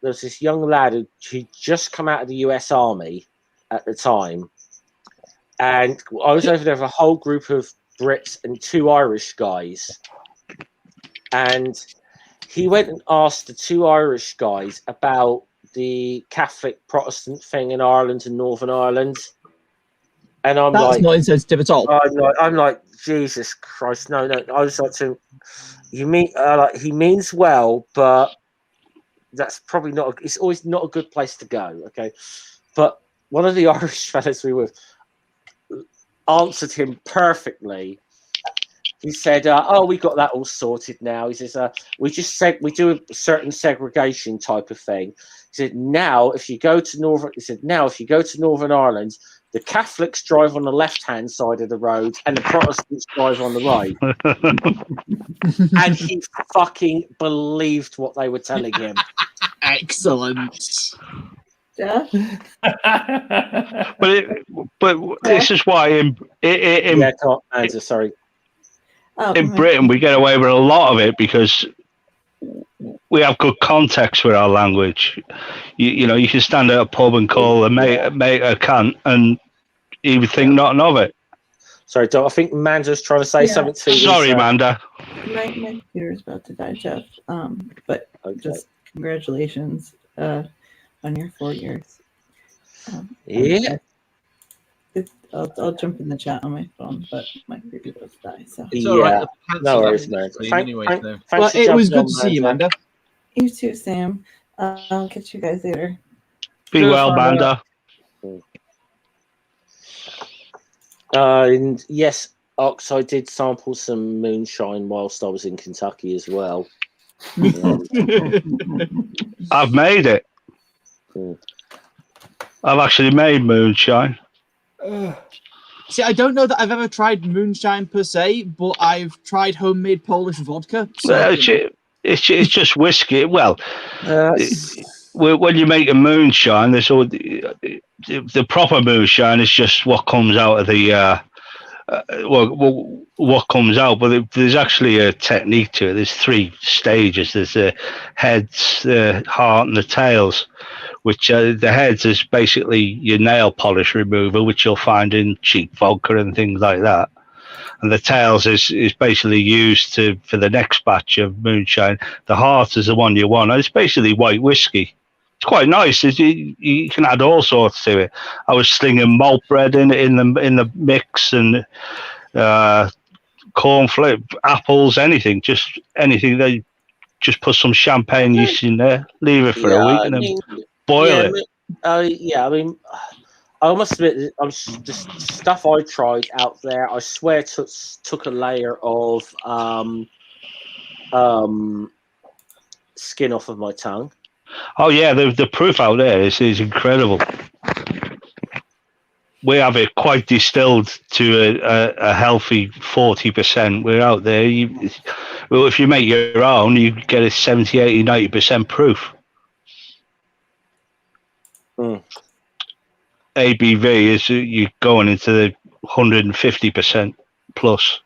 Speaker 1: was this young lad who'd just come out of the US Army at the time. And I was over there with a whole group of Brits and 2 Irish guys. And he went and asked the 2 Irish guys about the Catholic Protestant thing in Ireland and Northern Ireland. And
Speaker 8: That's not insensitive at all.
Speaker 1: I'm like, Jesus Christ, no. I was like to him, you mean like he means well, but that's probably not. It's always not a good place to go. Okay, but one of the Irish fellas we were with answered him perfectly. He said, "Oh, we got that all sorted now." He says, "We do a certain segregation type of thing." He said, "Now, if you go to Northern Ireland, the Catholics drive on the left-hand side of the road and the Protestants drive on the right." And he fucking believed what they were telling him.
Speaker 8: Excellent.
Speaker 2: Yeah.
Speaker 6: but this is why in
Speaker 1: sorry.
Speaker 6: In Britain, we get away with a lot of it because we have good context with our language. You know, you can stand at a pub and call a mate a cunt, and he would think nothing of it.
Speaker 1: Sorry, I think Amanda's trying to say something to you.
Speaker 6: Sorry, Amanda.
Speaker 2: My computer's about to die, Jeff. But just congratulations on your 4 years. I'll jump in the chat on my phone, but my computer does die. So
Speaker 5: it's all right.
Speaker 1: No worries, man.
Speaker 8: Well, it was good to see you, Amanda.
Speaker 2: You too, Sam. I'll catch you guys later.
Speaker 6: Be well, Amanda.
Speaker 1: And yes, Ox, I did sample some moonshine whilst I was in Kentucky as well.
Speaker 6: I've made it. I've actually made moonshine.
Speaker 8: See, I don't know that I've ever tried moonshine per se, but I've tried homemade Polish vodka. So
Speaker 6: it's just whiskey. Well, when you make a moonshine, there's all the proper moonshine is just what comes out of the what comes out. But there's actually a technique to it. There's 3 stages. There's the heads, the heart, and the tails. Which the heads is basically your nail polish remover, which you'll find in cheap vodka and things like that. And the tails is basically used for the next batch of moonshine. The heart is the one you want. And it's basically white whiskey. It's quite nice. You can add all sorts to it. I was slinging malt bread in the mix and cornflake, apples, anything. Just anything. They just put some champagne yeast in there, leave it for a week, and then boil it.
Speaker 1: I mean, I must admit, the stuff I tried out there, I swear took a layer of skin off of my tongue.
Speaker 6: Oh yeah, the proof out there is incredible. We have it quite distilled to a healthy 40%. We're out there. If you make your own, you get a 70, 80, 90% proof. ABV is you're going into the 150% plus.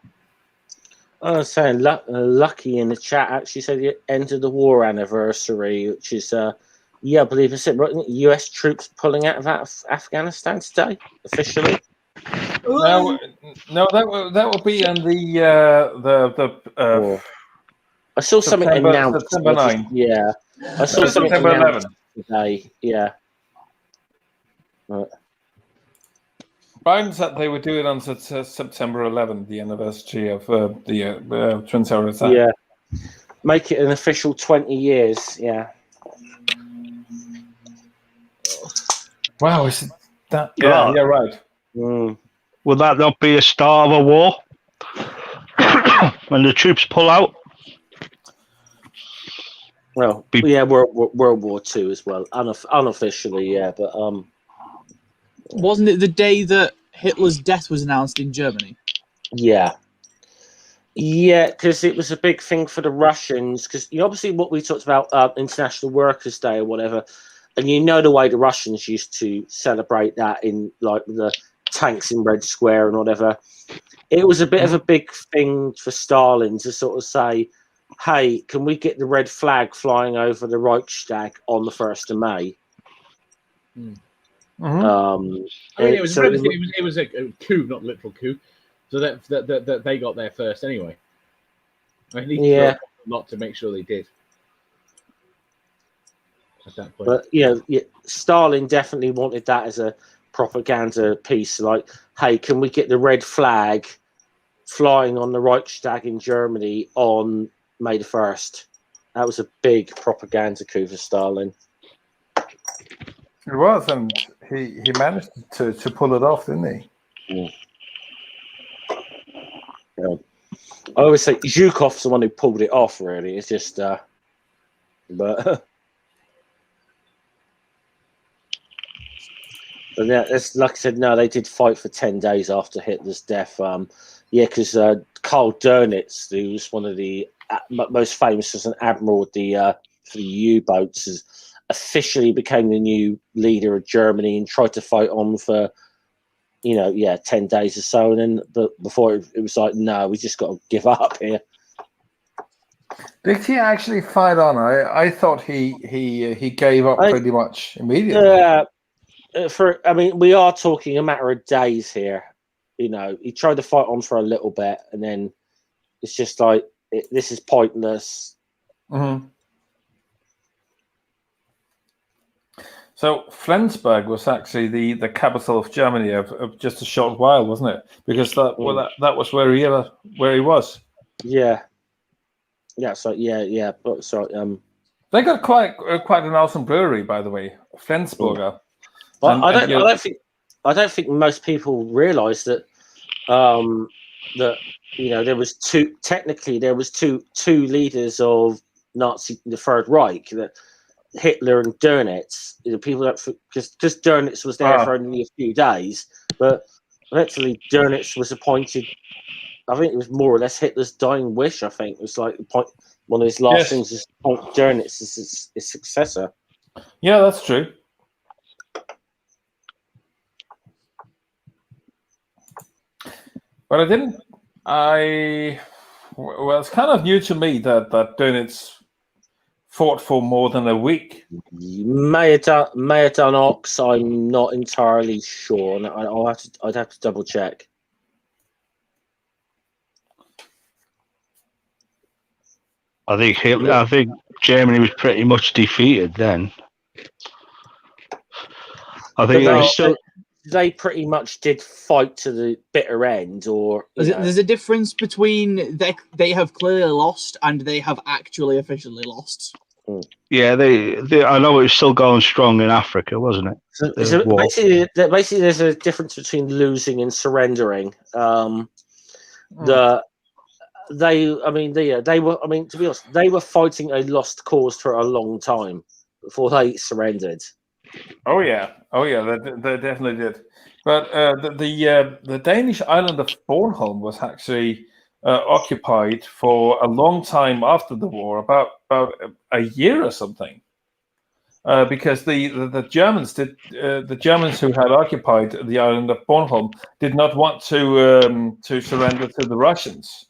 Speaker 1: I was saying, Lucky in the chat actually said the end of the war anniversary, which is, I believe it's it. US troops pulling out of Afghanistan today, officially.
Speaker 3: No, that will be in the.
Speaker 1: I saw something announced.
Speaker 3: September 9.
Speaker 1: Yeah, I saw something
Speaker 3: September
Speaker 1: announced
Speaker 3: 11.
Speaker 1: today. Yeah.
Speaker 3: Biden said they would do it on September 11, the anniversary of the Twin Tower attack.
Speaker 1: Yeah, make it an official 20 years. Yeah.
Speaker 3: Wow, is it that? Yeah, right.
Speaker 1: Mm.
Speaker 6: Would that not be a start of a war? When the troops pull out?
Speaker 1: Well, yeah, World War II as well, unofficially, yeah, but
Speaker 8: wasn't it the day that Hitler's death was announced in Germany?
Speaker 1: Yeah, because it was a big thing for the Russians. Because obviously, what we talked about International Workers' Day or whatever, and the way the Russians used to celebrate that in like the tanks in Red Square and whatever. It was a bit of a big thing for Stalin to sort of say, hey, can we get the red flag flying over the Reichstag on the 1st of May?
Speaker 5: It was a coup, not literal coup. So that they got there first anyway. I need a lot to make sure they did. At that point.
Speaker 1: But Stalin definitely wanted that as a propaganda piece. Like, hey, can we get the red flag flying on the Reichstag in Germany on May the 1st? That was a big propaganda coup for Stalin.
Speaker 3: It was, and he managed to pull it off, didn't he?
Speaker 1: Yeah. I always say Zhukov's the one who pulled it off, really. It's just, but yeah, it's like I said, no, they did fight for 10 days after Hitler's death. Because Karl Dönitz, who was one of the most famous as an admiral for the U-boats, officially became the new leader of Germany and tried to fight on for 10 days or so, and then before it was like, no, we just got to give up here.
Speaker 3: Did he actually fight on? I thought he gave up pretty much immediately.
Speaker 1: We are talking a matter of days here. He tried to fight on for a little bit, and then it's just like this is pointless.
Speaker 3: Mm-hmm. So Flensburg was actually the capital of Germany of just a short while, wasn't it? Because that was where he was.
Speaker 1: Yeah. Yeah. So yeah. But sorry.
Speaker 3: They got quite an awesome brewery, by the way, Flensburger.
Speaker 1: But I don't think most people realise that there was two leaders of the Third Reich, that Hitler and Dönitz. People don't, because Dönitz was there for only a few days, but eventually Dönitz was appointed. I think it was more or less Hitler's dying wish. I think it was like one of his last things is appoint Dönitz as his successor.
Speaker 3: Yeah, that's true. But well, it's kind of new to me that Dönitz fought for more than a week.
Speaker 1: May have done Ox. I'm not entirely sure, and I'd have to double check.
Speaker 6: I think Germany was pretty much defeated then. I think
Speaker 1: they pretty much did fight to the bitter end, or
Speaker 8: there's a difference between they have clearly lost and they have actually officially lost.
Speaker 6: Yeah, they I know it was still going strong in Africa, wasn't it?
Speaker 1: So basically, there's a difference between losing and surrendering. To be honest, they were fighting a lost cause for a long time before they surrendered.
Speaker 3: Oh yeah, they definitely did. But the Danish island of Bornholm was actually occupied for a long time after the war, about a year or something, because the Germans the Germans who had occupied the island of Bornholm did not want to surrender to the Russians.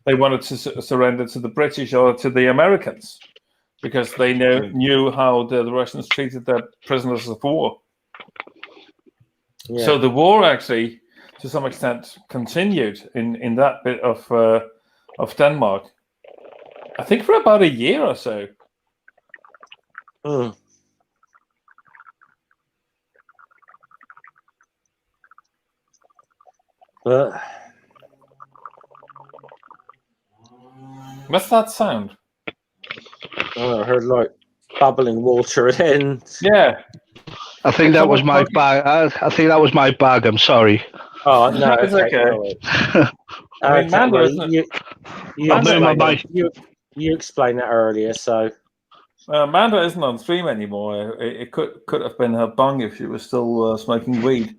Speaker 3: they wanted to surrender to the British or to the Americans because they knew how the Russians treated their prisoners of war.
Speaker 1: Yeah.
Speaker 3: So the war actually, to some extent, continued in that bit of Denmark. I think for about a year or so. What's that sound?
Speaker 1: Oh, I heard like bubbling water and
Speaker 3: yeah.
Speaker 6: I think that was my bag. I think that was my bag. I'm sorry.
Speaker 1: Oh no,
Speaker 3: It's okay. I mean, Mando isn't
Speaker 1: you explained that earlier, so
Speaker 3: Amanda isn't on stream anymore. It could have been her bung if she was still smoking weed.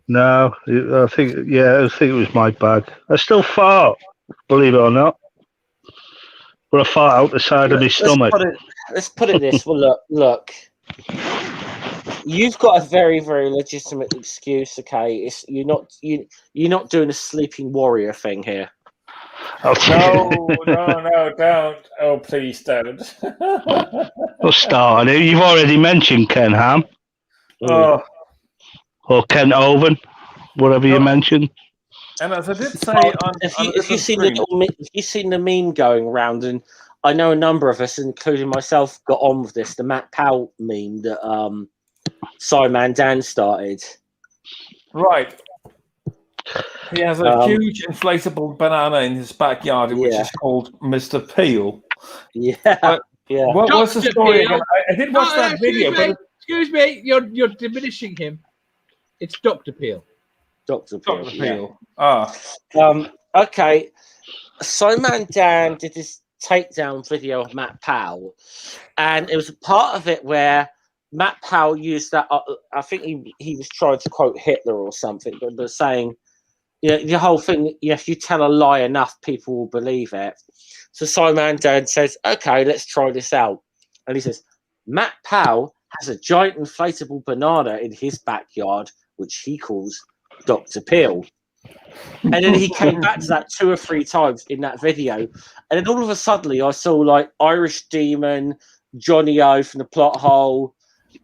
Speaker 6: No, I think it was my bag. I still fart, believe it or not. But I fart out the side of my stomach.
Speaker 1: Let's put it this. Well, look. You've got a very, very legitimate excuse. Okay, you're not doing a sleeping warrior thing here.
Speaker 3: No, don't. Oh, please don't.
Speaker 6: Well, start. You've already mentioned Ken Ham.
Speaker 3: Oh.
Speaker 6: Or Ken Owen, whatever you mentioned.
Speaker 3: And as I did say,
Speaker 1: if you've seen the meme going around, and I know a number of us, including myself, got on with this, the Matt Powell meme that Simon Dan started.
Speaker 3: Right. He has a huge inflatable banana in his backyard, which is called Mr. Peel.
Speaker 1: Yeah.
Speaker 3: What was the story again? I did watch that video.
Speaker 5: Excuse me, you're diminishing him. It's Dr. Peel.
Speaker 1: Dr. Peel.
Speaker 3: Okay.
Speaker 1: Simon Dan did this takedown video of Matt Powell, and it was a part of it where Matt Powell used that. I think he was trying to quote Hitler or something, but saying, the whole thing. If you tell a lie enough, people will believe it. So Simon Dan says, "Okay, let's try this out," and he says, "Matt Powell has a giant inflatable banana in his backyard, which he calls Dr. Peel." And then he came back to that 2 or 3 times in that video. And then all of a sudden, I saw like Irish Demon, Johnny O from the Plot Hole,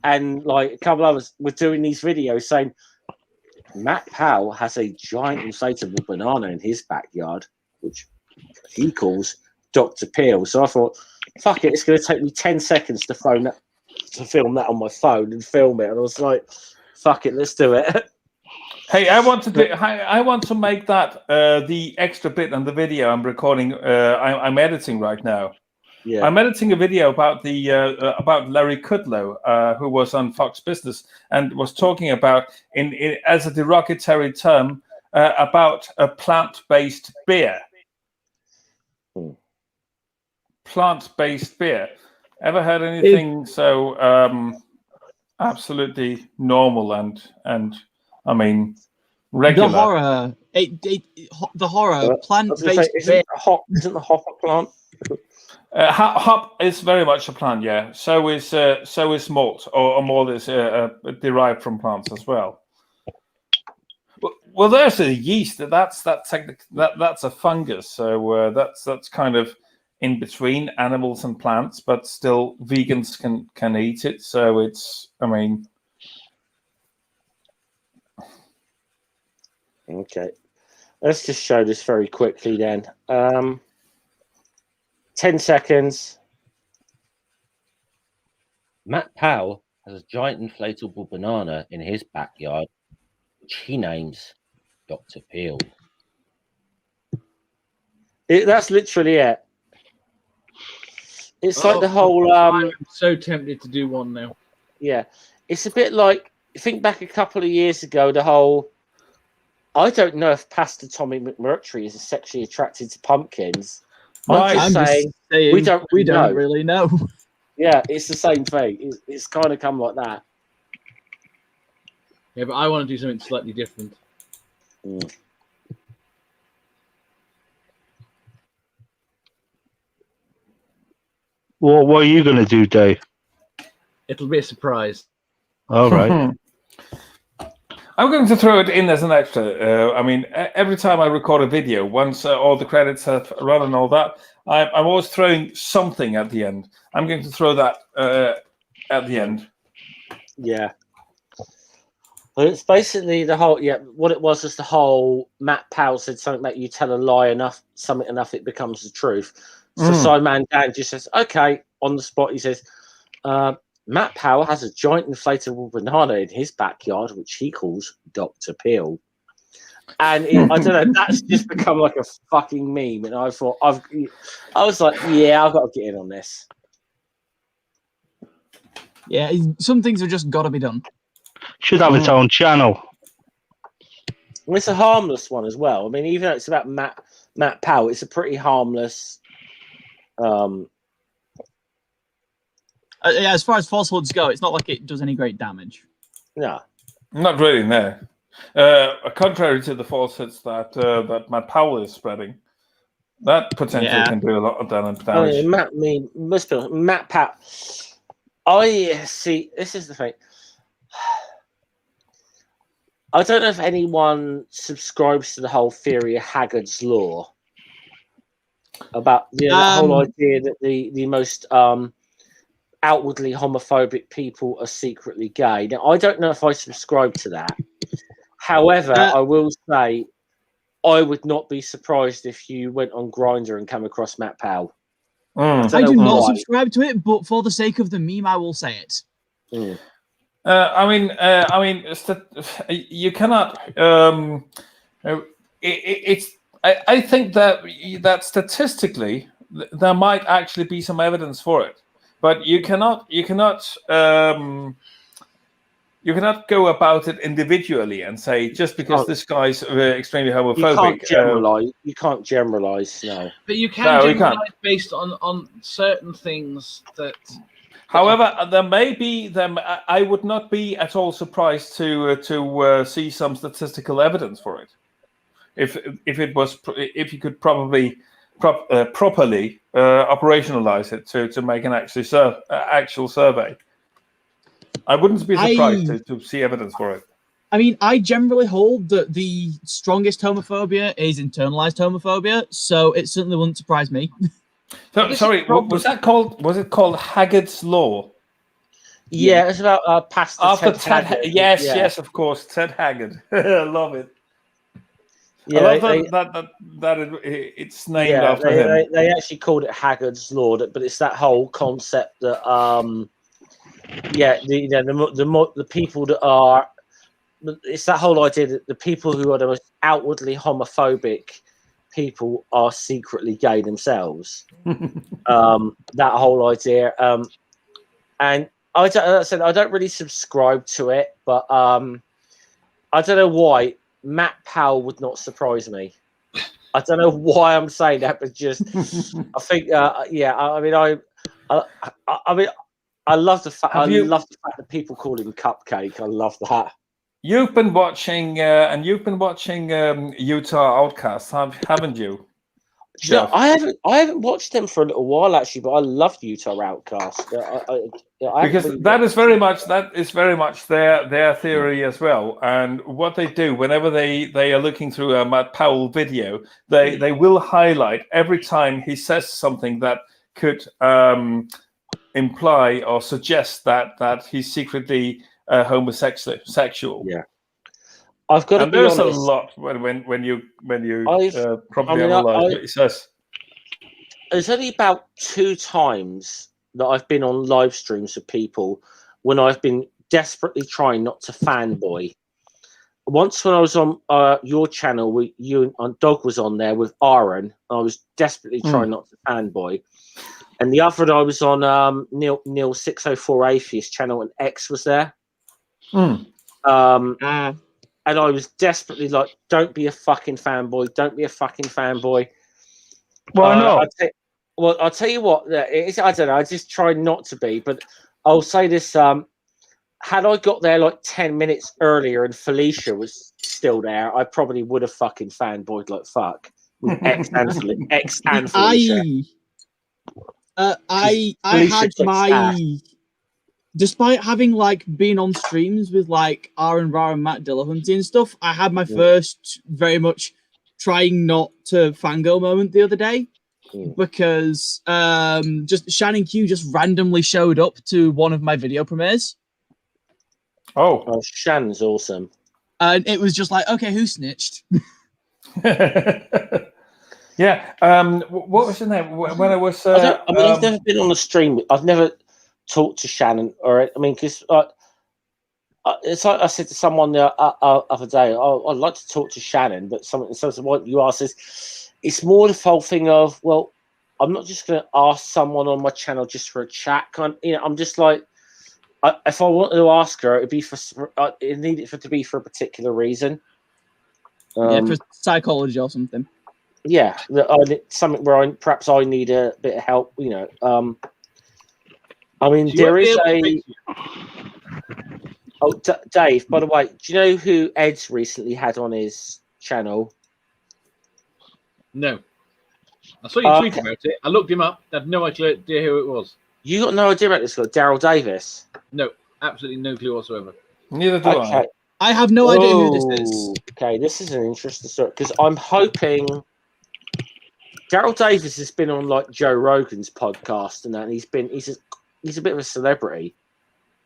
Speaker 1: and like a couple others were doing these videos saying, Matt Powell has a giant inflatable banana in his backyard, which he calls Dr. Peel. So I thought, fuck it, it's going to take me 10 seconds to film that on my phone and film it. And I was like, fuck it, let's do it.
Speaker 3: Hey, I want to make that the extra bit on the video I'm recording. I'm editing right now.
Speaker 1: Yeah.
Speaker 3: I'm editing a video about about Larry Kudlow, who was on Fox Business and was talking about, in as a derogatory term, about a plant-based beer. Plant-based beer. Ever heard anything so absolutely normal and I mean regular?
Speaker 8: The horror plant-based beer.
Speaker 1: Isn't the hop a plant?
Speaker 3: Hop is very much a plant, yeah. So is malt, or malt is derived from plants as well. Well, there's a yeast. That's a fungus. So that's kind of in between animals and plants, but still vegans can eat it. So it's, I mean.
Speaker 1: Okay, let's just show this very quickly then. 10 seconds.
Speaker 7: Matt Powell has a giant inflatable banana in his backyard, which he names Dr. Peel.
Speaker 1: That's literally it. It's like the whole.
Speaker 5: I'm so tempted to do one now.
Speaker 1: Yeah, it's a bit like, think back a couple of years ago, the whole. I don't know if Pastor Tommy McMurtry is sexually attracted to pumpkins. I'm just saying we don't
Speaker 8: really know.
Speaker 1: Yeah, it's the same thing. It's kind of come like that.
Speaker 5: Yeah, but I want to do something slightly different.
Speaker 6: What are you going to do, Dave?
Speaker 5: It'll be a surprise.
Speaker 6: All right.
Speaker 3: I'm going to throw it in as an extra. I mean, every time I record a video, once all the credits have run and all that, I'm always throwing something at the end. I'm going to throw that at the end.
Speaker 1: Yeah. But it's basically the whole, what it was the whole Matt Powell said something that you tell a lie enough, it becomes the truth. So Simon Dan just says, okay, on the spot, he says, Matt Powell has a giant inflatable banana in his backyard, which he calls Dr. Peel. And I don't know, that's just become like a fucking meme. And I thought, I was like, yeah, I've got to get in on this.
Speaker 8: Yeah, some things have just got to be done.
Speaker 6: Should have its own channel.
Speaker 1: And it's a harmless one as well. I mean, even though it's about Matt Powell, it's a pretty harmless.
Speaker 8: Yeah, as far as falsehoods go, it's not like it does any great damage.
Speaker 1: No,
Speaker 3: not really. No. Contrary to the falsehoods that Matt Powell is spreading, that potentially can do a lot of damage.
Speaker 1: I mean, Matt Powell. I see. This is the thing. I don't know if anyone subscribes to the whole theory of Haggard's law about that whole idea that the most outwardly homophobic people are secretly gay. Now, I don't know if I subscribe to that. However, I will say I would not be surprised if you went on Grindr and come across Matt Powell.
Speaker 8: I do not subscribe to it, but for the sake of the meme, I will say it.
Speaker 3: I mean, you cannot. I think that statistically there might actually be some evidence for it, but you cannot go about it individually and say just because this guy's extremely homophobic.
Speaker 1: You can't generalize. No,
Speaker 5: but you can generalize based on certain things that.
Speaker 3: However, there may be them. I would not be at all surprised to see some statistical evidence for it, if you could probably properly operationalize it to make an actual survey. I wouldn't be surprised to see evidence for it.
Speaker 8: I mean, I generally hold that the strongest homophobia is internalized homophobia, so it certainly wouldn't surprise me.
Speaker 3: So, sorry, was it called Haggard's Law?
Speaker 1: Yeah, it's about Pastor Ted Haggard.
Speaker 3: Yes, of course, Ted Haggard. I love it.
Speaker 1: Yeah,
Speaker 3: I love that it's named after him.
Speaker 1: They actually called it Haggard's Law, but it's that whole concept that the people that are, it's that whole idea that the people who are the most outwardly homophobic people are secretly gay themselves. That whole idea, and I don't really subscribe to it, but I don't know why Matt Powell would not surprise me. I don't know why I'm saying that, but just I think I love the fact that people call him Cupcake. I love that.
Speaker 3: You've been watching Utah Outcasts, haven't you?
Speaker 1: No, I haven't watched them for a little while actually, but I love Utah Outcasts.
Speaker 3: Because that is very much their theory as well. And what they do whenever they are looking through a Matt Powell video, they will highlight every time he says something that could imply or suggest that he's secretly homosexual.
Speaker 1: Yeah, I've got to be honest.
Speaker 3: There's a lot when you probably analyze what he says.
Speaker 1: There's only about 2 times that I've been on live streams with people when I've been desperately trying not to fanboy. Once when I was on your channel, with you and Dog was on there with Aaron, I was desperately trying not to fanboy. And the other, I was on Neil 604 Atheist channel, and X was there. And I was desperately like, "Don't be a fucking fanboy! Don't be a fucking fanboy!"
Speaker 6: Why not?
Speaker 1: I'll tell you what. I don't know. I just try not to be, but I'll say this: had I got there like 10 minutes earlier and Felicia was still there, I probably would have fucking fanboyed like fuck with X and Felicia.
Speaker 8: I had my despite having like been on streams with like Aaron Ra and Matt Dillahunty and stuff, I had my first very much trying not to fangirl moment the other day because just Shannon Q just randomly showed up to one of my video premieres.
Speaker 1: Oh, Shannon's awesome.
Speaker 8: And it was just like, okay, who snitched?
Speaker 3: Yeah. What was his name? When I was,
Speaker 1: he's never been on a stream. I've never talked to Shannon, or I mean, because it's like I said to someone the other day. I'd like to talk to Shannon, but so what you asked is, it's more the whole thing of, well, I'm not just going to ask someone on my channel just for a chat. I'm just like, if I wanted to ask her, it'd be it needed to be for a particular reason.
Speaker 8: Yeah, for psychology or something.
Speaker 1: Yeah, something where perhaps I need a bit of help. I mean, there is a. Oh, Dave. By the way, do you know who Ed's recently had on his channel?
Speaker 5: No, I saw you tweet about it. I looked him up. I had no idea who it was.
Speaker 1: You got no idea about this guy, Daryl Davis?
Speaker 5: No, absolutely no clue whatsoever.
Speaker 3: Neither do I.
Speaker 8: I have no idea who this is.
Speaker 1: Okay, this is an interesting story because I'm hoping. Daryl Davis has been on like Joe Rogan's podcast and that, and he's a bit of a celebrity.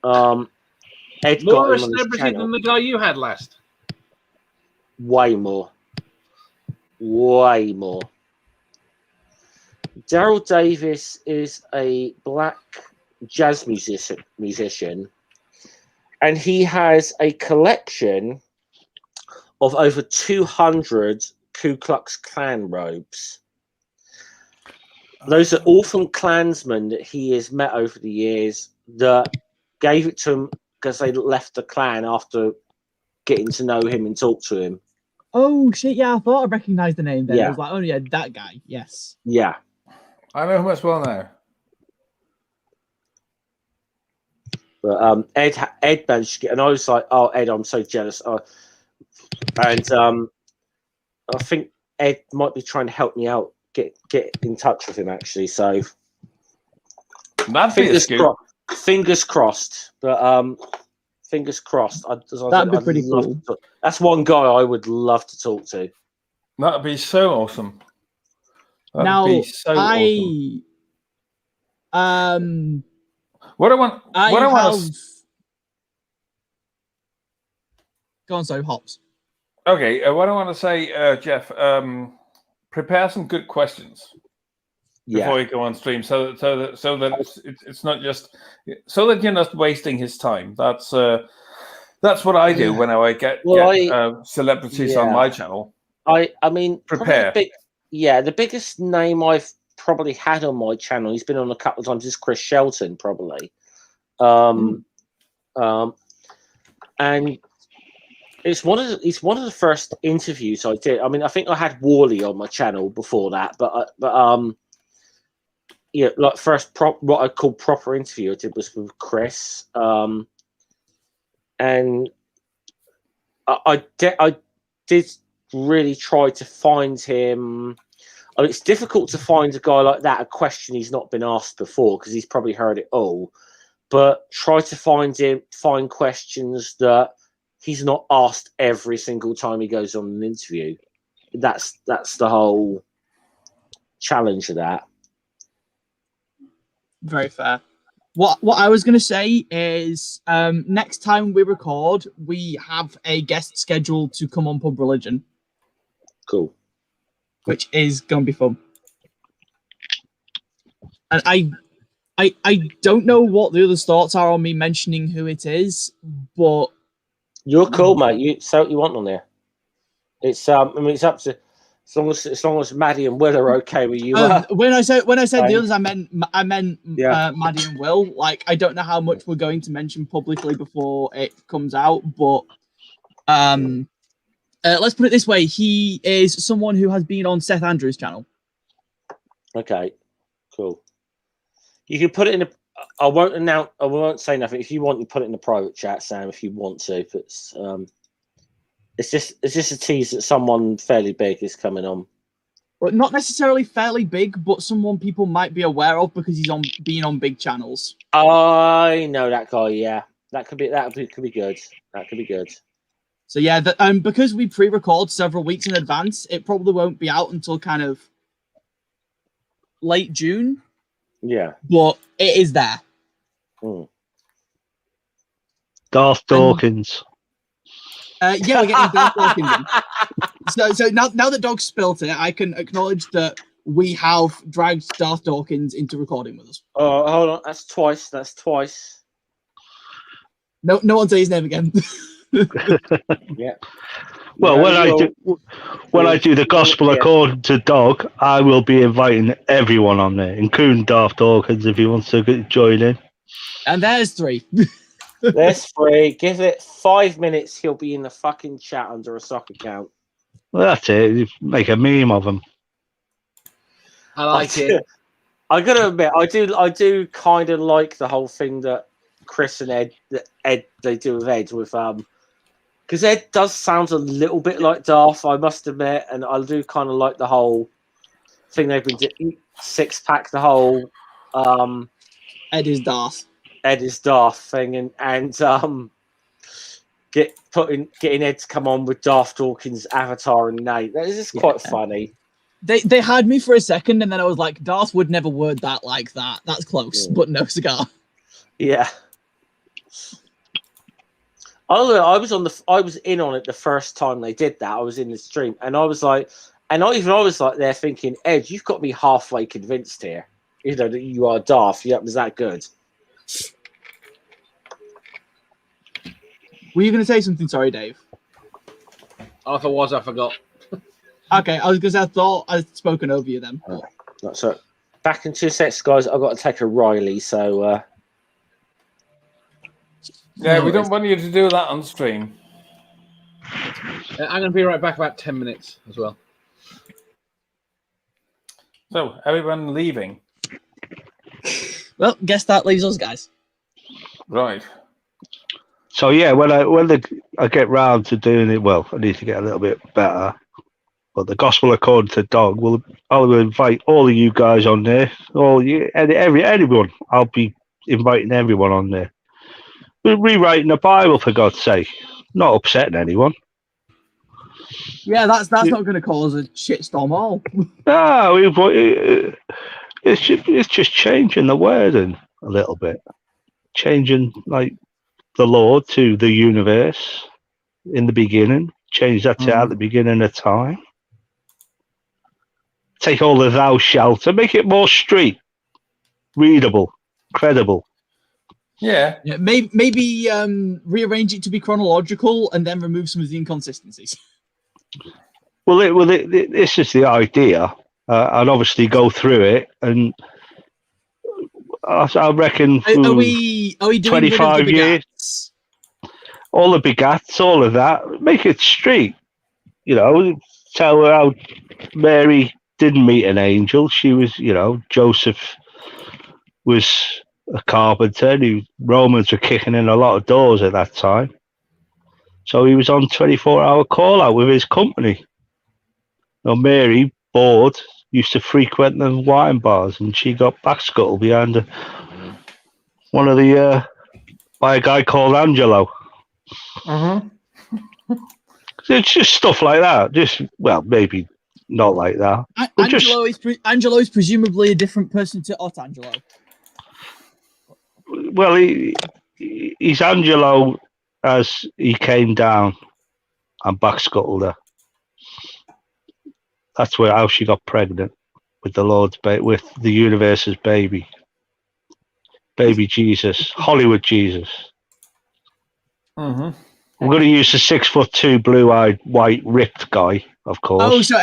Speaker 1: Ed
Speaker 5: More
Speaker 1: got
Speaker 5: a
Speaker 1: him on his
Speaker 5: celebrity
Speaker 1: channel.
Speaker 5: than the guy you had last.
Speaker 1: Way more. Daryl Davis is a black jazz musician, and he has a collection of over 200 Ku Klux Klan robes. Those are all from Klansmen that he has met over the years that gave it to him because they left the Klan after getting to know him and talk to him.
Speaker 8: Oh shit! Yeah, I thought I recognized the name. Then I
Speaker 1: Yeah.
Speaker 8: was like, oh yeah, that guy. Yes.
Speaker 1: Yeah.
Speaker 3: I know him as well now.
Speaker 1: But Ed managed to get, and I was like, "Oh, Ed, I'm so jealous." And I think Ed might be trying to help me out, get in touch with him actually. So fingers crossed. But fingers crossed.
Speaker 8: That'd be pretty cool.
Speaker 1: That's one guy I would love to talk to.
Speaker 3: That'd be so awesome.
Speaker 8: Now,
Speaker 3: awesome. What I want.
Speaker 8: Go on, so Hops.
Speaker 3: Okay, what I want to say, Jeff, prepare some good questions before you go on stream, so that it's not just so that you're not wasting his time. That's what I do when I get celebrities on my channel.
Speaker 1: I mean,
Speaker 3: prepare.
Speaker 1: The biggest name I've probably had on my channel, he's been on a couple of times, is Chris Shelton, probably. And it's one of the first interviews I did. I mean, I think I had Wally on my channel before that, but like first what I call proper interview I did was with Chris. And I did really try to find him. I mean, it's difficult to find a guy like that, a question he's not been asked before, because he's probably heard it all. But try to find questions that he's not asked every single time he goes on an interview. That's the whole challenge of that.
Speaker 8: Very fair. What I was going to say is next time we record, we have a guest scheduled to come on Pub Religion.
Speaker 1: Cool.
Speaker 8: Which is going to be fun. And I don't know what the other thoughts are on me mentioning who it is, but
Speaker 1: you're cool, mate. You say what you want on there. It's I mean, it's up to as long as Maddie and Will are okay with you.
Speaker 8: When I said the others, I meant Maddie and Will. Like, I don't know how much we're going to mention publicly before it comes out, but let's put it this way: he is someone who has been on Seth Andrews' channel.
Speaker 1: Okay, cool. You can put it in a. I won't say nothing. If you want, you put it in the private chat, Sam. If you want to, but it's just a tease that someone fairly big is coming on.
Speaker 8: but not necessarily fairly big, but someone people might be aware of because he's being on big channels.
Speaker 1: I know that guy. Yeah, could be good. That could be good.
Speaker 8: So yeah, because we pre-record several weeks in advance, it probably won't be out until kind of late June.
Speaker 1: Yeah,
Speaker 8: but it is there.
Speaker 6: Darth Dawkins.
Speaker 8: Yeah, we're getting Darth Dawkins in. So now that Dog spilt it, I can acknowledge that we have dragged Darth Dawkins into recording with us.
Speaker 1: Oh, hold on. That's twice.
Speaker 8: No one say his name again.
Speaker 1: Yeah.
Speaker 6: Well, when I do the gospel according to Dog, I will be inviting everyone on there, including Darth Dawkins, if he wants to join in.
Speaker 8: And there's 3.
Speaker 1: There's 3. Give it 5 minutes, he'll be in the fucking chat under a sock account.
Speaker 6: Well, that's it. You make a meme of him.
Speaker 5: I like it.
Speaker 1: I gotta admit, I do kind of like the whole thing that Chris and Ed they do with Ed with because Ed does sound a little bit like Darth, I must admit, and I do kind of like the whole thing they've been doing. 6-pack, the whole
Speaker 8: Ed is Darth
Speaker 1: thing, and getting Ed to come on with Darth Dawkins' avatar and Nate. That is just quite funny.
Speaker 8: They had me for a second, and then I was like, Darth would never word that like that. That's close, but no cigar.
Speaker 1: Yeah. I was in on it the first time they did that. I was in the stream, and I was like there thinking, Ed, you've got me halfway convinced here. You know that you are Darth. Yeah, was that good?
Speaker 8: Were you going to say something? Sorry, Dave.
Speaker 5: Oh, if I was, I forgot.
Speaker 8: Okay, I was going to say I thought I'd spoken over you then.
Speaker 1: So back in 2 seconds, guys. I've got to take a Riley. So.
Speaker 3: Yeah, we don't want you to do that on stream.
Speaker 5: I'm going to be right back about 10 minutes as well.
Speaker 3: So, everyone leaving?
Speaker 8: Well, guess that leaves us, guys.
Speaker 3: Right.
Speaker 6: So yeah, when I get round to doing it, well, I need to get a little bit better. But the gospel according to Dog, I will invite all of you guys on there. Everyone. I'll be inviting everyone on there. We're rewriting the Bible, for God's sake. Not upsetting anyone.
Speaker 8: Yeah, that's not going to cause a shitstorm at all.
Speaker 6: No, it's just changing the wording a little bit. Changing, like, the Lord to the universe in the beginning. Change that to at the beginning of time. Take all the thou shalt and make it more street. Readable. Credible.
Speaker 8: Yeah, maybe rearrange it to be chronological and then remove some of the inconsistencies.
Speaker 6: Well, this is the idea, and obviously go through it, and I reckon
Speaker 8: are we doing
Speaker 6: 25 years, all the begats, all of that, make it straight. You know, tell her how Mary didn't meet an angel. She was, Joseph was a carpenter. Romans were kicking in a lot of doors at that time. So he was on 24-hour call out with his company. Now Mary, bored, used to frequent the wine bars, and she got backscuttled behind one of the by a guy called Angelo. It's just stuff like that. Maybe not like that.
Speaker 8: Angelo is presumably a different person to Angelo.
Speaker 6: Well, he's Angelo as he came down and backscuttled her. That's how she got pregnant with the Lord's with the universe's baby Jesus, Hollywood Jesus.
Speaker 3: Mm-hmm.
Speaker 6: I'm going to use the 6'2", blue-eyed, white, ripped guy, of course.
Speaker 8: Oh, so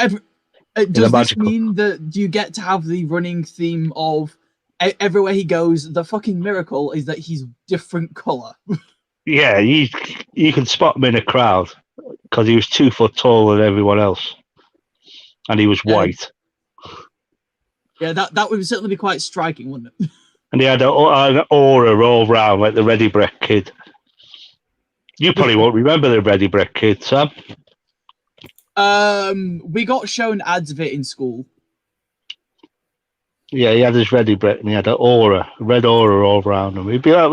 Speaker 8: does this mean that you get to have the running theme of everywhere he goes? The fucking miracle is that he's different color.
Speaker 6: Yeah, you can spot him in a crowd because he was 2 foot taller than everyone else, and he was white.
Speaker 8: Yeah, that would certainly be quite striking, wouldn't it?
Speaker 6: And he had an aura all round like the Ready Brek Kid. You probably won't remember the Ready Brek Kid, Sam.
Speaker 8: We got shown ads of it in school.
Speaker 6: Yeah, he had his ready Brit and he had an aura, red aura all around him. He'd be like,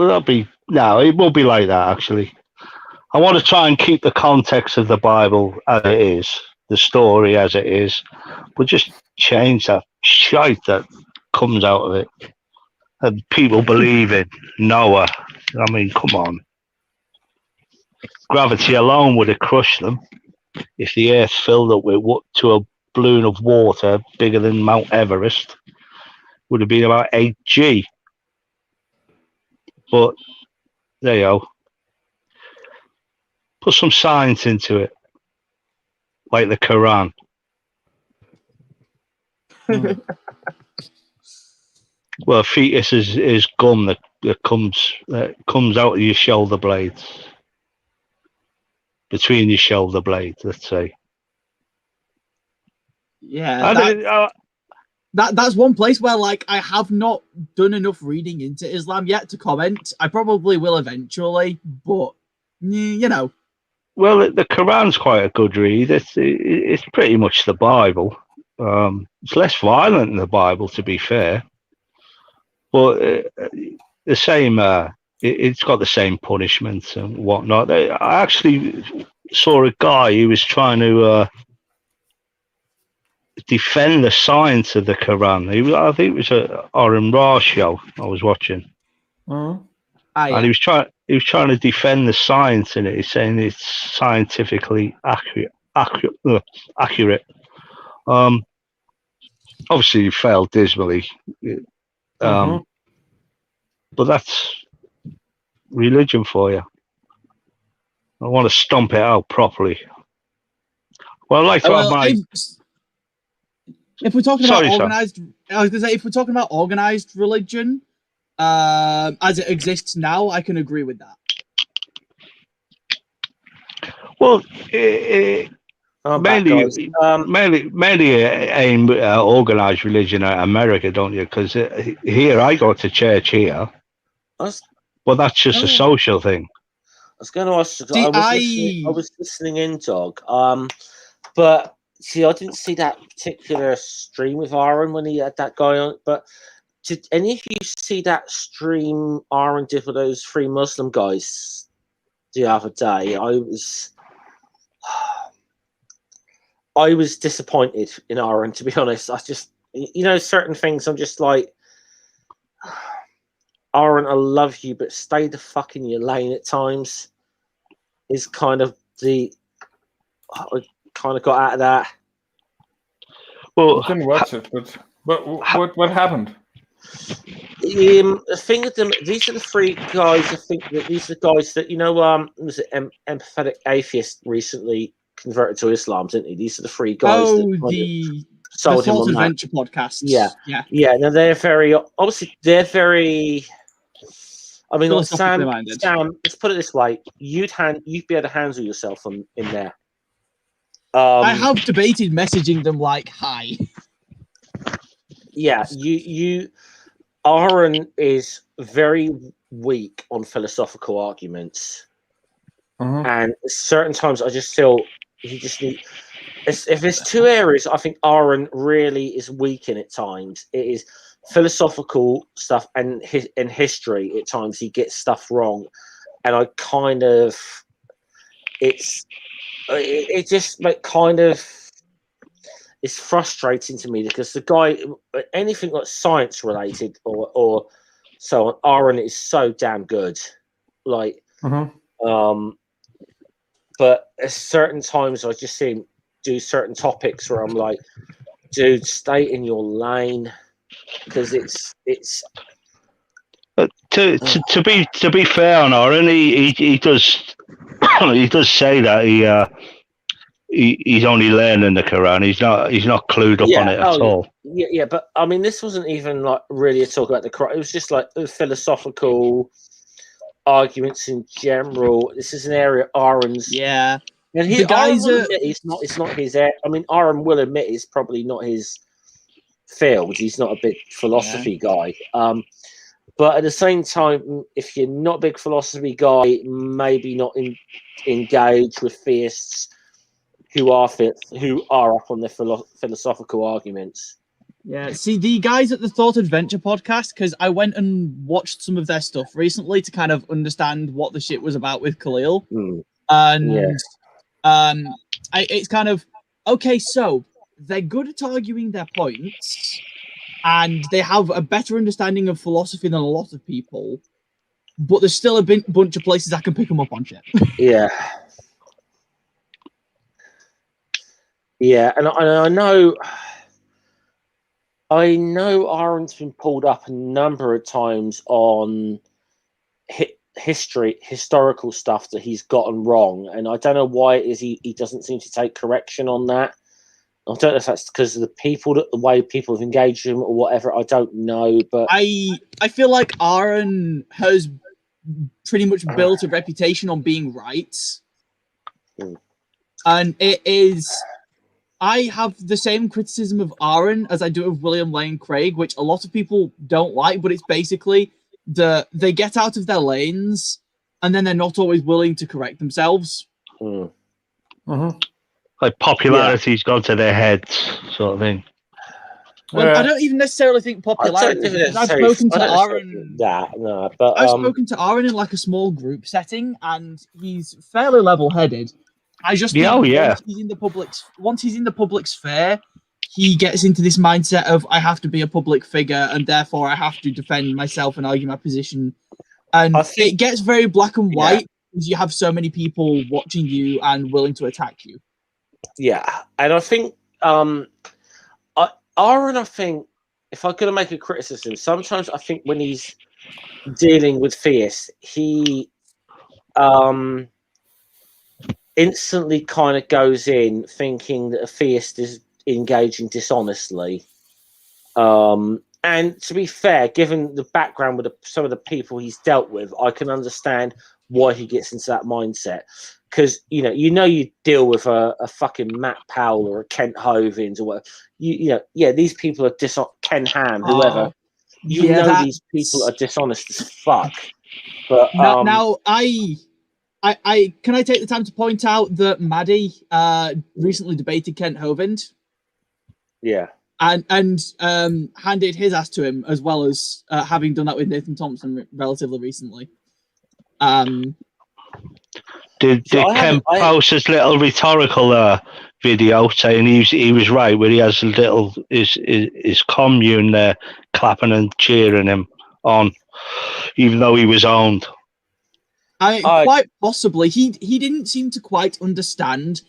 Speaker 6: no, it won't be like that, actually. I want to try and keep the context of the Bible as it is, the story as it is, but just change that shite that comes out of it. And people believe in Noah. I mean, come on. Gravity alone would have crushed them if the earth filled up with to a balloon of water bigger than Mount Everest. Would have been about 8G. But there you go. Put some science into it, like the Quran. Well, a fetus is gum that comes out of your shoulder blades, between your shoulder blades, let's say.
Speaker 8: Yeah, that's one place where, like, I have not done enough reading into Islam yet to comment. I probably will eventually, but you know.
Speaker 6: Well, the Quran's quite a good read. It's pretty much the Bible. It's less violent than the Bible, to be fair, but the same. It's got the same punishments and whatnot. I actually saw a guy who was trying to defend the science of the Quran. I think it was a Aaron Ra show I was watching, and he was trying to defend the science in it. He's saying it's scientifically accurate. Obviously, he failed dismally, but that's religion for you. I want to stomp it out properly. Well, I'd like to have my.
Speaker 8: If we're talking about organized, I was going to say, if we're talking about organized religion, as it exists now, I can agree with that.
Speaker 6: Well, mainly aim organized religion at America, don't you? Because here I go to church here, but that's just a social thing.
Speaker 1: I was going to ask. I was listening in, Dog. But see, I didn't see that particular stream with Aaron when he had that guy on. But did any of you see that stream Aaron did with those 3 Muslim guys the other day? I was disappointed in Aaron, to be honest. I just, certain things I'm just like, Aaron, I love you, but stay the fuck in your lane at times. Is kind of I kind of got out of that.
Speaker 3: Well, I didn't watch it, but what happened?
Speaker 1: The thing with them, these are the 3 guys. I think that these are the guys that was it Empathetic Atheist recently converted to Islam, didn't he? These are the 3 guys.
Speaker 8: The
Speaker 1: sold him on
Speaker 8: Adventure podcasts.
Speaker 1: Yeah. Now they're very very. I mean, like Sam, let's put it this way: you'd be able to handle yourself in there.
Speaker 8: I have debated messaging them like, "Hi."
Speaker 1: Yeah, Aaron is very weak on philosophical arguments, and certain times I just feel he just need. If there's 2 areas, I think Aaron really is weak in at times. It is philosophical stuff and history. At times he gets stuff wrong, and I kind of it just like kind of is frustrating to me because the guy, anything like science related or so on, Aaron is so damn good. Like, but at certain times I just see him do certain topics where I'm like, dude, stay in your lane. Because it's.
Speaker 6: To be fair on Aaron, he does say that he's only learning the Quran. He's not clued up on it at all.
Speaker 1: Yeah, but I mean, this wasn't even like really a talk about the Quran. It was just like philosophical arguments in general. This is an area Aaron's.
Speaker 8: Yeah,
Speaker 1: and
Speaker 8: the guys
Speaker 1: it's not his. I mean, Aaron will admit it's probably not his field. He's not a big philosophy guy. But at the same time, if you're not a big philosophy guy, maybe not engage with theists who are up on their philosophical arguments.
Speaker 8: Yeah, see, the guys at the Thought Adventure podcast, because I went and watched some of their stuff recently to kind of understand what the shit was about with Khalil. And it's kind of, okay, so they're good at arguing their points, and they have a better understanding of philosophy than a lot of people, but there's still a bunch of places I can pick them up on shit.
Speaker 1: Yeah. Yeah, and I know Aaron's been pulled up a number of times on historical stuff that he's gotten wrong, and I don't know why it is he doesn't seem to take correction on that. I don't know if that's because of the way people have engaged him or whatever. I don't know, but
Speaker 8: I feel like Aaron has pretty much built a reputation on being right, and it is. I have the same criticism of Aaron as I do of William Lane Craig, which a lot of people don't like, but it's basically they get out of their lanes and then they're not always willing to correct themselves.
Speaker 6: Like popularity's gone to their heads, sort of thing.
Speaker 8: Well, I don't even necessarily think popularity. I've spoken to Aaron. I've spoken to Aaron in like a small group setting, and he's fairly level-headed. I just think once he's in the public sphere, he gets into this mindset of I have to be a public figure, and therefore I have to defend myself and argue my position. And it gets very black and white because you have so many people watching you and willing to attack you.
Speaker 1: Yeah, and I think Aaron, I think if I'm going to make a criticism, sometimes I think when he's dealing with theists, he instantly kind of goes in thinking that a theist is engaging dishonestly. And to be fair, given the background with some of the people he's dealt with, I can understand why he gets into that mindset. Because you deal with a fucking Matt Powell or a Kent Hovins or whatever. These people are Ken Ham, whoever. These people are dishonest as fuck. But
Speaker 8: now I can I take the time to point out that Maddie recently debated Kent Hovind.
Speaker 1: Yeah.
Speaker 8: And handed his ass to him, as well as having done that with Nathan Thompson relatively recently.
Speaker 6: Did Ken post his little rhetorical video saying he was right, where he has a little his commune there clapping and cheering him on, even though he was owned?
Speaker 8: Quite possibly. He didn't seem to quite understand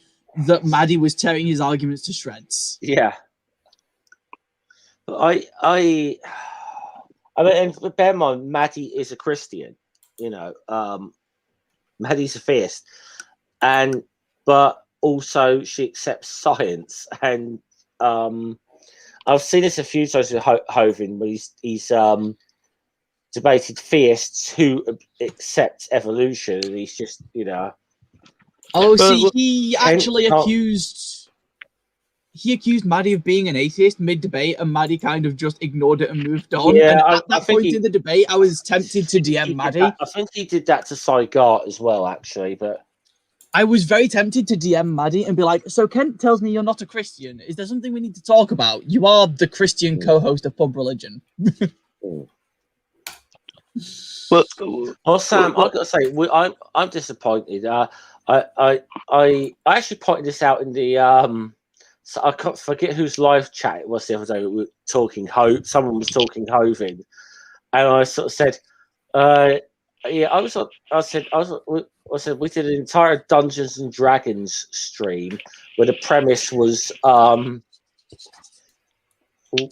Speaker 8: that Maddie was tearing his arguments to shreds.
Speaker 1: Yeah. I mean, and bear in mind, Maddie is a Christian, Maddie's a theist, but also she accepts science, and I've seen this a few times with Hovind, where he's debated theists who accept evolution, and he's just
Speaker 8: he actually accused Maddie of being an atheist mid-debate, and Maddie kind of just ignored it and moved on.
Speaker 1: Yeah,
Speaker 8: and at that point in the debate, I was tempted to DM Maddie.
Speaker 1: I think he did that to Saigat as well, actually. But
Speaker 8: I was very tempted to DM Maddie and be like, so Kent tells me you're not a Christian. Is there something we need to talk about? You are the Christian co-host of Pub Religion.
Speaker 1: Well, Sam, I've got to say, I'm disappointed. I actually pointed this out in the so I can't forget whose live chat it was the other day. We were talking someone was talking Hovind, and I sort of said, I said we did an entire Dungeons and Dragons stream where the premise was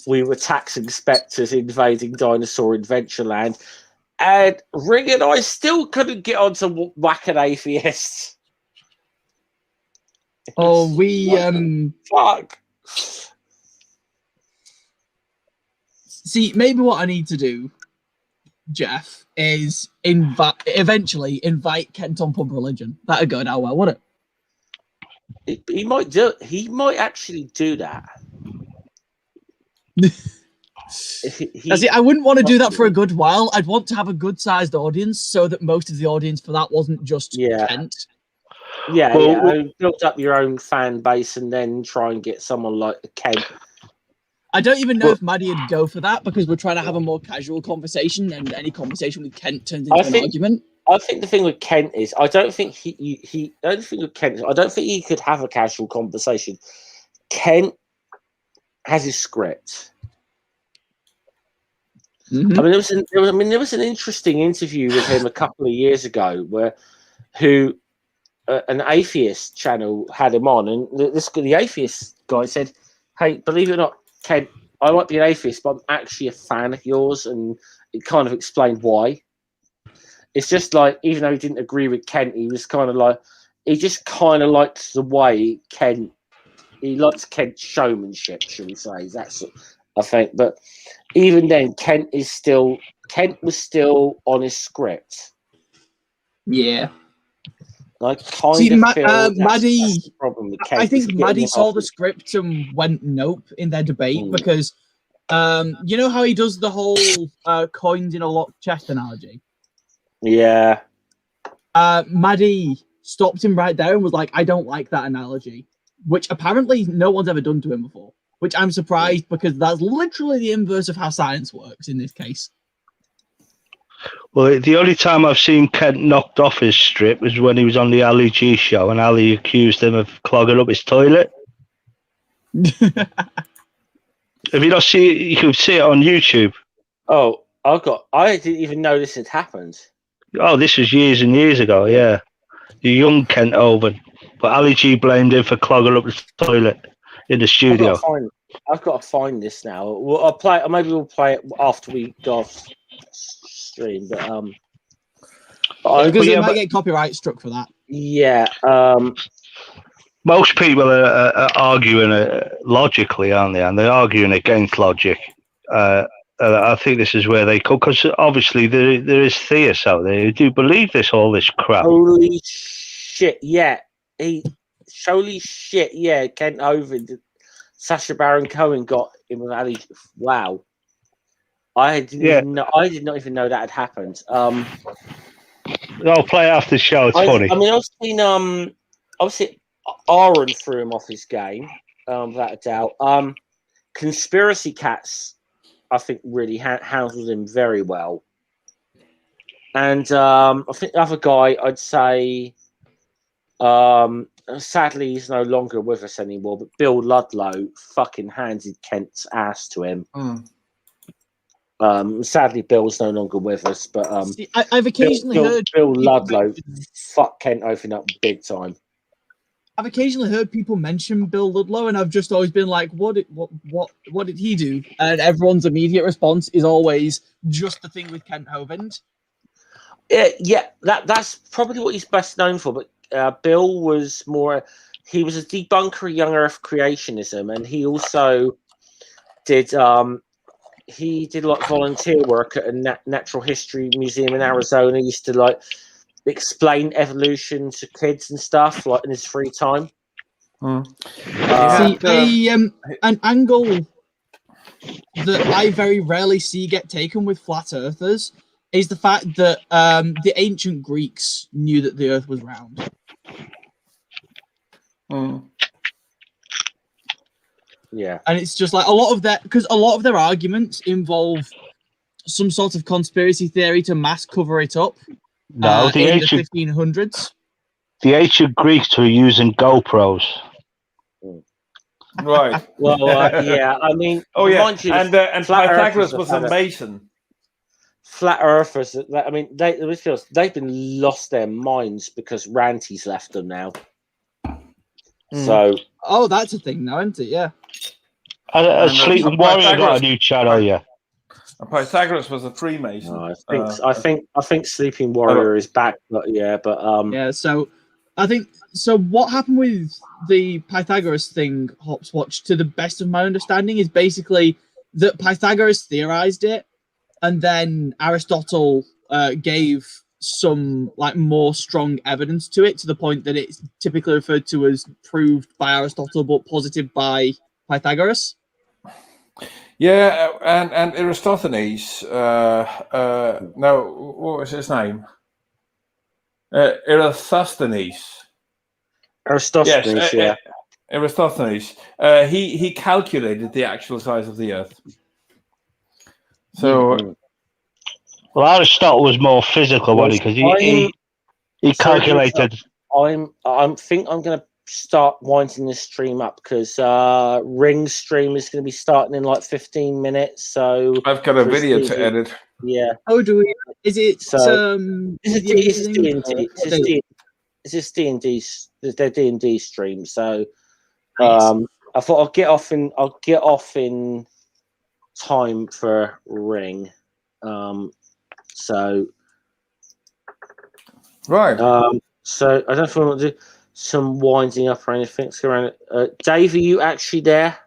Speaker 1: we were tax inspectors invading Dinosaur Adventureland, and Ring and I still couldn't get onto whack an atheist.
Speaker 8: Oh,
Speaker 1: fuck.
Speaker 8: See, maybe what I need to do, Jeff, is eventually invite Kent on Pub Religion. That'd go down well, wouldn't
Speaker 1: it? He might do. He might actually do that.
Speaker 8: See, I wouldn't want to do that for a good while. I'd want to have a good-sized audience so that most of the audience for that wasn't just Kent.
Speaker 1: Yeah, build up your own fan base and then try and get someone like Kent.
Speaker 8: I don't even know if Maddie would go for that because we're trying to have a more casual conversation, and any conversation with Kent turns into an argument.
Speaker 1: I think the thing with Kent is I don't think he could have a casual conversation. Kent has his script.
Speaker 8: Mm-hmm.
Speaker 1: I mean, there was an interesting interview with him a couple of years ago where an atheist channel had him on, and the atheist guy said, "Hey, believe it or not, Kent, I might be an atheist, but I'm actually a fan of yours," and it kind of explained why. It's just like, even though he didn't agree with Kent, he was kind of like, he just kind of liked the way he likes Kent's showmanship, shall we say? That's, I think. But even then, Kent was still on his script.
Speaker 8: Yeah.
Speaker 1: Like, Maddie,
Speaker 8: that's
Speaker 1: the problem with Kent.
Speaker 8: I think Maddie saw the script and went nope in their debate because, you know how he does the whole coins in a locked chest analogy?
Speaker 1: Yeah.
Speaker 8: Maddie stopped him right there and was like, I don't like that analogy, which apparently no one's ever done to him before, which I'm surprised because that's literally the inverse of how science works in this case.
Speaker 6: Well, the only time I've seen Kent knocked off his strip was when he was on the Ali G show and Ali accused him of clogging up his toilet. Have you not seen it? You can see it on YouTube.
Speaker 1: Oh, I didn't even know this had happened.
Speaker 6: Oh, this was years and years ago, yeah. The young Kent Hovind. But Ali G blamed him for clogging up the toilet in the studio.
Speaker 1: I've got to find this now. I'll play. Maybe we'll play it after we go off stream. But
Speaker 8: because they might get copyright struck for that.
Speaker 1: Yeah.
Speaker 6: Most people are arguing logically, aren't they? And they're arguing against logic. I think this is where they come, because obviously there is theists out there who do believe all this crap.
Speaker 1: Holy shit! Yeah, holy shit! Yeah, Kent Hovind, Sacha Baron Cohen got him with Ali. Wow, I did not even know that had happened. I'll
Speaker 6: play after the show. It's funny.
Speaker 1: I mean, obviously, Aaron threw him off his game, without a doubt. Conspiracy Cats, I think, really handled him very well. And I think the other guy, I'd say, sadly, he's no longer with us anymore, but Bill Ludlow fucking handed Kent's ass to him. Sadly, Bill's no longer with us, but
Speaker 8: I've occasionally heard
Speaker 1: Bill Ludlow fuck Kent Hovind up big time.
Speaker 8: I've occasionally heard people mention Bill Ludlow, and I've just always been like, "What did he do?" And everyone's immediate response is always just the thing with Kent Hovind.
Speaker 1: Yeah, that's probably what he's best known for. But Bill was he was a debunker of young Earth creationism, and he also did like volunteer work at a natural history museum in Arizona. He used to explain evolution to kids and stuff like in his free time.
Speaker 8: An angle that I very rarely see get taken with flat earthers is the fact that the ancient Greeks knew that the earth was round.
Speaker 1: Yeah,
Speaker 8: and it's just like a lot of their arguments involve some sort of conspiracy theory to mass cover it up.
Speaker 6: No, the
Speaker 8: 1500s.
Speaker 6: The ancient Greeks were using GoPros.
Speaker 3: Right.
Speaker 1: Well, yeah. I mean,
Speaker 3: and Pythagoras was a Mason.
Speaker 1: Flat Earthers. I mean, they've been lost their minds because Ranty's left them now. So.
Speaker 8: Oh, that's a thing now, isn't it? Yeah.
Speaker 6: Sleeping Warrior got a new channel, yeah.
Speaker 3: And Pythagoras was a Freemason.
Speaker 1: I think Sleeping Warrior is back, but yeah.
Speaker 8: So I think what happened with the Pythagoras thing, Hopswatch, to the best of my understanding, is basically that Pythagoras theorized it, and then Aristotle gave some more strong evidence to it, to the point that it's typically referred to as proved by Aristotle but posited by Pythagoras.
Speaker 3: Yeah, and Eratosthenes. No, what was his name? Eratosthenes.
Speaker 1: Aristosthenes,
Speaker 3: yes,
Speaker 1: yeah.
Speaker 3: Eratosthenes. He calculated the actual size of the Earth. So,
Speaker 6: well, Aristotle was more physical, wasn't he? Because he calculated.
Speaker 1: I think I'm going to start winding this stream up because Ring's stream is going to be starting in like 15 minutes. So
Speaker 3: I've got a video to edit.
Speaker 1: Yeah.
Speaker 8: Oh, do we? Is it?
Speaker 1: It's just D&D. Their D&D stream. So I thought I'll get off in time for Ring. So
Speaker 3: right.
Speaker 1: So I don't know if we want to do some winding up or anything. Let's go around it. Dave, are you actually there?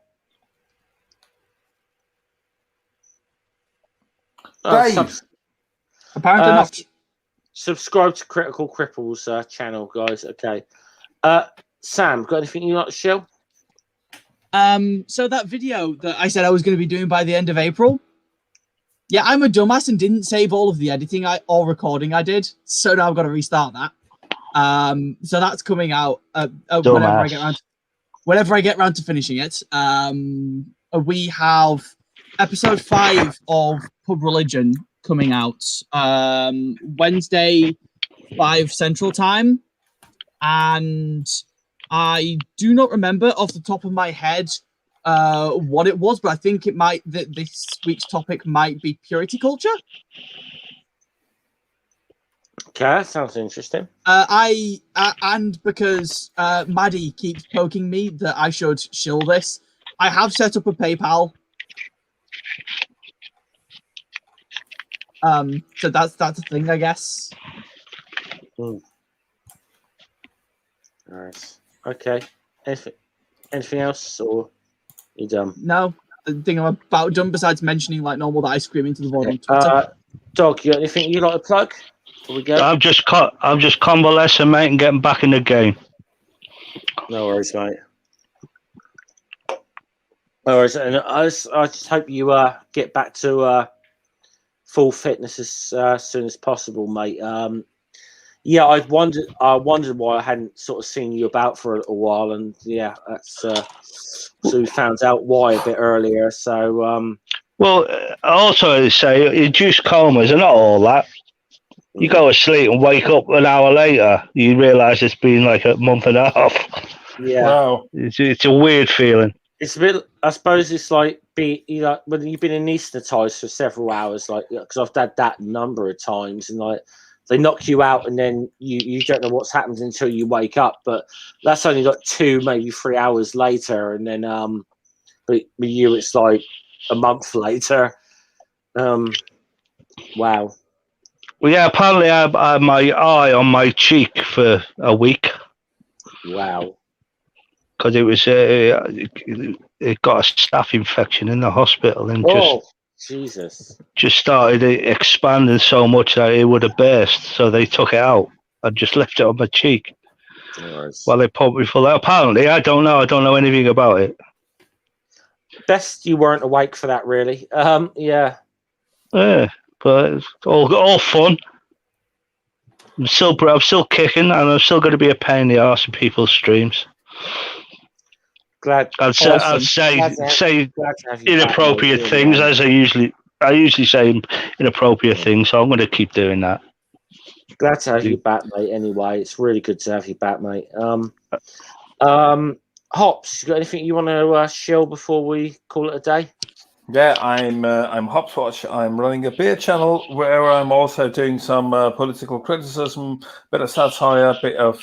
Speaker 3: Dave.
Speaker 8: Apparently not.
Speaker 1: Subscribe to Critical Cripples channel, guys. Okay. Sam, got anything you like to show?
Speaker 8: So that video that I said I was going to be doing by the end of April. Yeah, I'm a dumbass and didn't save all of the editing or recording I did. So now I've got to restart that. So that's coming out whenever I get around to finishing it. We have episode 5 of Pub Religion coming out Wednesday, 5 Central Time, and I do not remember off the top of my head what it was, but I think it might this week's topic might be purity culture.
Speaker 1: Okay, that sounds interesting.
Speaker 8: And because Maddie keeps poking me that I should shill this, I have set up a PayPal. So that's a thing, I guess.
Speaker 1: Nice. Okay. Anything else, or you done?
Speaker 8: No, I think I'm about done. Besides mentioning like normal that I scream into the void on Twitter.
Speaker 1: Dog, you got anything you like to plug? Before we go?
Speaker 6: I'm just convalescing, mate, and getting back in the game.
Speaker 1: No worries, mate. No worries, and I just hope you get back to full fitness as soon as possible, mate. Yeah, I wondered why I hadn't sort of seen you about for a while, and yeah, that's so we found out why a bit earlier. So
Speaker 6: well, also I say induced comas are not all that. You go to sleep and wake up an hour later, you realise it's been like a month and a half.
Speaker 1: Yeah,
Speaker 3: wow.
Speaker 6: It's a weird feeling.
Speaker 1: It's a bit. I suppose it's like when you've been anaesthetised for several hours, like because I've had that a number of times, and like they knock you out, and then you don't know what's happened until you wake up. But that's only like 2, maybe 3 hours later, and then but with you, it's like a month later. Wow.
Speaker 6: Well, yeah, apparently I had my eye on my cheek for a week.
Speaker 1: Wow.
Speaker 6: Because it was it got a staph infection in the hospital and just started expanding so much that it would have burst. So they took it out and just left it on my cheek.
Speaker 1: Nice.
Speaker 6: While they pumped me full. Apparently, I don't know anything about it.
Speaker 1: Best you weren't awake for that, really. Yeah.
Speaker 6: Yeah, but it's all fun. I'm still kicking, and I'm still going to be a pain in the arse in people's streams.
Speaker 1: Glad.
Speaker 6: I'd say inappropriate things as I usually say inappropriate things. So I'm going to keep doing that.
Speaker 1: Glad to have you back, mate. Anyway, it's really good to have you back, mate. Hops, you got anything you want to shill before we call it a day?
Speaker 3: Yeah, I'm Hopswatch. I'm running a beer channel where I'm also doing some political criticism, bit of satire, bit of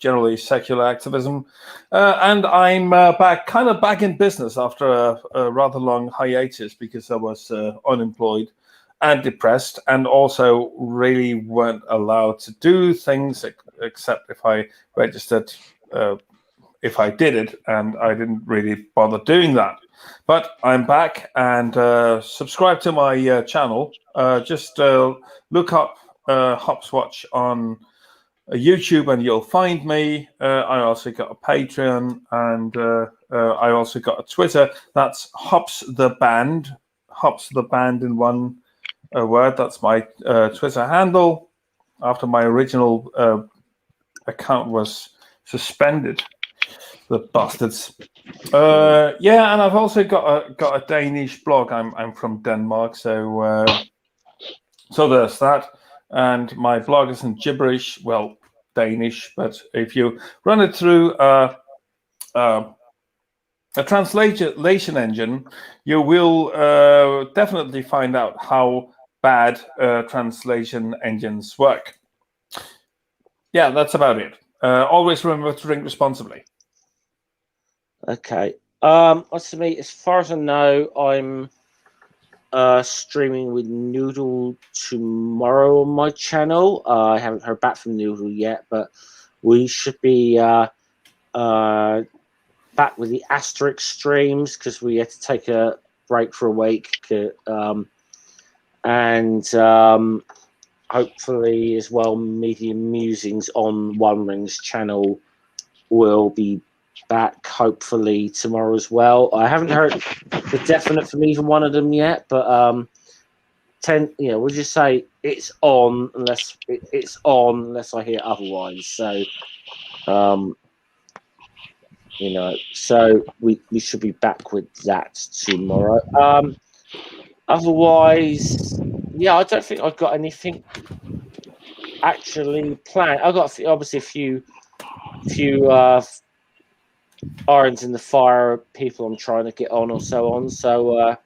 Speaker 3: generally secular activism, and I'm back in business after a rather long hiatus because I was unemployed and depressed, and also really weren't allowed to do things except if I registered. If I did it, and I didn't really bother doing that. But I'm back, and subscribe to my channel. Just look up Hopswatch on YouTube and you'll find me. I also got a Patreon, and I also got a Twitter. That's Hops the Band. Hops the Band in one word. That's my Twitter handle after my original account was suspended. The bastards. Yeah, and I've also got a Danish blog. I'm from Denmark, so there's that. And my blog is in gibberish, well, Danish. But if you run it through a translation engine, you will definitely find out how bad translation engines work. Yeah, that's about it. Always remember to drink responsibly.
Speaker 1: Okay. As far as I know, I'm streaming with Noodle tomorrow on my channel. I haven't heard back from Noodle yet, but we should be back with the Asterix streams because we had to take a break for a week. And hopefully as well, Media Musings on One Ring's channel will be back hopefully tomorrow as well. I haven't heard the definite from either one of them yet, but we'll just say it's on unless I hear otherwise. So so we should be back with that tomorrow. Otherwise, yeah, I don't think I've got anything actually planned. I've got obviously a few irons in the fire, people I'm trying to get on or so on. So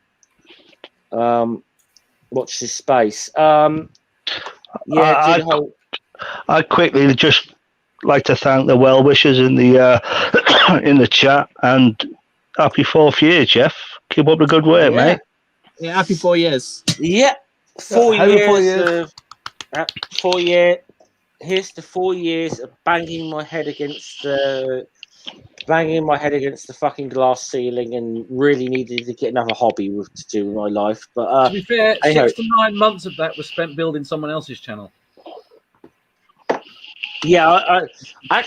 Speaker 1: watch this space. I
Speaker 6: quickly just like to thank the well wishers in the in the chat, and happy 4th year, Jeff. Keep up the good work, mate.
Speaker 8: Yeah, happy 4 years.
Speaker 1: Yeah, 4 years. 4 year. Here's the 4 years of banging my head against the fucking glass ceiling, and really needed to get another hobby to do with my life. But
Speaker 5: to be fair, 6 to 9 months of that was spent building someone else's channel.
Speaker 1: Yeah, I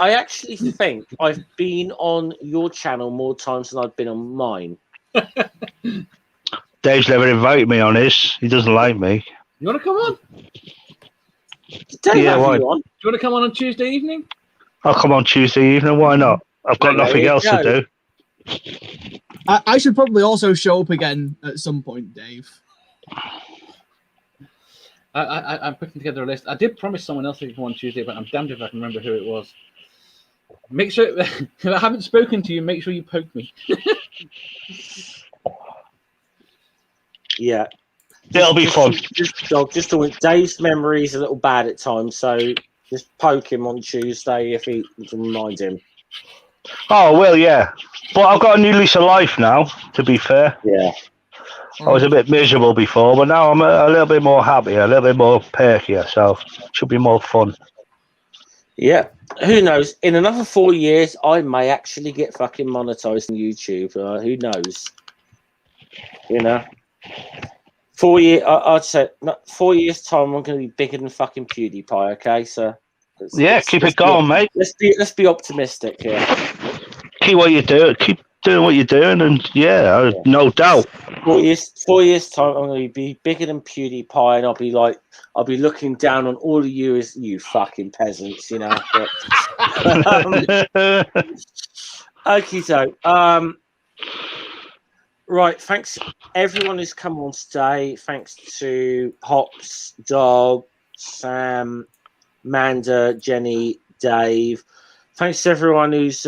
Speaker 1: actually think I've been on your channel more times than I've been on mine.
Speaker 6: Dave's never invited me on his. He doesn't like me.
Speaker 5: You want to come on?
Speaker 1: Dave,
Speaker 6: yeah, why?
Speaker 5: Do you want to come on Tuesday evening?
Speaker 6: I'll come on Tuesday evening. Why not? I've got nothing else to do.
Speaker 8: I should probably also show up again at some point, Dave.
Speaker 5: I'm putting together a list. I did promise someone else to come on Tuesday, but I'm damned if I can remember who it was. Make sure, if I haven't spoken to you, make sure you poke me.
Speaker 1: Yeah.
Speaker 6: It'll be fun.
Speaker 1: Just to Dave's memory is a little bad at times, so just poke him on Tuesday if he can remind him.
Speaker 6: Oh, well, yeah. But I've got a new lease of life now, to be fair.
Speaker 1: Yeah.
Speaker 6: I was a bit miserable before, but now I'm a little bit more happy, a little bit more perkier, so it should be more fun.
Speaker 1: Yeah. Who knows? In another 4 years, I may actually get fucking monetized on YouTube. Who knows? You know? 4 years, I'd say 4 years time, I'm going to be bigger than fucking PewDiePie. Okay, so
Speaker 6: keep it going, mate.
Speaker 1: Let's be optimistic here.
Speaker 6: Keep what you do. Keep doing what you're doing, and yeah, no doubt.
Speaker 1: 4 years time, I'm going to be bigger than PewDiePie, and I'll be looking down on all of you as you fucking peasants, you know. But, okay, so right, thanks everyone who's come on today. Thanks to Hops, Dog, Sam, Manda, Jenny, Dave. Thanks to everyone who's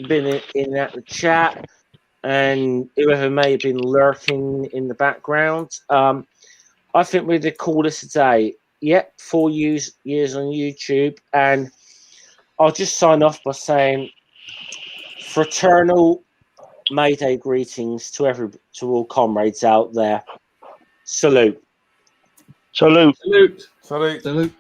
Speaker 1: been in the chat and whoever may have been lurking in the background. I think we're the coolest today. Yep, 4 years on YouTube, and I'll just sign off by saying fraternal May Day greetings to all comrades out there. Salute.
Speaker 6: Salute.
Speaker 5: Salute.
Speaker 3: Salute.
Speaker 8: Salute.